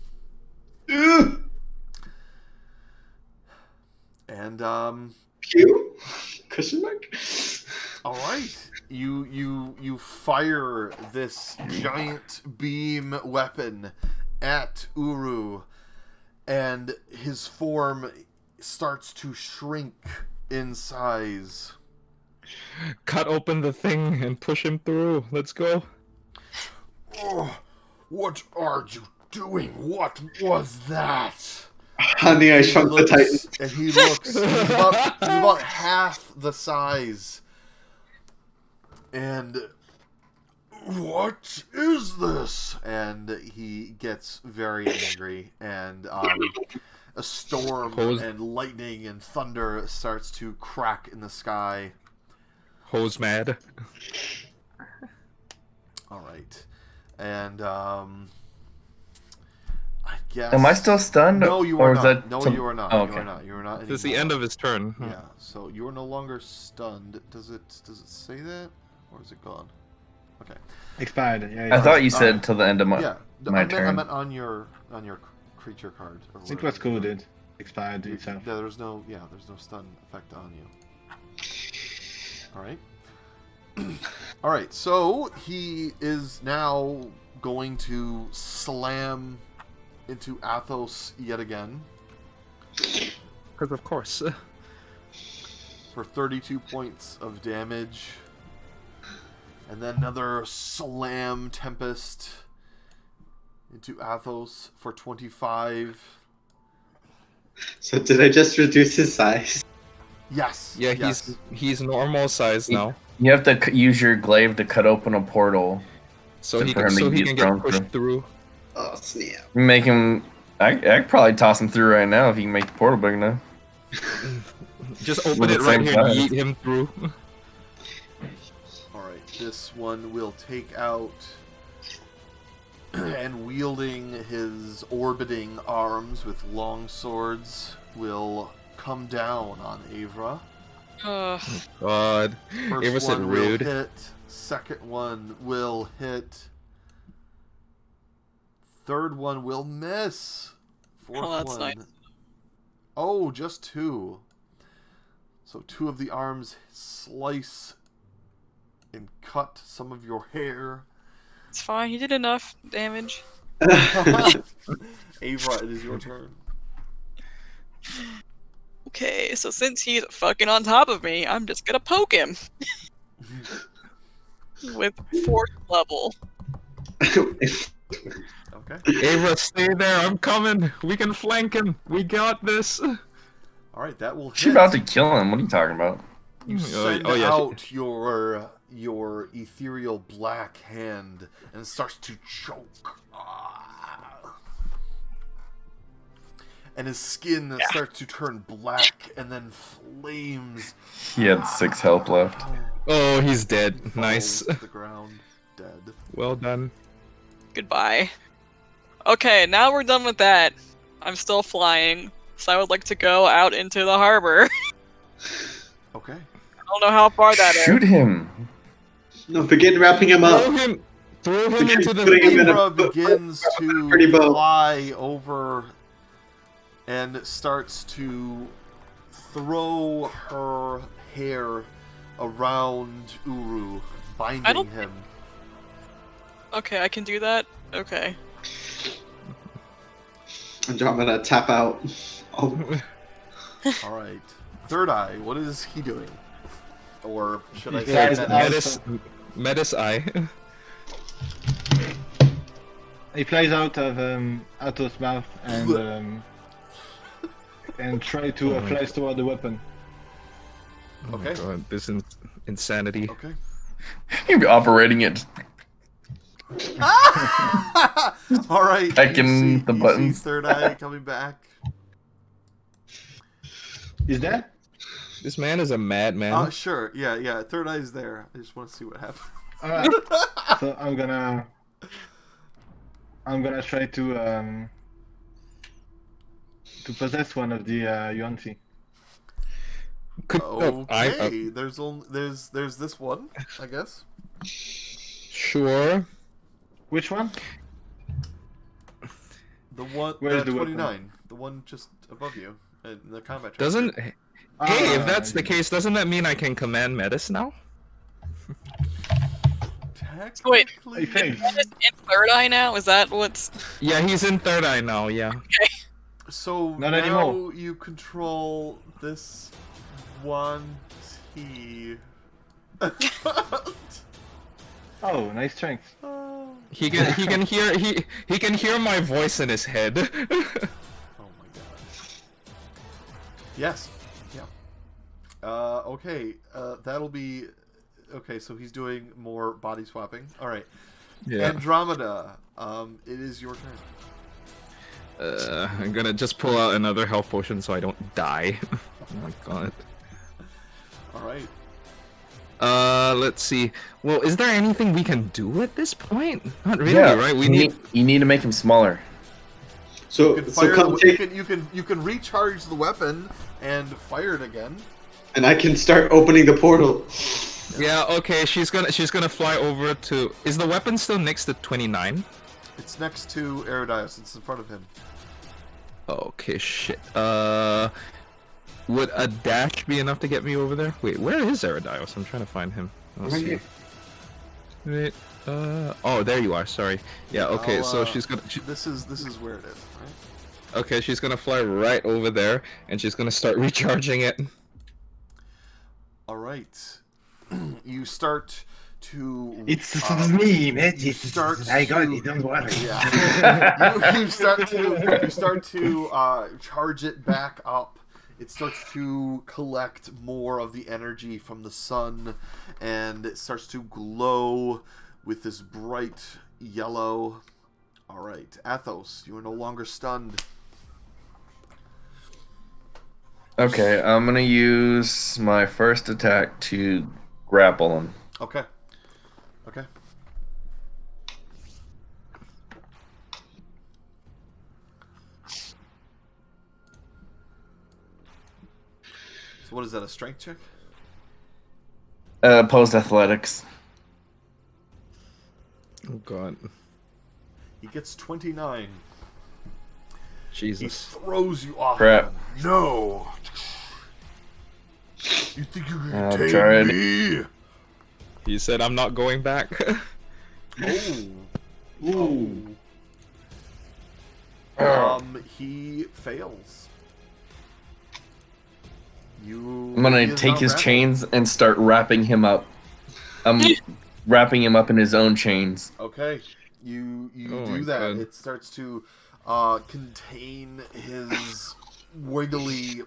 and Pew? Question mark? all right, you fire this giant beam weapon at Uru, and his form starts to shrink in size. Cut open the thing and push him through. Let's go. Oh, what are you doing? What was that? Honey, I Shrunk the Titan. And he looks. He's about half the size. And what is this? And he gets very angry, and a storm and lightning and thunder starts to crack in the sky. Hose mad. All right, and I guess. Am I still stunned? No, you or are is not. That No, some- you are not. Oh, You okay. are not. You are not. This is the anymore. end of his turn. Yeah. So you are no longer stunned. Does it say that, or is it gone? Okay. Expired. Yeah. I thought you said till the end of my Yeah. my I turn. meant on your creature card. Or It was whatever. coded. Expired itself. Yeah, there's no stun effect on you. All right. All right. So he is now going to slam into Athos yet again Because of course. for 32 points of damage, and then another slam tempest into Athos for 25. So did I just reduce his size? Yes. Yeah, yes. he's normal size now, You have to use your glaive to cut open a portal. so So he for can, him to so he get can thrown get pushed through. through. Oh snap! Make him. I could probably toss him through right now if you can make the portal big enough. Just open With it the right same here and size. yeet him through. All right. This one will take out, and wielding his orbiting arms with long swords, will come down on Avra. God. First Ava said one will rude. hit. Second one will hit. Third one will miss. Fourth Oh, that's one. nice. Oh, just two. So two of the arms slice and cut some of your hair. It's fine. He did enough damage. Avra, it is your turn. Okay, so since he's fucking on top of me, I'm just gonna poke him with 4th level. Okay. Ava, stay there. I'm coming. We can flank him. We got this. All right, that will hit. She's about to kill him. What are you talking about? You send out your ethereal black hand, and it starts to choke. And his skin starts to turn black, and then flames. He had 6 health left. Oh, he's dead. falls Nice. to the ground, dead. Well done. Goodbye. Okay, now we're done with that. I'm still flying, so I would like to go out into the harbor. Okay. I don't know how far that is. Shoot him. No, begin wrapping him up. Throw him into the Putting him in a Avra begins to pretty bow. fly over and starts to throw her hair around Uru, binding don't- him. Okay, I can do that? Okay. Andromeda, tap out. Oh, All right. Third Eye, what is he doing? Or should I say Guys, that? Metis eye. He flies out of Athos' mouth and try to fly toward the weapon. Okay. Oh God, this is insanity. Okay. You'll be operating it. All right. Checking the you buttons. See Third Eye coming back. Is that? This man is a madman. Sure. Yeah. Third Eye's there. I just want to see what happens. Alright. So I'm gonna try to possess one of the Yuan-Ti. Okay. There's this one, I guess. Sure. Which one? The one. Where's the the weapon? 29. The one just above you in the combat. tracker. Doesn't. Hey, if that's the case, doesn't that mean I can command Metis now? Wait. Technically, Hey, Faith. Is in 3rd eye now? Is that what's... Yeah, he's in third eye now. Yeah. So Not now anymore. you control this one T. Oh, nice strength. He can hear my voice in his head. Oh my god. Yes. Yeah. Okay. That'll be. Okay, so he's doing more body swapping. All right. Yeah. Andromeda. It is your turn. I'm gonna just pull out another health potion so I don't die. Oh my god. All right. Let's see. Well, is there anything we can do at this point? Not really, Yeah, right? you need to make him smaller. So, You can so fire. come take, You can recharge the weapon and fire it again. and I can start opening the portal. Yeah, okay, she's gonna fly over to. Is the weapon still next to 29? It's next to Erodios. It's in front of him. Okay, shit. Would a dash be enough to get me over there? Wait, where is Erodios? I'm trying to find him. Let's Right see. here. Wait, oh, there you are. Sorry. Yeah. Okay, so she's gonna. This is where it is. Right? Okay, she's gonna fly right over there, and she's gonna start recharging it. All right. You start to. It's me, Majestic. start I got to- it. Don't worry. Yeah. you start to charge it back up. It starts to collect more of the energy from the sun, and it starts to glow with this bright yellow. All right, Athos, you are no longer stunned. Okay, I'm gonna use my first attack to grapple him. Okay. Okay. So what is that, a strength check? Opposed athletics. Oh god. He gets 29. He Jesus. throws you off. Crap. No. You think you can I'll tame try it. me? He said I'm not going back. Oh. He fails. I'm He gonna is take not his grappled. chains and start wrapping him up. I'm wrapping him up in his own chains. Okay, you Oh do my that. God. It starts to contain his wiggly,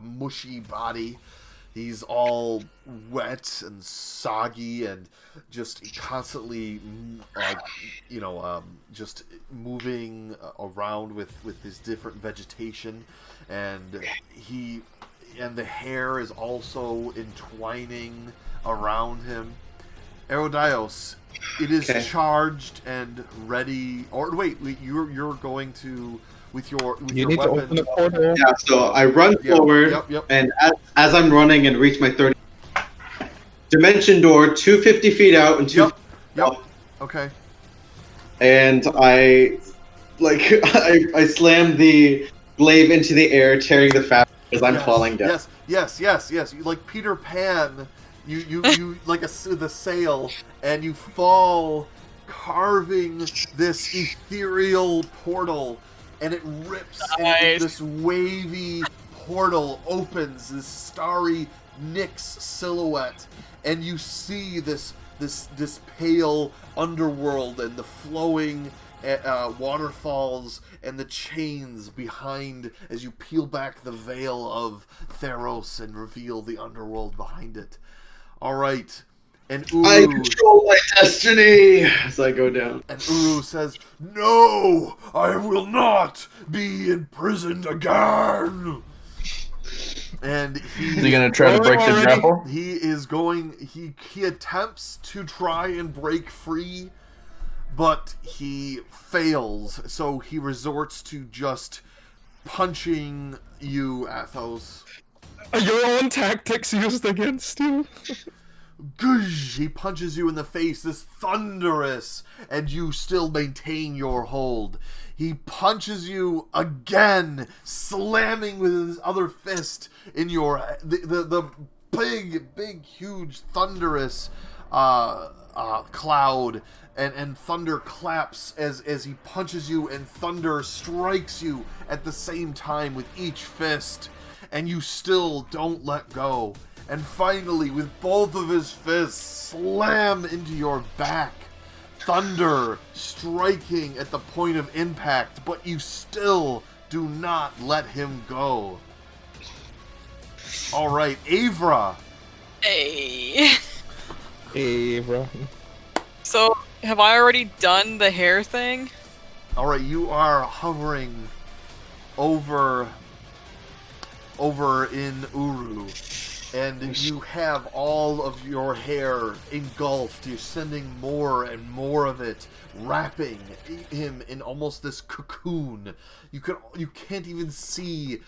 mushy body. He's all wet and soggy and just constantly, just moving around with his different vegetation, and the hair is also entwining around him. Erodios, it is Okay. charged and ready. Or wait, you're going to with your You need to weapon. open the portal. Yeah, so I run forward, Yep. and as I'm running and reach my 30 dimension door, 250 feet out and two. Yep. Okay. And I I slam the glaive into the air, tearing the fabric as I'm falling down. Yes. You, like Peter Pan, you like the sail, and you fall, carving this ethereal portal, and it rips, and Nice. this wavy portal opens, this starry Nyx silhouette, and you see this pale underworld and the flowing waterfalls and the chains behind as you peel back the veil of Theros and reveal the underworld behind it. All right, and I Uru, control my destiny as I go down. says, "No, I will not be imprisoned again." And Is he gonna try to break the grapple? He is going. He attempts to try and break free, but he fails. So he resorts to just punching you, Athos. Your own tactics used against you. Goosh! He punches you in the face, this thunderous, and you still maintain your hold. He punches you again, slamming with his other fist in your the big, huge, thunderous cloud, and thunder claps as he punches you, and thunder strikes you at the same time with each fist, and you still don't let go. And finally, with both of his fists, slam into your back. Thunder striking at the point of impact, but you still do not let him go. All right, Avra. Hey. Hey, bro. So, have I already done the hair thing? All right, you are hovering over in Uru, and you have all of your hair engulfed. You're sending more and more of it, wrapping him in almost this cocoon. You can't even see.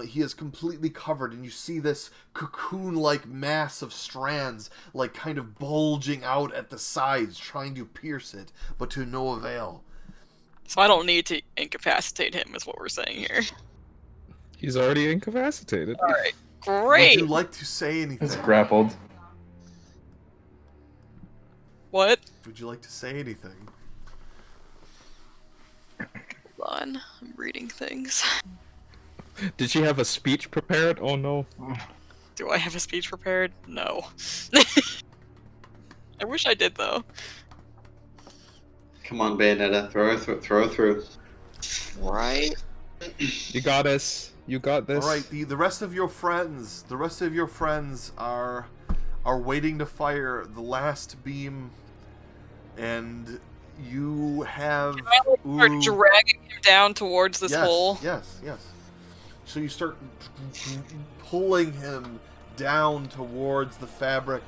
He is completely covered, and you see this cocoon-like mass of strands, like kind of bulging out at the sides, trying to pierce it, but to no avail. So I don't need to incapacitate him, is what we're saying here. He's already incapacitated. Alright, Would great! you like to say anything? It's grappled. What? Would you like to say anything? Hold on, I'm reading things. Did she have a speech prepared? Oh no. Do I have a speech prepared? No. I wish I did, though. Come on, Bayonetta, throw her through. Right? You got us. You got this. All right, the rest of your friends, are waiting to fire the last beam, and you have Can I start Uru. dragging him down towards this Yes, hole? yes. So you start pulling him down towards the fabric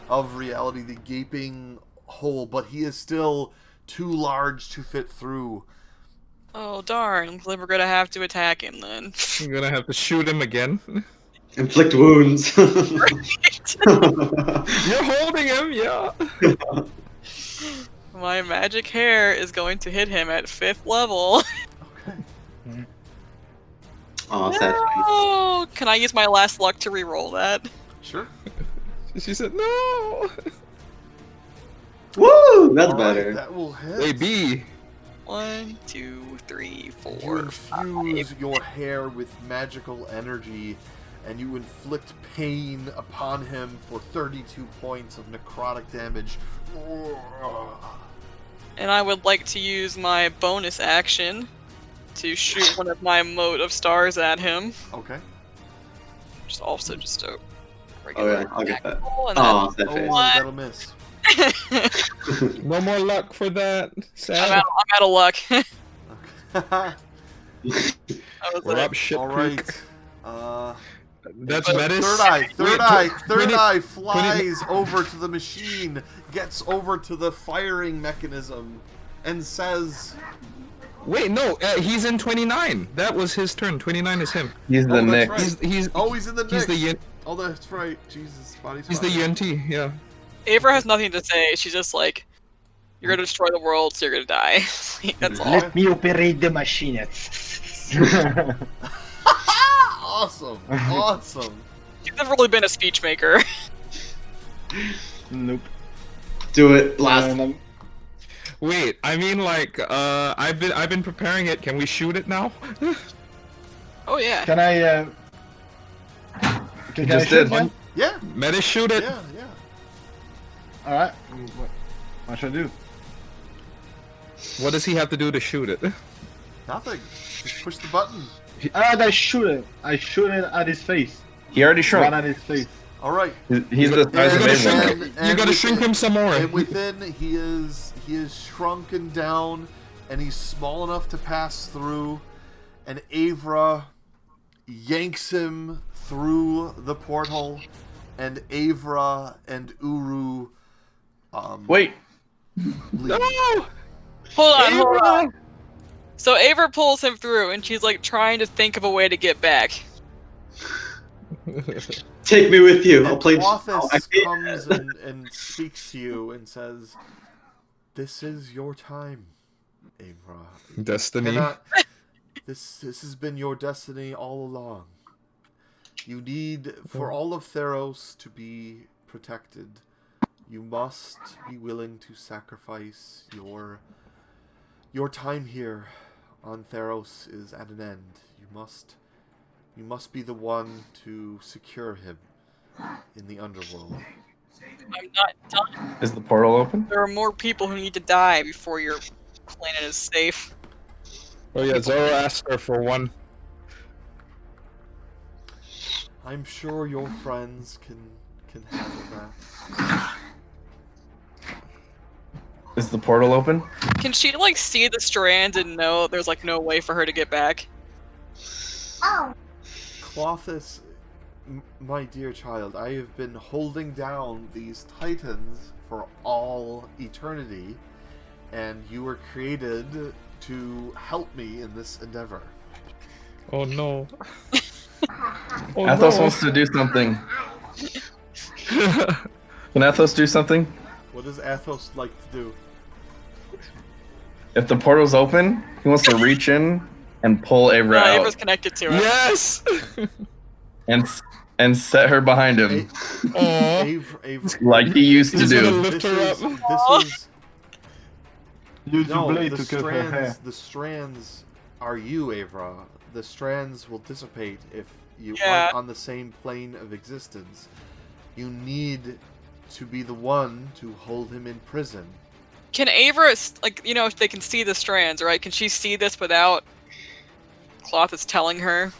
of reality, the gaping hole, but he is still too large to fit through. Oh, darn. Then we're gonna have to attack him, then. I'm gonna have to shoot him again. Inflict wounds. You're holding him, yeah. My magic hair is going to hit him at 5th level. Okay. Oh, sad. Oh, can I use my last luck to re-roll that? Sure. She said no. Woo! That's All right, better. that will hit. Hey, B. 1, 2, 3, You 4, infuse your hair with magical energy, and you inflict pain upon him for 32 points of necrotic damage. And I would like to use my bonus action to shoot one of my mote of stars at him. Okay. Which is also just a Oh regular yeah, I'll get that. roll, and Oh, sad Oh, face. What? that'll miss. No more luck for that. I'm Sad. out of luck. Okay. I was We're like, up shit All creek. right. That's But Metis. Third Wait, eye flies over to the machine, gets over to the firing mechanism, and says, Wait, no, he's in 29. That was his turn. 29 is him. He's the that's Nick. right. He's he's in the he's next. the Oh, that's right. Jesus, body's he's the fine. UNT. Yeah. Avra has nothing to say. She's just like, you're gonna destroy the world, so you're gonna die. That's all. Let me operate the machine. Awesome. Awesome. She's never really been a speech maker. Nope. Do it. Last. And I'm- Wait, I mean like I've been preparing it. Can we shoot it now? Oh yeah. Can I? Can Just I shoot did. him? Yeah. Metis, shoot it. Yeah. All right. What should I do? What does he have to do to shoot it? Nothing. Just push the button. I shoot it. I shoot it at his face. He already Right shrunk. at his face. All right. He's the size You of gotta shrink Abraham. him. You gotta shrink him some more. And within, he is shrunken down, and he's small enough to pass through. And Avra yanks him through the portal, and Avra and Uru. Wait. Leave. No! Hold on. So Avra pulls him through, and she's like trying to think of a way to get back. Take me with you. I'll And play. Quathis comes and speaks to you and says, "This is your time, Avra. Destiny. This has been your destiny all along. You need, for all of Theros to be protected, You must be willing to sacrifice your time here on Theros is at an end. You must be the one to secure him in the underworld. I'm not done. Is the portal open? There are more people who need to die before your planet is safe. Oh yeah, Zoroaster for one. I'm sure your friends can handle that. Is the portal open? Can she like see the strands and know there's like no way for her to get back? Clothis, my dear child, I have been holding down these titans for all eternity, and you were created to help me in this endeavor. Oh no. Oh Athos no. wants to do something. Can Athos do something? What does Athos like to do? If the portal's open, he wants to reach in and pull Avra out Ava's connected to it. Yes. and set her behind him, Avery, like he used to He's gonna do. lift her up. This is Use the no. blade The to cut her hair. strands are you, Avra. The strands will dissipate if you Yeah. aren't on the same plane of existence. You need to be the one to hold him in prison. Can Ava, like, you know, they can see the strands, right? Can she see this without Cloth is telling her?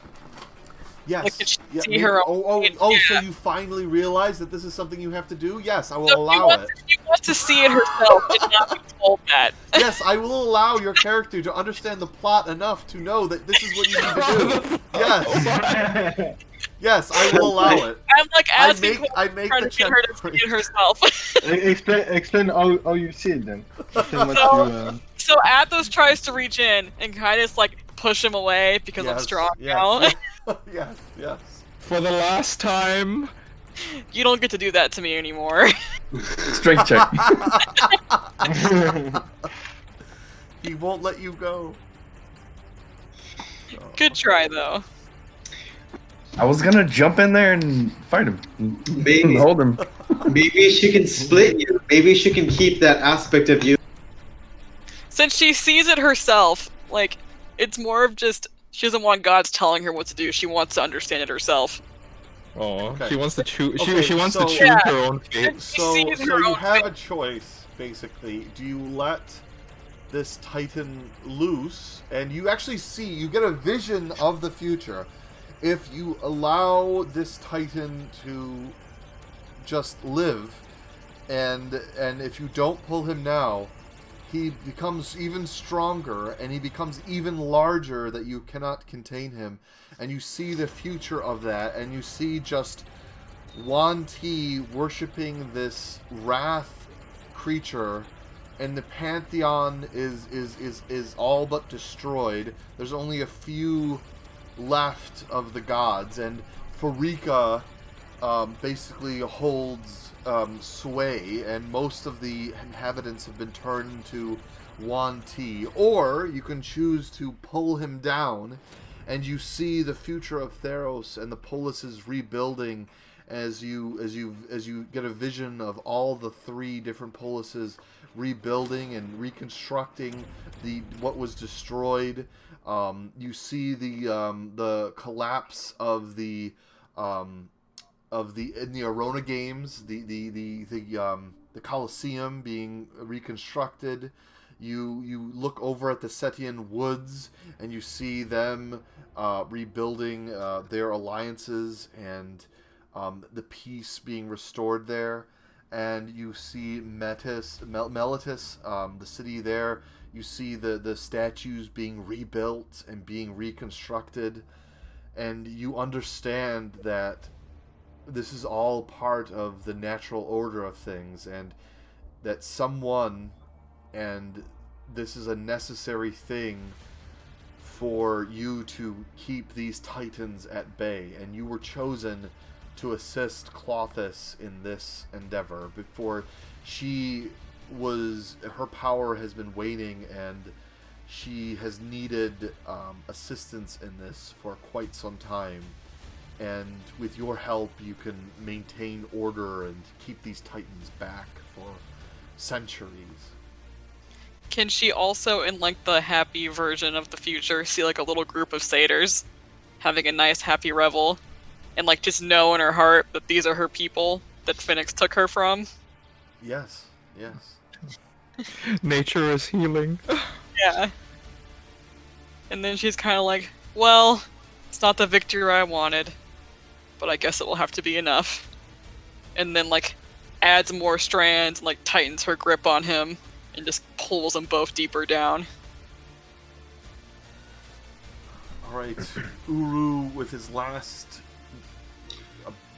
Yes. Like, did she yeah, see maybe- her Oh, own- so yeah. you finally realize that this is something you have to do? Yes, I will So allow it. She wants to see it herself and not be told that. Yes, I will allow your character to understand the plot enough to know that this is what you need to do. Yes. Yes, I will allow it. I'm like asking I make trying the to get check her to for see you. it herself. Explain how you see it then. Explain what you. So Athos tries to reach in and kind of like push him away because I'm Yes, strong yes, now. yes, yes. For the last time. You don't get to do that to me anymore. Strength check. He won't let you go. Good try though. I was gonna jump in there and fight him. Maybe. Hold him. Maybe she can split you. Maybe she can keep that aspect of you. Since she sees it herself, like it's more of just she doesn't want God's telling her what to do. She wants to understand it herself. Oh, Okay. she wants to choose. Okay, She wants to so- choose Yeah. her own fate. So sees her you own have a choice, basically. Do you let this Titan loose, and you actually see, you get a vision of the future. If you allow this Titan to just live, and if you don't pull him now, he becomes even stronger, and he becomes even larger that you cannot contain him. And you see the future of that, and you see just Wan Ti worshipping this wrath creature, and the pantheon is all but destroyed. There's only a few left of the gods, and Farika basically holds sway, and most of the inhabitants have been turned to Wan Ti. Or you can choose to pull him down, and you see the future of Theros and the polises rebuilding as you get a vision of all the three different polises rebuilding and reconstructing what was destroyed. You see the collapse of the in the Arona games, the Colosseum being reconstructed. You look over at the Setian Woods and you see them rebuilding their alliances and the peace being restored there. And you see Meletis, the city there. You see the statues being rebuilt and being reconstructed. And you understand that this is all part of the natural order of things, and that someone, and this is a necessary thing for you to keep these titans at bay, and you were chosen to assist Clothis in this endeavor. Before her power has been waning, and she has needed assistance in this for quite some time. and with your help, you can maintain order and keep these titans back for centuries. Can she also, in like the happy version of the future, see like a little group of satyrs having a nice happy revel, and like just know in her heart that these are her people that Phoenix took her from? Yes, yes. Nature is healing. Yeah. And then she's kind of like, well, it's not the victory I wanted, but I guess it will have to be enough. And then like adds more strands and like tightens her grip on him and just pulls them both deeper down. Alright, Uru, with his last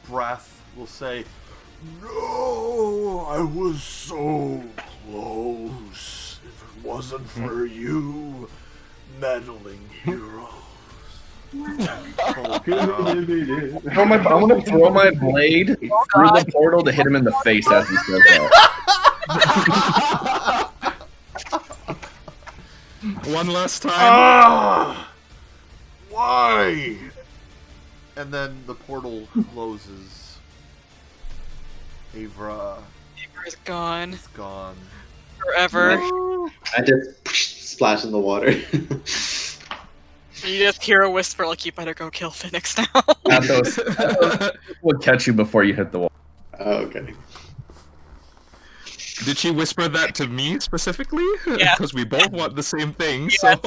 breath, will say, "No, I was so close. If it wasn't for you, meddling heroes." Oh, God. I want to throw my blade through the portal to hit him in the face as he says that. One last time. Ah! Why? And then the portal closes. Avra Is gone is gone. forever. I just splash in the water. You just hear a whisper like, you better go kill Phoenix now. Athos will catch you before you hit the wall. Oh, okay. Did she whisper that to me specifically? Yeah. Because we both want the same thing. Yes. So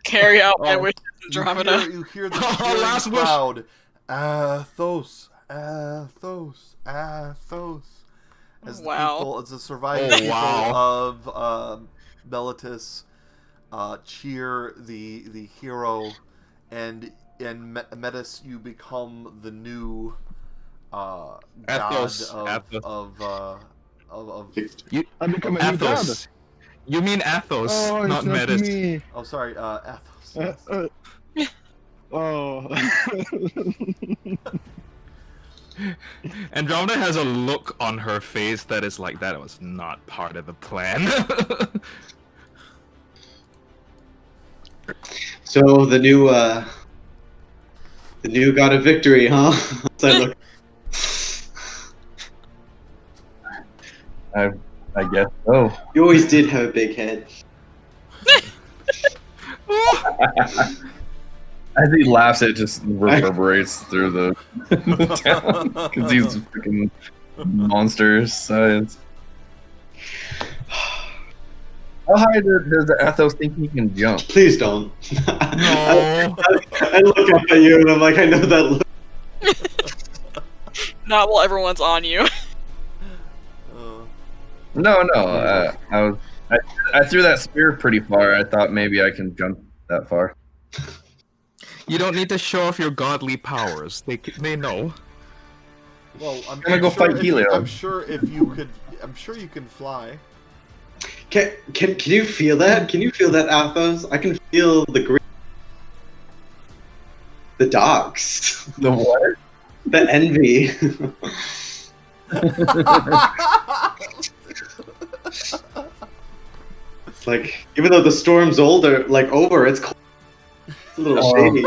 Carry out my Oh, wishes, Andromeda. You hear the Oh, cheering last wish. crowd. Athos, Athos, Athos. As the Wow. people, as the surviving Oh, people wow. of Meletis cheer the hero, and in Metis you become the new god Athos, of I become a new god. Athos. You mean Athos, Oh, not it's not Metis. me. oh sorry Athos. Yes. Oh. Andromeda has a look on her face that is like, that was not part of the plan. So the new god of victory, huh? So I look. I guess so. You always did have a big head. As he laughs, it just reverberates through the town because he's freaking monster size. How high does Athos think he can jump? Please don't. No. I look up at you and I'm like, I know that look. Not while everyone's on you. No. I threw that spear pretty far. I thought maybe I can jump that far. You don't need to show off your godly powers. They know. Well, I'm gonna go sure fight if- Helio. I'm sure if you could. I'm sure you can fly. Can you feel that? Can you feel that, Athos? I can feel the dogs. The what? The envy. It's like, even though the storm's over, it's cold. It's a little shady.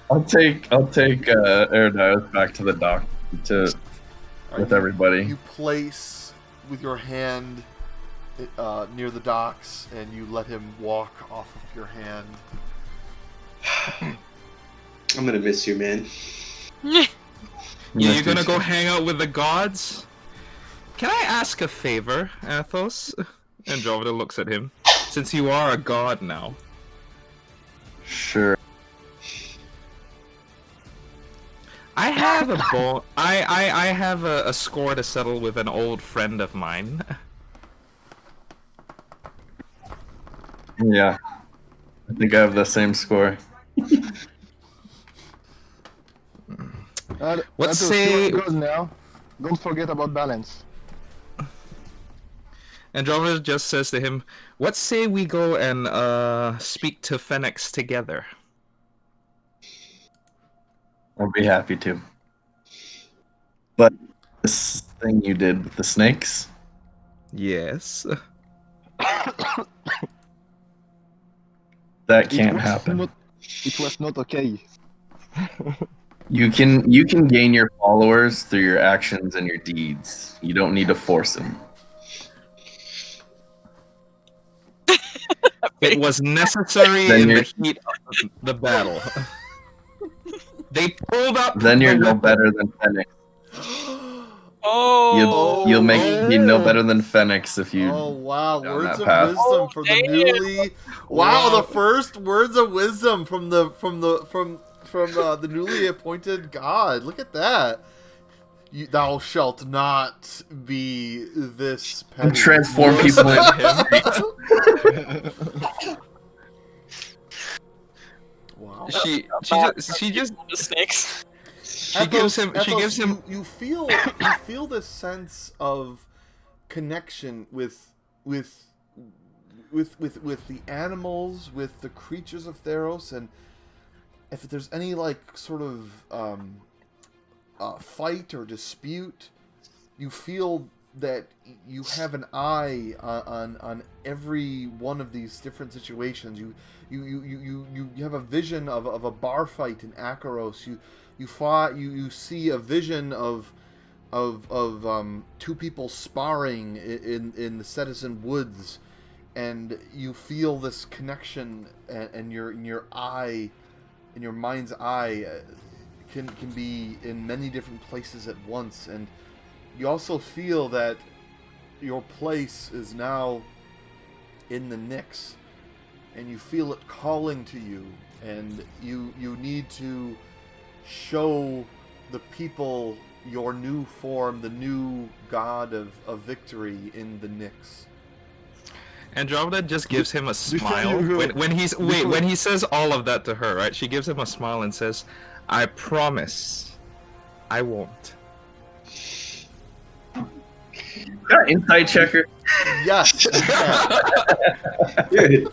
I'll take Erdias back to the dock with everybody. You place with your hand near the docks, and you let him walk off of your hand. I'm gonna miss you, man. You're gonna go hang out with the gods? Can I ask a favor, Athos? Andromeda looks at him. Since you are a god now. Sure. I have I have a score to settle with an old friend of mine. Yeah. I think I have the same score. Let's Athos, say- you are good now. Don't forget about balance. Andromeda just says to him, "What say we go and speak to Phoenix together?" I'd be happy to. But this thing you did with the snakes, Yes. That can't happen. It was not okay. You can gain your followers through your actions and your deeds. You don't need to force them. It was necessary Then in you're- the heat of the battle. They pulled up. Then you're the no weapon. better than Phoenix. Oh. You'll be no better than Phoenix if you. Oh wow! down Words that of path. wisdom for the Damn. newly. Wow, Wow. the first words of wisdom from the newly appointed god. Look at that. Thou shalt not be this petty. Transform Worse people than in. him. Wow. She just The snakes. gives him You feel this sense of connection with the animals, with the creatures of Theros, and if there's any like sort of fight or dispute, you feel that you have an eye on every one of these different situations. You have a vision of a bar fight in Akaros. You see a vision of two people sparring in the Citizen Woods, and you feel this connection, and your eye, in your mind's eye, can be in many different places at once, and you also feel that your place is now in the Nyx, and you feel it calling to you, and you need to show the people your new form, the new god of victory in the Nyx. Andromeda just gives him a Before smile you go- when he says all of that to her, right? She gives him a smile and says, "I promise, I won't." Insight checker. Yes. Dude.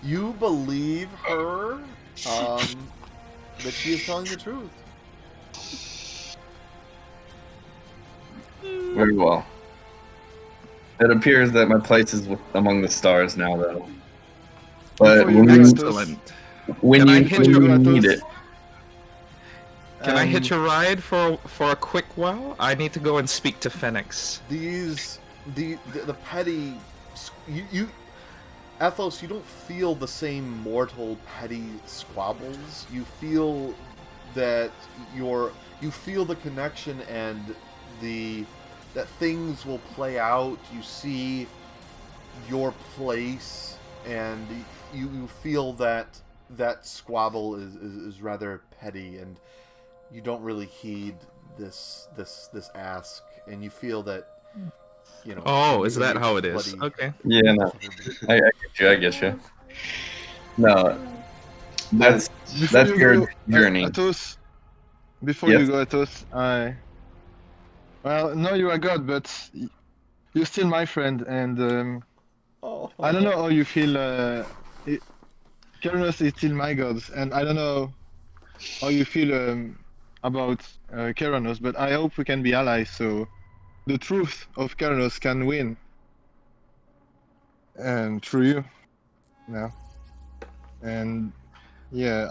You believe her that she is telling the truth. Very well. It appears that my place is among the stars now, though. But Before you when go you, to- Excellent. when Can I you, hit when you you at need us? it, Can I hitch a ride for a quick while? I need to go and speak to Phoenix. The petty, you Ethos, you don't feel the same mortal petty squabbles. You feel that you feel the connection and that things will play out. You see your place, and you feel that squabble is rather petty, and you don't really heed this ask, and you feel that, you know. Oh, is in that your how it is? bloody- Okay. yeah, no, I get you. No, that's Before you your go, journey. Athos, before Yes. you go, Athos, well, no, you're a god, but you're still my friend, and Oh. I don't know how you feel. Keranos is still my god, and I don't know how you feel about Keranos, but I hope we can be allies, so the truth of Keranos can win. And through you, now. And yeah,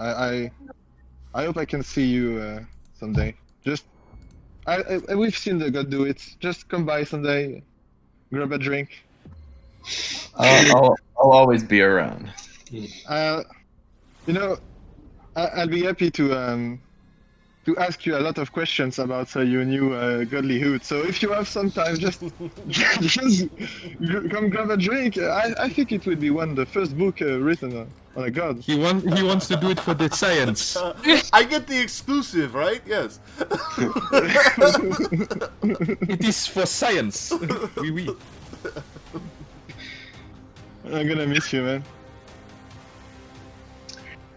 I hope I can see you someday. Just, we've seen the god do it. Just come by someday, grab a drink. I'll always be around. You know, I'll be happy to ask you a lot of questions about your new godlyhood. So if you have some time, just come grab a drink. I think it would be the first book written on a god. He wants to do it for the science. I get the exclusive, right? Yes. It is for science. Oui, oui. I'm gonna miss you, man.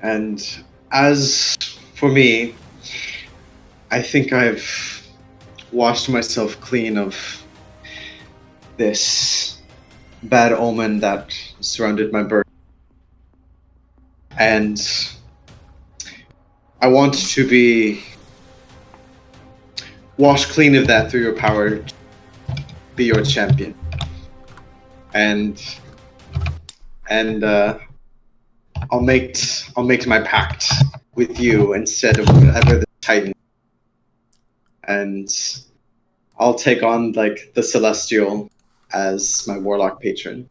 And as for me, I think I've washed myself clean of this bad omen that surrounded my birth. and I want to be washed clean of that through your power. Be your champion, and I'll make my pact with you instead of whatever the Titan, and I'll take on like the Celestial as my warlock patron.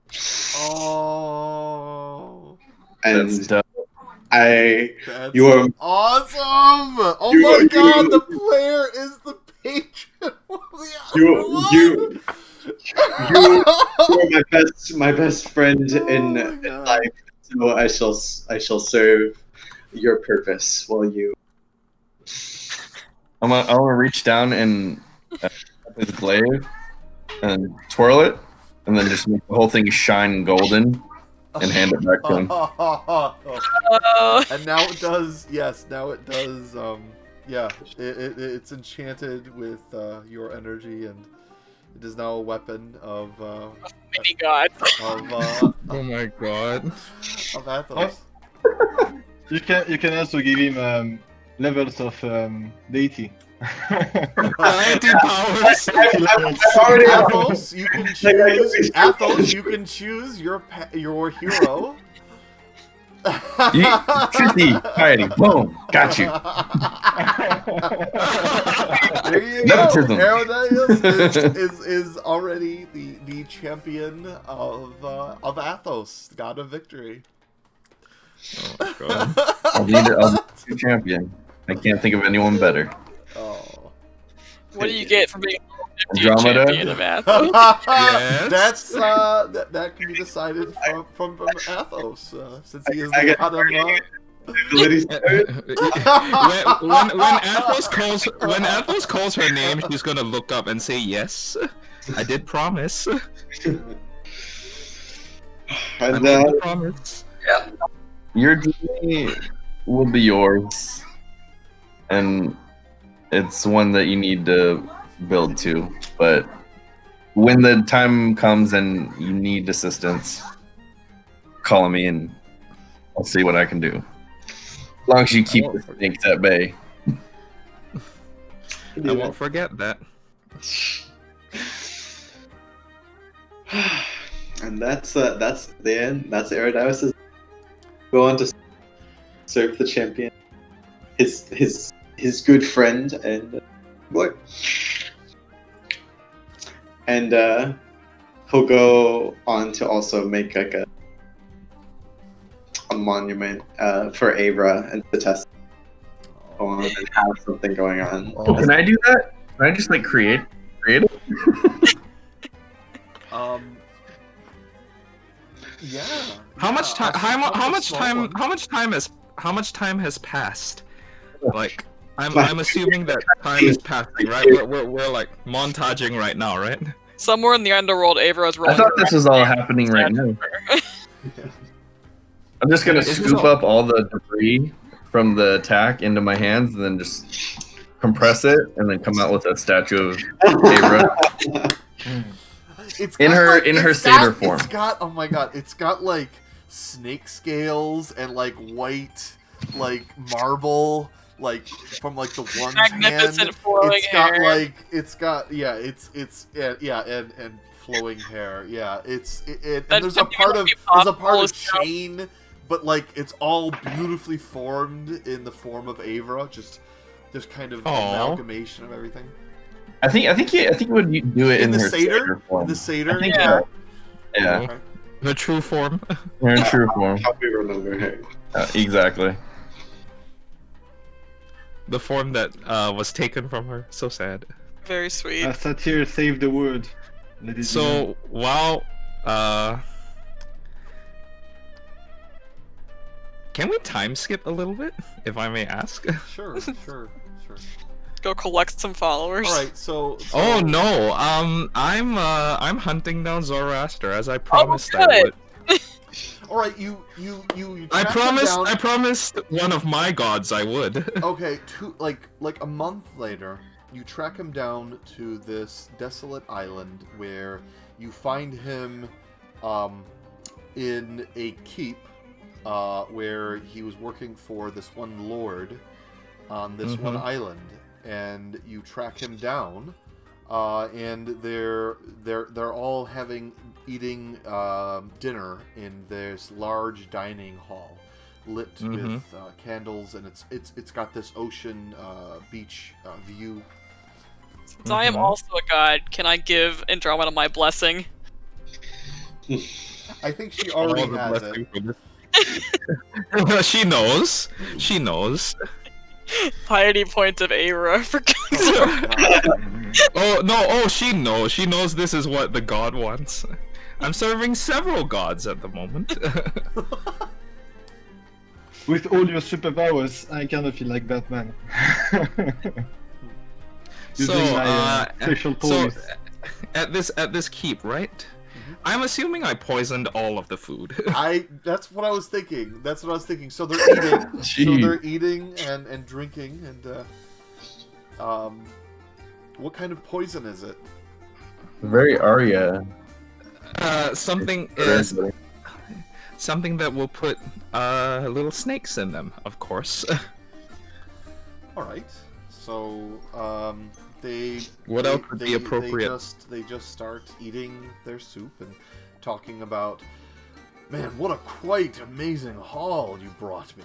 Oh, And That's dope. that's you are awesome! Oh You my are- god, you- the player is the patron of the other you one! you are my best friend in Oh my God. life. So I shall serve your purpose while you. I'm gonna reach down and his glaive and twirl it, and then just make the whole thing shine golden and hand it back to him. Oh, And now it does. Yes, now it does. Yeah, it's enchanted with your energy, and it is now a weapon of many gods. Oh my god. of Athos. You can also give him levels of deity. Deity powers. I've already Athos, you can choose. Athos, you can choose your hero. Tricky, piety, boom, got you. There you Nepotism. go. Aerodaius is already the champion of Athos, god of victory. Oh my god. I'll be the champion. I can't think of anyone better. Oh. What do you get from being Andromeda? champion of Athos? Yes. That's that can be decided from Athos, since he is I the get- god of. When Athos calls her name, she's gonna look up and say yes. I did promise. I And made the promise. Your journey will be yours, and it's one that you need to build to. But when the time comes and you need assistance, call me and I'll see what I can do. As long as you keep the snakes at bay. I won't forget that. and that's the end. That's Aerodaius' go on to serve the champion, his good friend and boy, and he'll go on to also make like a monument for Avra and to test on and have something going on. Can I do that? Can I just like create it? Yeah. How much time? a How much small time? one. How much time has passed? Like, I'm assuming that time is passing, right? We're like montaging right now, right? Somewhere in the underworld, Avra is I rolling. thought this was all happening right now. I'm just gonna Is this scoop all- up all the debris from the attack into my hands and then just compress it and then come out with a statue of Avra. It's In got, her- like, in her it's satyr got- form. It's got, oh my god, it's got like snake scales and like white like marble like from like the one Magnificent hand. flowing It's got hair. like it's and flowing hair. Yeah, and That there's a could part be of possible as well. chain, but like it's all beautifully formed in the form of Avra. Just kind of Aw. amalgamation of everything. I think you would do it in, the her satyr, form. the satyr. I think Yeah. Yeah, Okay. The true form. her in true form. How we remember her. Exactly. The form that was taken from her. So sad. Very sweet. Satyr saved the world. ladies and gentlemen. So while can we time skip a little bit, if I may ask? Sure. Go collect some followers. All right, so Oh no, I'm hunting down Zoroaster as I promised I good. Oh, would. all right, you I track him promised. down- I promised one of my gods I would. Okay, like a month later, you track him down to this desolate island where you find him in a keep where he was working for this one lord on this one Mhm. island, and you track him down, and they're all eating dinner in this large dining hall, lit Mhm. with candles, and it's got this ocean beach view. Since I am Mhm. also a god, can I give Andromeda my blessing? I think she All already the has it. blessing for this. She knows. She knows. Piety point of Aera for Oh no! Oh, she knows. She knows this is what the god wants. I'm serving several gods at the moment. With all your superpowers, I kind of feel like Batman. So, Using my special so powers. at this keep, right? I'm assuming I poisoned all of the food. That's what I was thinking. So they're eating. Gee. And drinking, and what kind of poison is it? Very Arya. Something that will put little snakes in them, of course. All right. So they What they, else would be appropriate? They just start eating their soup and talking about, man, what a quite amazing haul you brought me.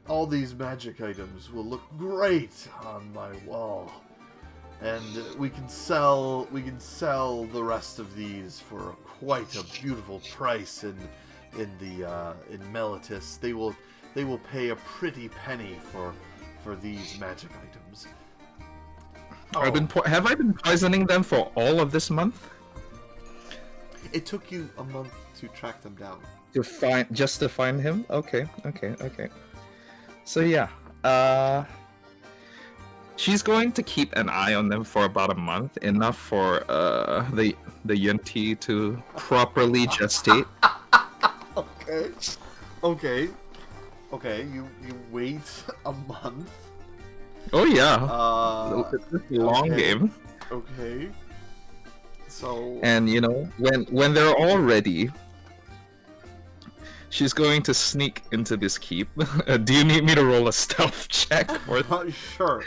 All these magic items will look great on my wall, and we can sell the rest of these for quite a beautiful price in Meletis. They will pay a pretty penny for these magic items. Have I been poisoning them for all of this month? It took you a month to track them down. To find him? Okay. So yeah, she's going to keep an eye on them for about a month, enough for the Yunti to properly gestate. Okay. You wait a month. Oh yeah, Uh, long okay. game. Okay. So. And you know, when they're all ready, she's going to sneak into this keep. Do you need me to roll a stealth check? Or... Sure.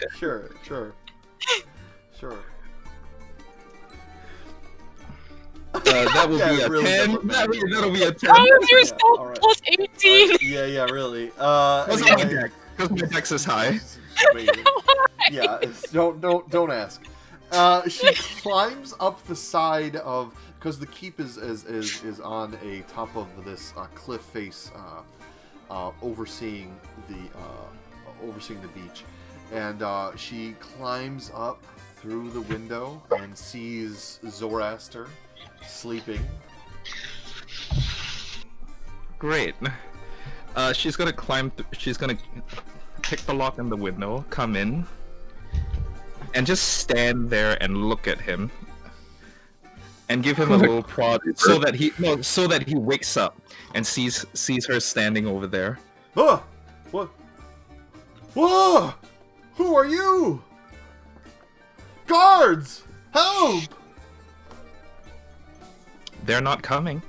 that will Yeah, be a really 10. doesn't matter. That'll be a 10. How is your Yeah, stealth alright. plus 18? Yeah, really. Because my Anyway. dex. Because my dex is high. Waiting. Yeah, don't ask. She climbs up the side of, because the keep is on a top of this cliff face, overseeing the beach, and she climbs up through the window and sees Zoroaster sleeping. Great. She's gonna climb. She's gonna pick the lock in the window, come in, and just stand there and look at him, and give him a little prod so that he wakes up and sees her standing over there. Ah! What? Whoa! Who are you? Guards! Help! They're not coming.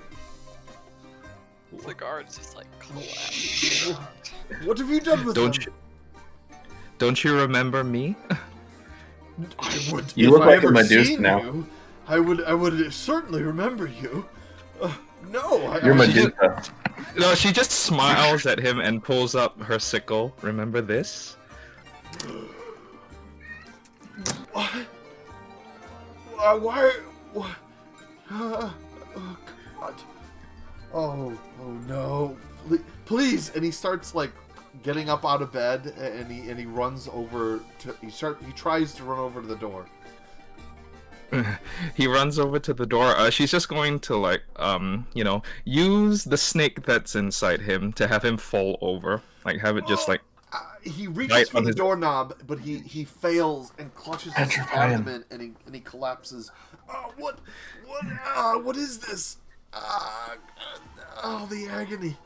The guards just like collapse. What have you done with them? Don't you remember me? I would. You if look I like a ever Medusa seen now. you, I would certainly remember you. No, You're I, Medusa. No, she just smiles at him and pulls up her sickle. Remember this? What? Why? What? Oh God! Oh no! Please! And he starts like getting up out of bed, and he runs over to. He tries to run over to the door. He runs over to the door. She's just going to like, use the snake that's inside him to have him fall over. Like have it just like. He reaches Right for on the his- doorknob, but he fails and clutches his Petrify him. abdomen, and he collapses. What is this? The agony.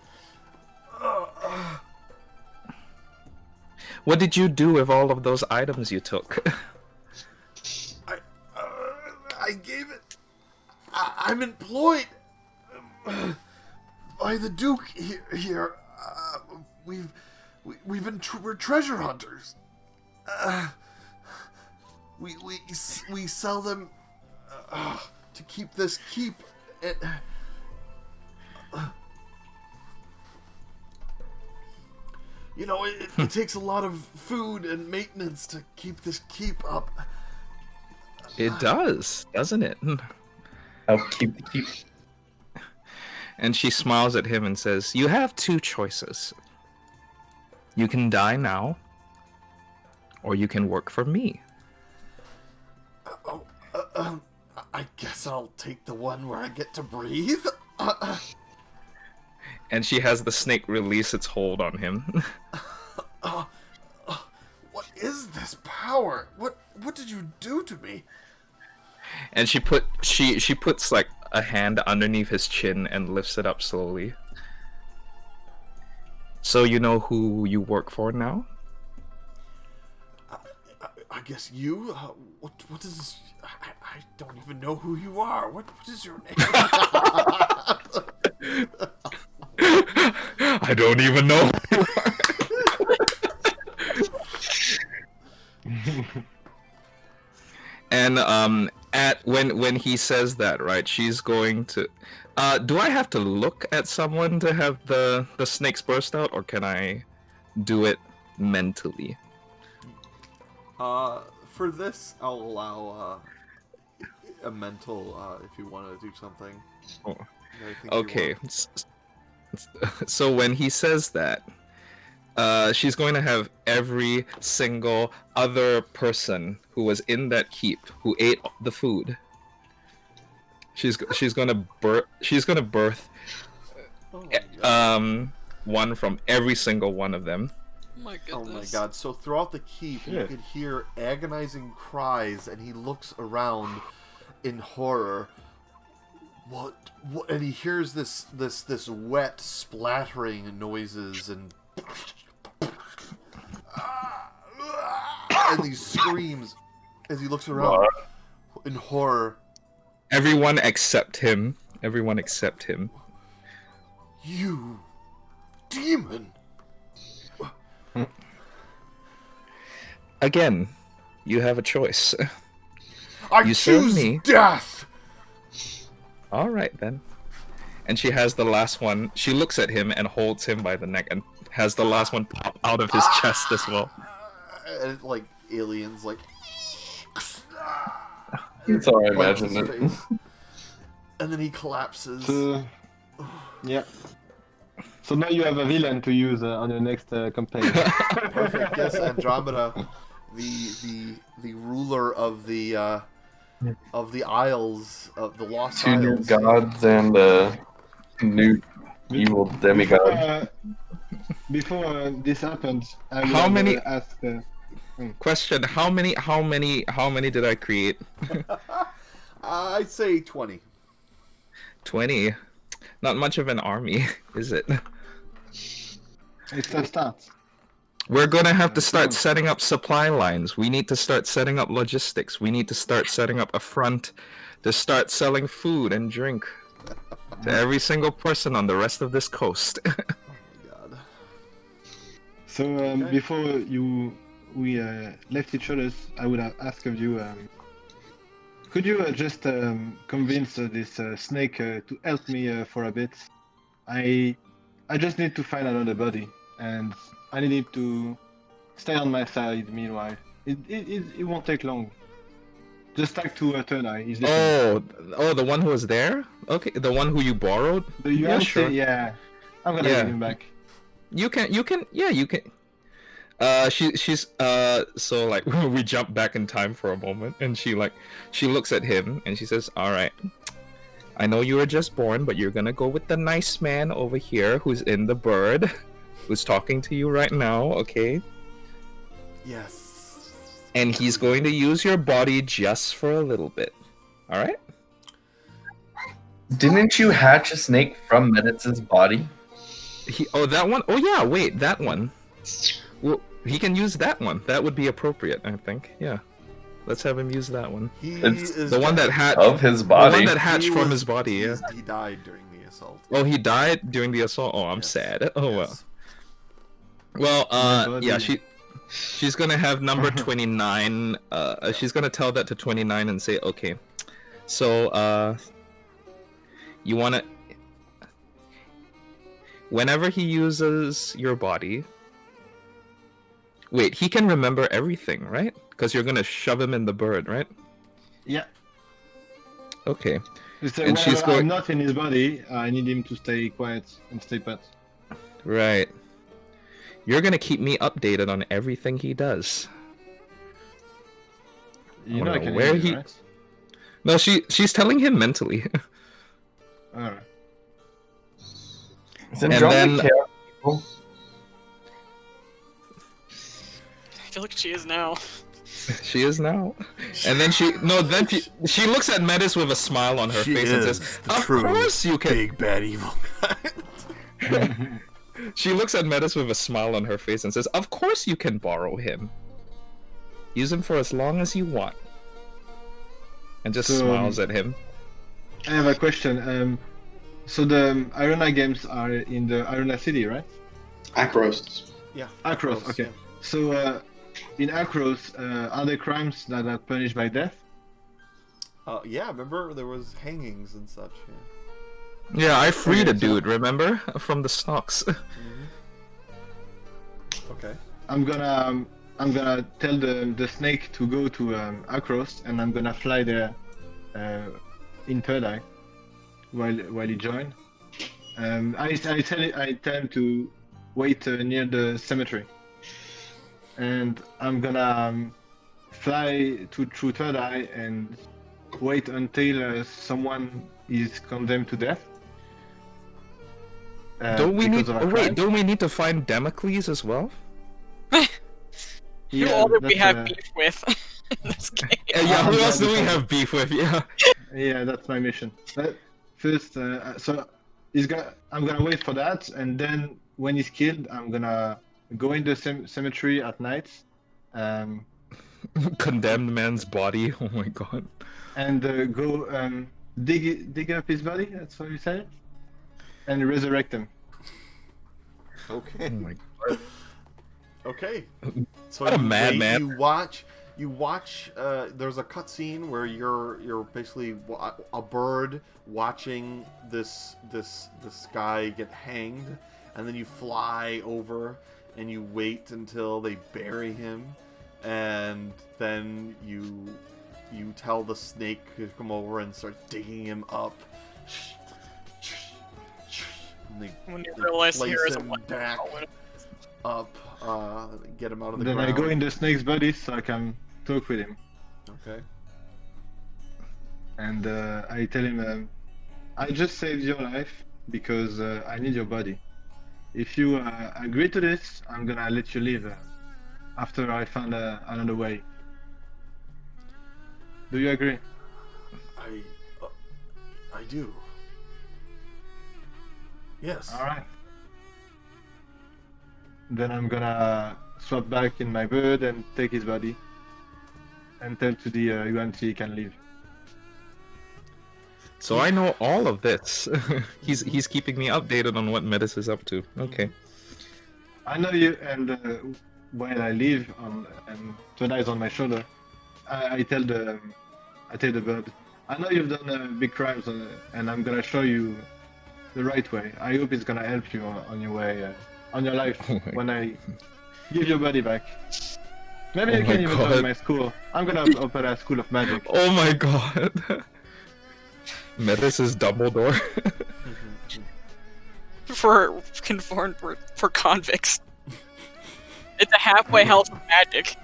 What did you do with all of those items you took? I gave it. I'm employed by the Duke here. we're treasure hunters. We sell them to keep this keep. You know, it takes a lot of food and maintenance to keep this keep up. It does, doesn't it? Help keep the keep. And she smiles at him and says, "You have two choices. You can die now, or you can work for me." I guess I'll take the one where I get to breathe. And she has the snake release its hold on him. What is this power? What did you do to me? And she puts like a hand underneath his chin and lifts it up slowly. "So you know who you work for now?" I guess you. What is? I don't even know who you are. What is your name? I don't even know. And when he says that, right, she's going to. Do I have to look at someone to have the snakes burst out, or can I do it mentally? For this, I'll allow a mental if you want to do something. Oh. I think Okay. So when he says that, she's going to have every single other person who was in that keep who ate the food. She's gonna birth Oh my God. one from every single one of them. Oh my Oh goodness. my God! So throughout the keep, you could hear agonizing cries, and he looks around in horror. What? And he hears this wet splattering noises and these screams as he looks around in horror. Everyone except him. Everyone except him. You demon! Again, you have a choice. I You serve choose me. death. All right then. And she has the last one. She looks at him and holds him by the neck and has the last one pop out of his chest as well. And like aliens, like. That's how I bites imagine his it. face. And then he collapses. So, yeah. So now you have a villain to use on your next campaign. Perfect. Yes, Andromeda, the ruler of the Isles of the Lost Two new Isles. gods and new evil demigod. Before this happens, I How will many- ask. Question: How many did I create? I'd say 20. 20. Not much of an army, is it? It's a start. We're gonna have to start setting up supply lines. We need to start setting up logistics. We need to start setting up a front to start selling food and drink to every single person on the rest of this coast. Oh my God. So Okay. before we left each other, I would ask of you, could you just convince this snake to help me for a bit? I just need to find another body, and I need him to stay on my side meanwhile. It won't take long. Just talk to Turneye. He's listening. Oh, the one who was there? Okay, the one who you borrowed? Do you yeah, understand? sure. Yeah. I'm gonna Yeah. give him back. You can, yeah, you can. She's so like we jump back in time for a moment, and she looks at him and she says, "All right, I know you were just born, but you're gonna go with the nice man over here who's in the bird, who's talking to you right now, okay? Yes. And he's going to use your body just for a little bit, all right?" Didn't you hatch a snake from Meletis' body? That one? Oh yeah, wait, that one. Well, he can use that one. That would be appropriate, I think. Yeah, let's have him use that one. He It's is The one that dead. hatched. Of his The body? one that hatched He from was- his body. Yeah. He died during the assault. Oh, he died during the assault. Oh, I'm Yes. sad. Oh well. Yes. Well, body. yeah, she's gonna have number 29. She's gonna tell that to 29 and say, okay, so you wanna. Whenever he uses your body. Wait, he can remember everything, right? Because you're gonna shove him in the bird, right? Yeah. Okay. So And she's whenever going- I'm not in his body, I need him to stay quiet and stay put. Right. You're gonna keep me updated on everything he does. You I know I don't know can where hear he- you, right? No, she's telling him mentally. Alright. Isn't And John then- the chaos people? I feel like she is now. She is now. And then she she looks at Metis with a smile on her She face is and says, the "Of true course you can." big bad evil guy. She looks at Metis with a smile on her face and says, "Of course you can borrow him. Use him for as long as you want." And just So, smiles at him. I have a question. So the Arena games are in the Arena City, right? Acros. Yeah. Acros, okay. So in Acros, are there crimes that are punished by death? Yeah, remember there was hangings and such. Yeah. Yeah, I freed a Okay, so- dude, remember? From the stocks. Okay. I'm gonna tell the snake to go to Acros, and I'm gonna fly there in third eye while he join. I tell him to wait near the cemetery, and I'm gonna fly through third eye and wait until someone is condemned to death. Don't we because need? of a Oh, crime. wait, don't we need to find Damocles as well? Who all did we that's, have beef with in this game? Yeah, who yeah, else do we that's- have beef with? Yeah. Yeah, that's my mission. But first, so I'm gonna wait for that, and then when he's killed, I'm gonna go in the cemetery at night, Condemned man's body. Oh my god. and go dig up his body. That's what you said, and resurrect him. Okay. Oh my god. Okay. So What a you madman. You watch. There's a cutscene where you're basically a bird watching this guy get hanged, and then you fly over and you wait until they bury him, and then you tell the snake to come over and start digging him up. And they When you realize place here is a him one. back up, get him out of the Then ground. I go in the snake's body so I can talk with him, Okay. and I tell him, I just saved your life because I need your body. If you agree to this, I'm gonna let you live after I found another way. Do you agree? I do. Yes. Alright. Then I'm gonna swap back in my bird and take his body and tell to the UNT he can leave. So I know all of this. He's keeping me updated on what Metis is up to. Okay. I know you, and while I leave and Twin Eyes on my shoulder, I tell the bird, I know you've done big crimes, and I'm gonna show you the right way. I hope it's gonna help you on your way, on your life, Oh my when I give your body back. Maybe Oh you my can even God. join my school. I'm gonna open a school of magic. Oh my god. Metis is Dumbledore. For conformed for convicts. It's a halfway house of magic.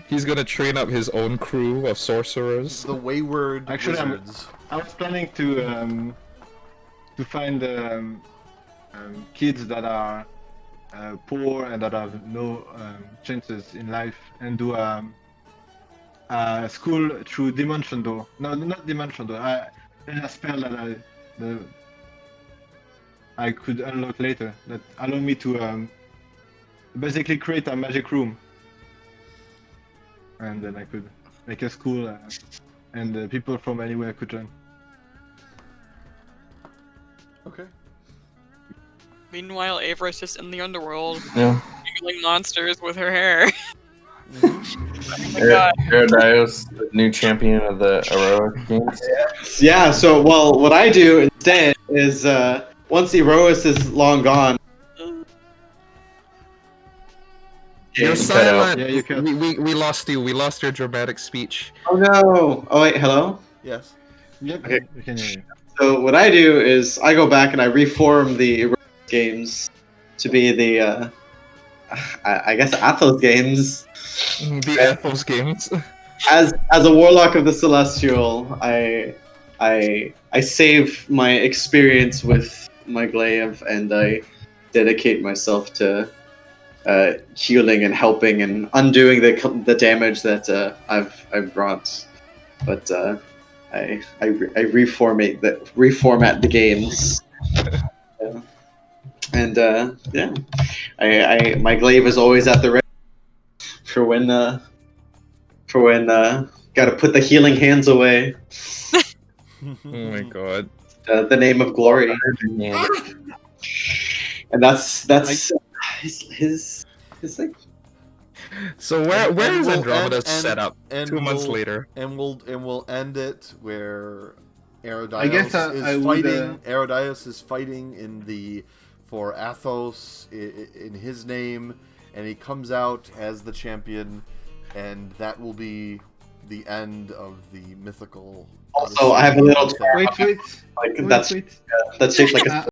He's gonna train up his own crew of sorcerers. The wayward Actually, wizards. I was planning to find kids that are poor and that have no chances in life, and do a school through Dimension Door. No, not Dimension Door. There's a spell that I could unlock later that allow me to basically create a magic room, and then I could make a school, and people from anywhere could join. Okay. Meanwhile, Ava's just in the underworld, Yeah. killing monsters with her hair. Mhm. Oh my god. Paradios, the new champion of the heroic games. Yeah. So, well, what I do instead is once Erois is long gone. You're Yeah. silent. Yeah, you can. We lost you. We lost your dramatic speech. Oh no! Oh wait, hello. Yes. Yep, Okay. we can hear you. So what I do is I go back and I reform the Erois games to be the I guess Athos games. The Athos games. As a warlock of the Celestial, I save my experience with my glaive and I dedicate myself to healing and helping and undoing the damage that I've brought. But I reformat the games. Yeah. And yeah, I my glaive is always at the ready for when gotta put the healing hands away. Oh my god. The name of glory, and that's his thing. So where is we'll Andromeda end- set up? and 2 months we'll- later. And we'll end it where I guess Arodios is I would, fighting. Arodios is fighting for Athos in his name, and he comes out as the champion, and that will be the end of the mythical. Also, I have a little Odyssey. tower Wait, like wait, that's wait. that's shaped like a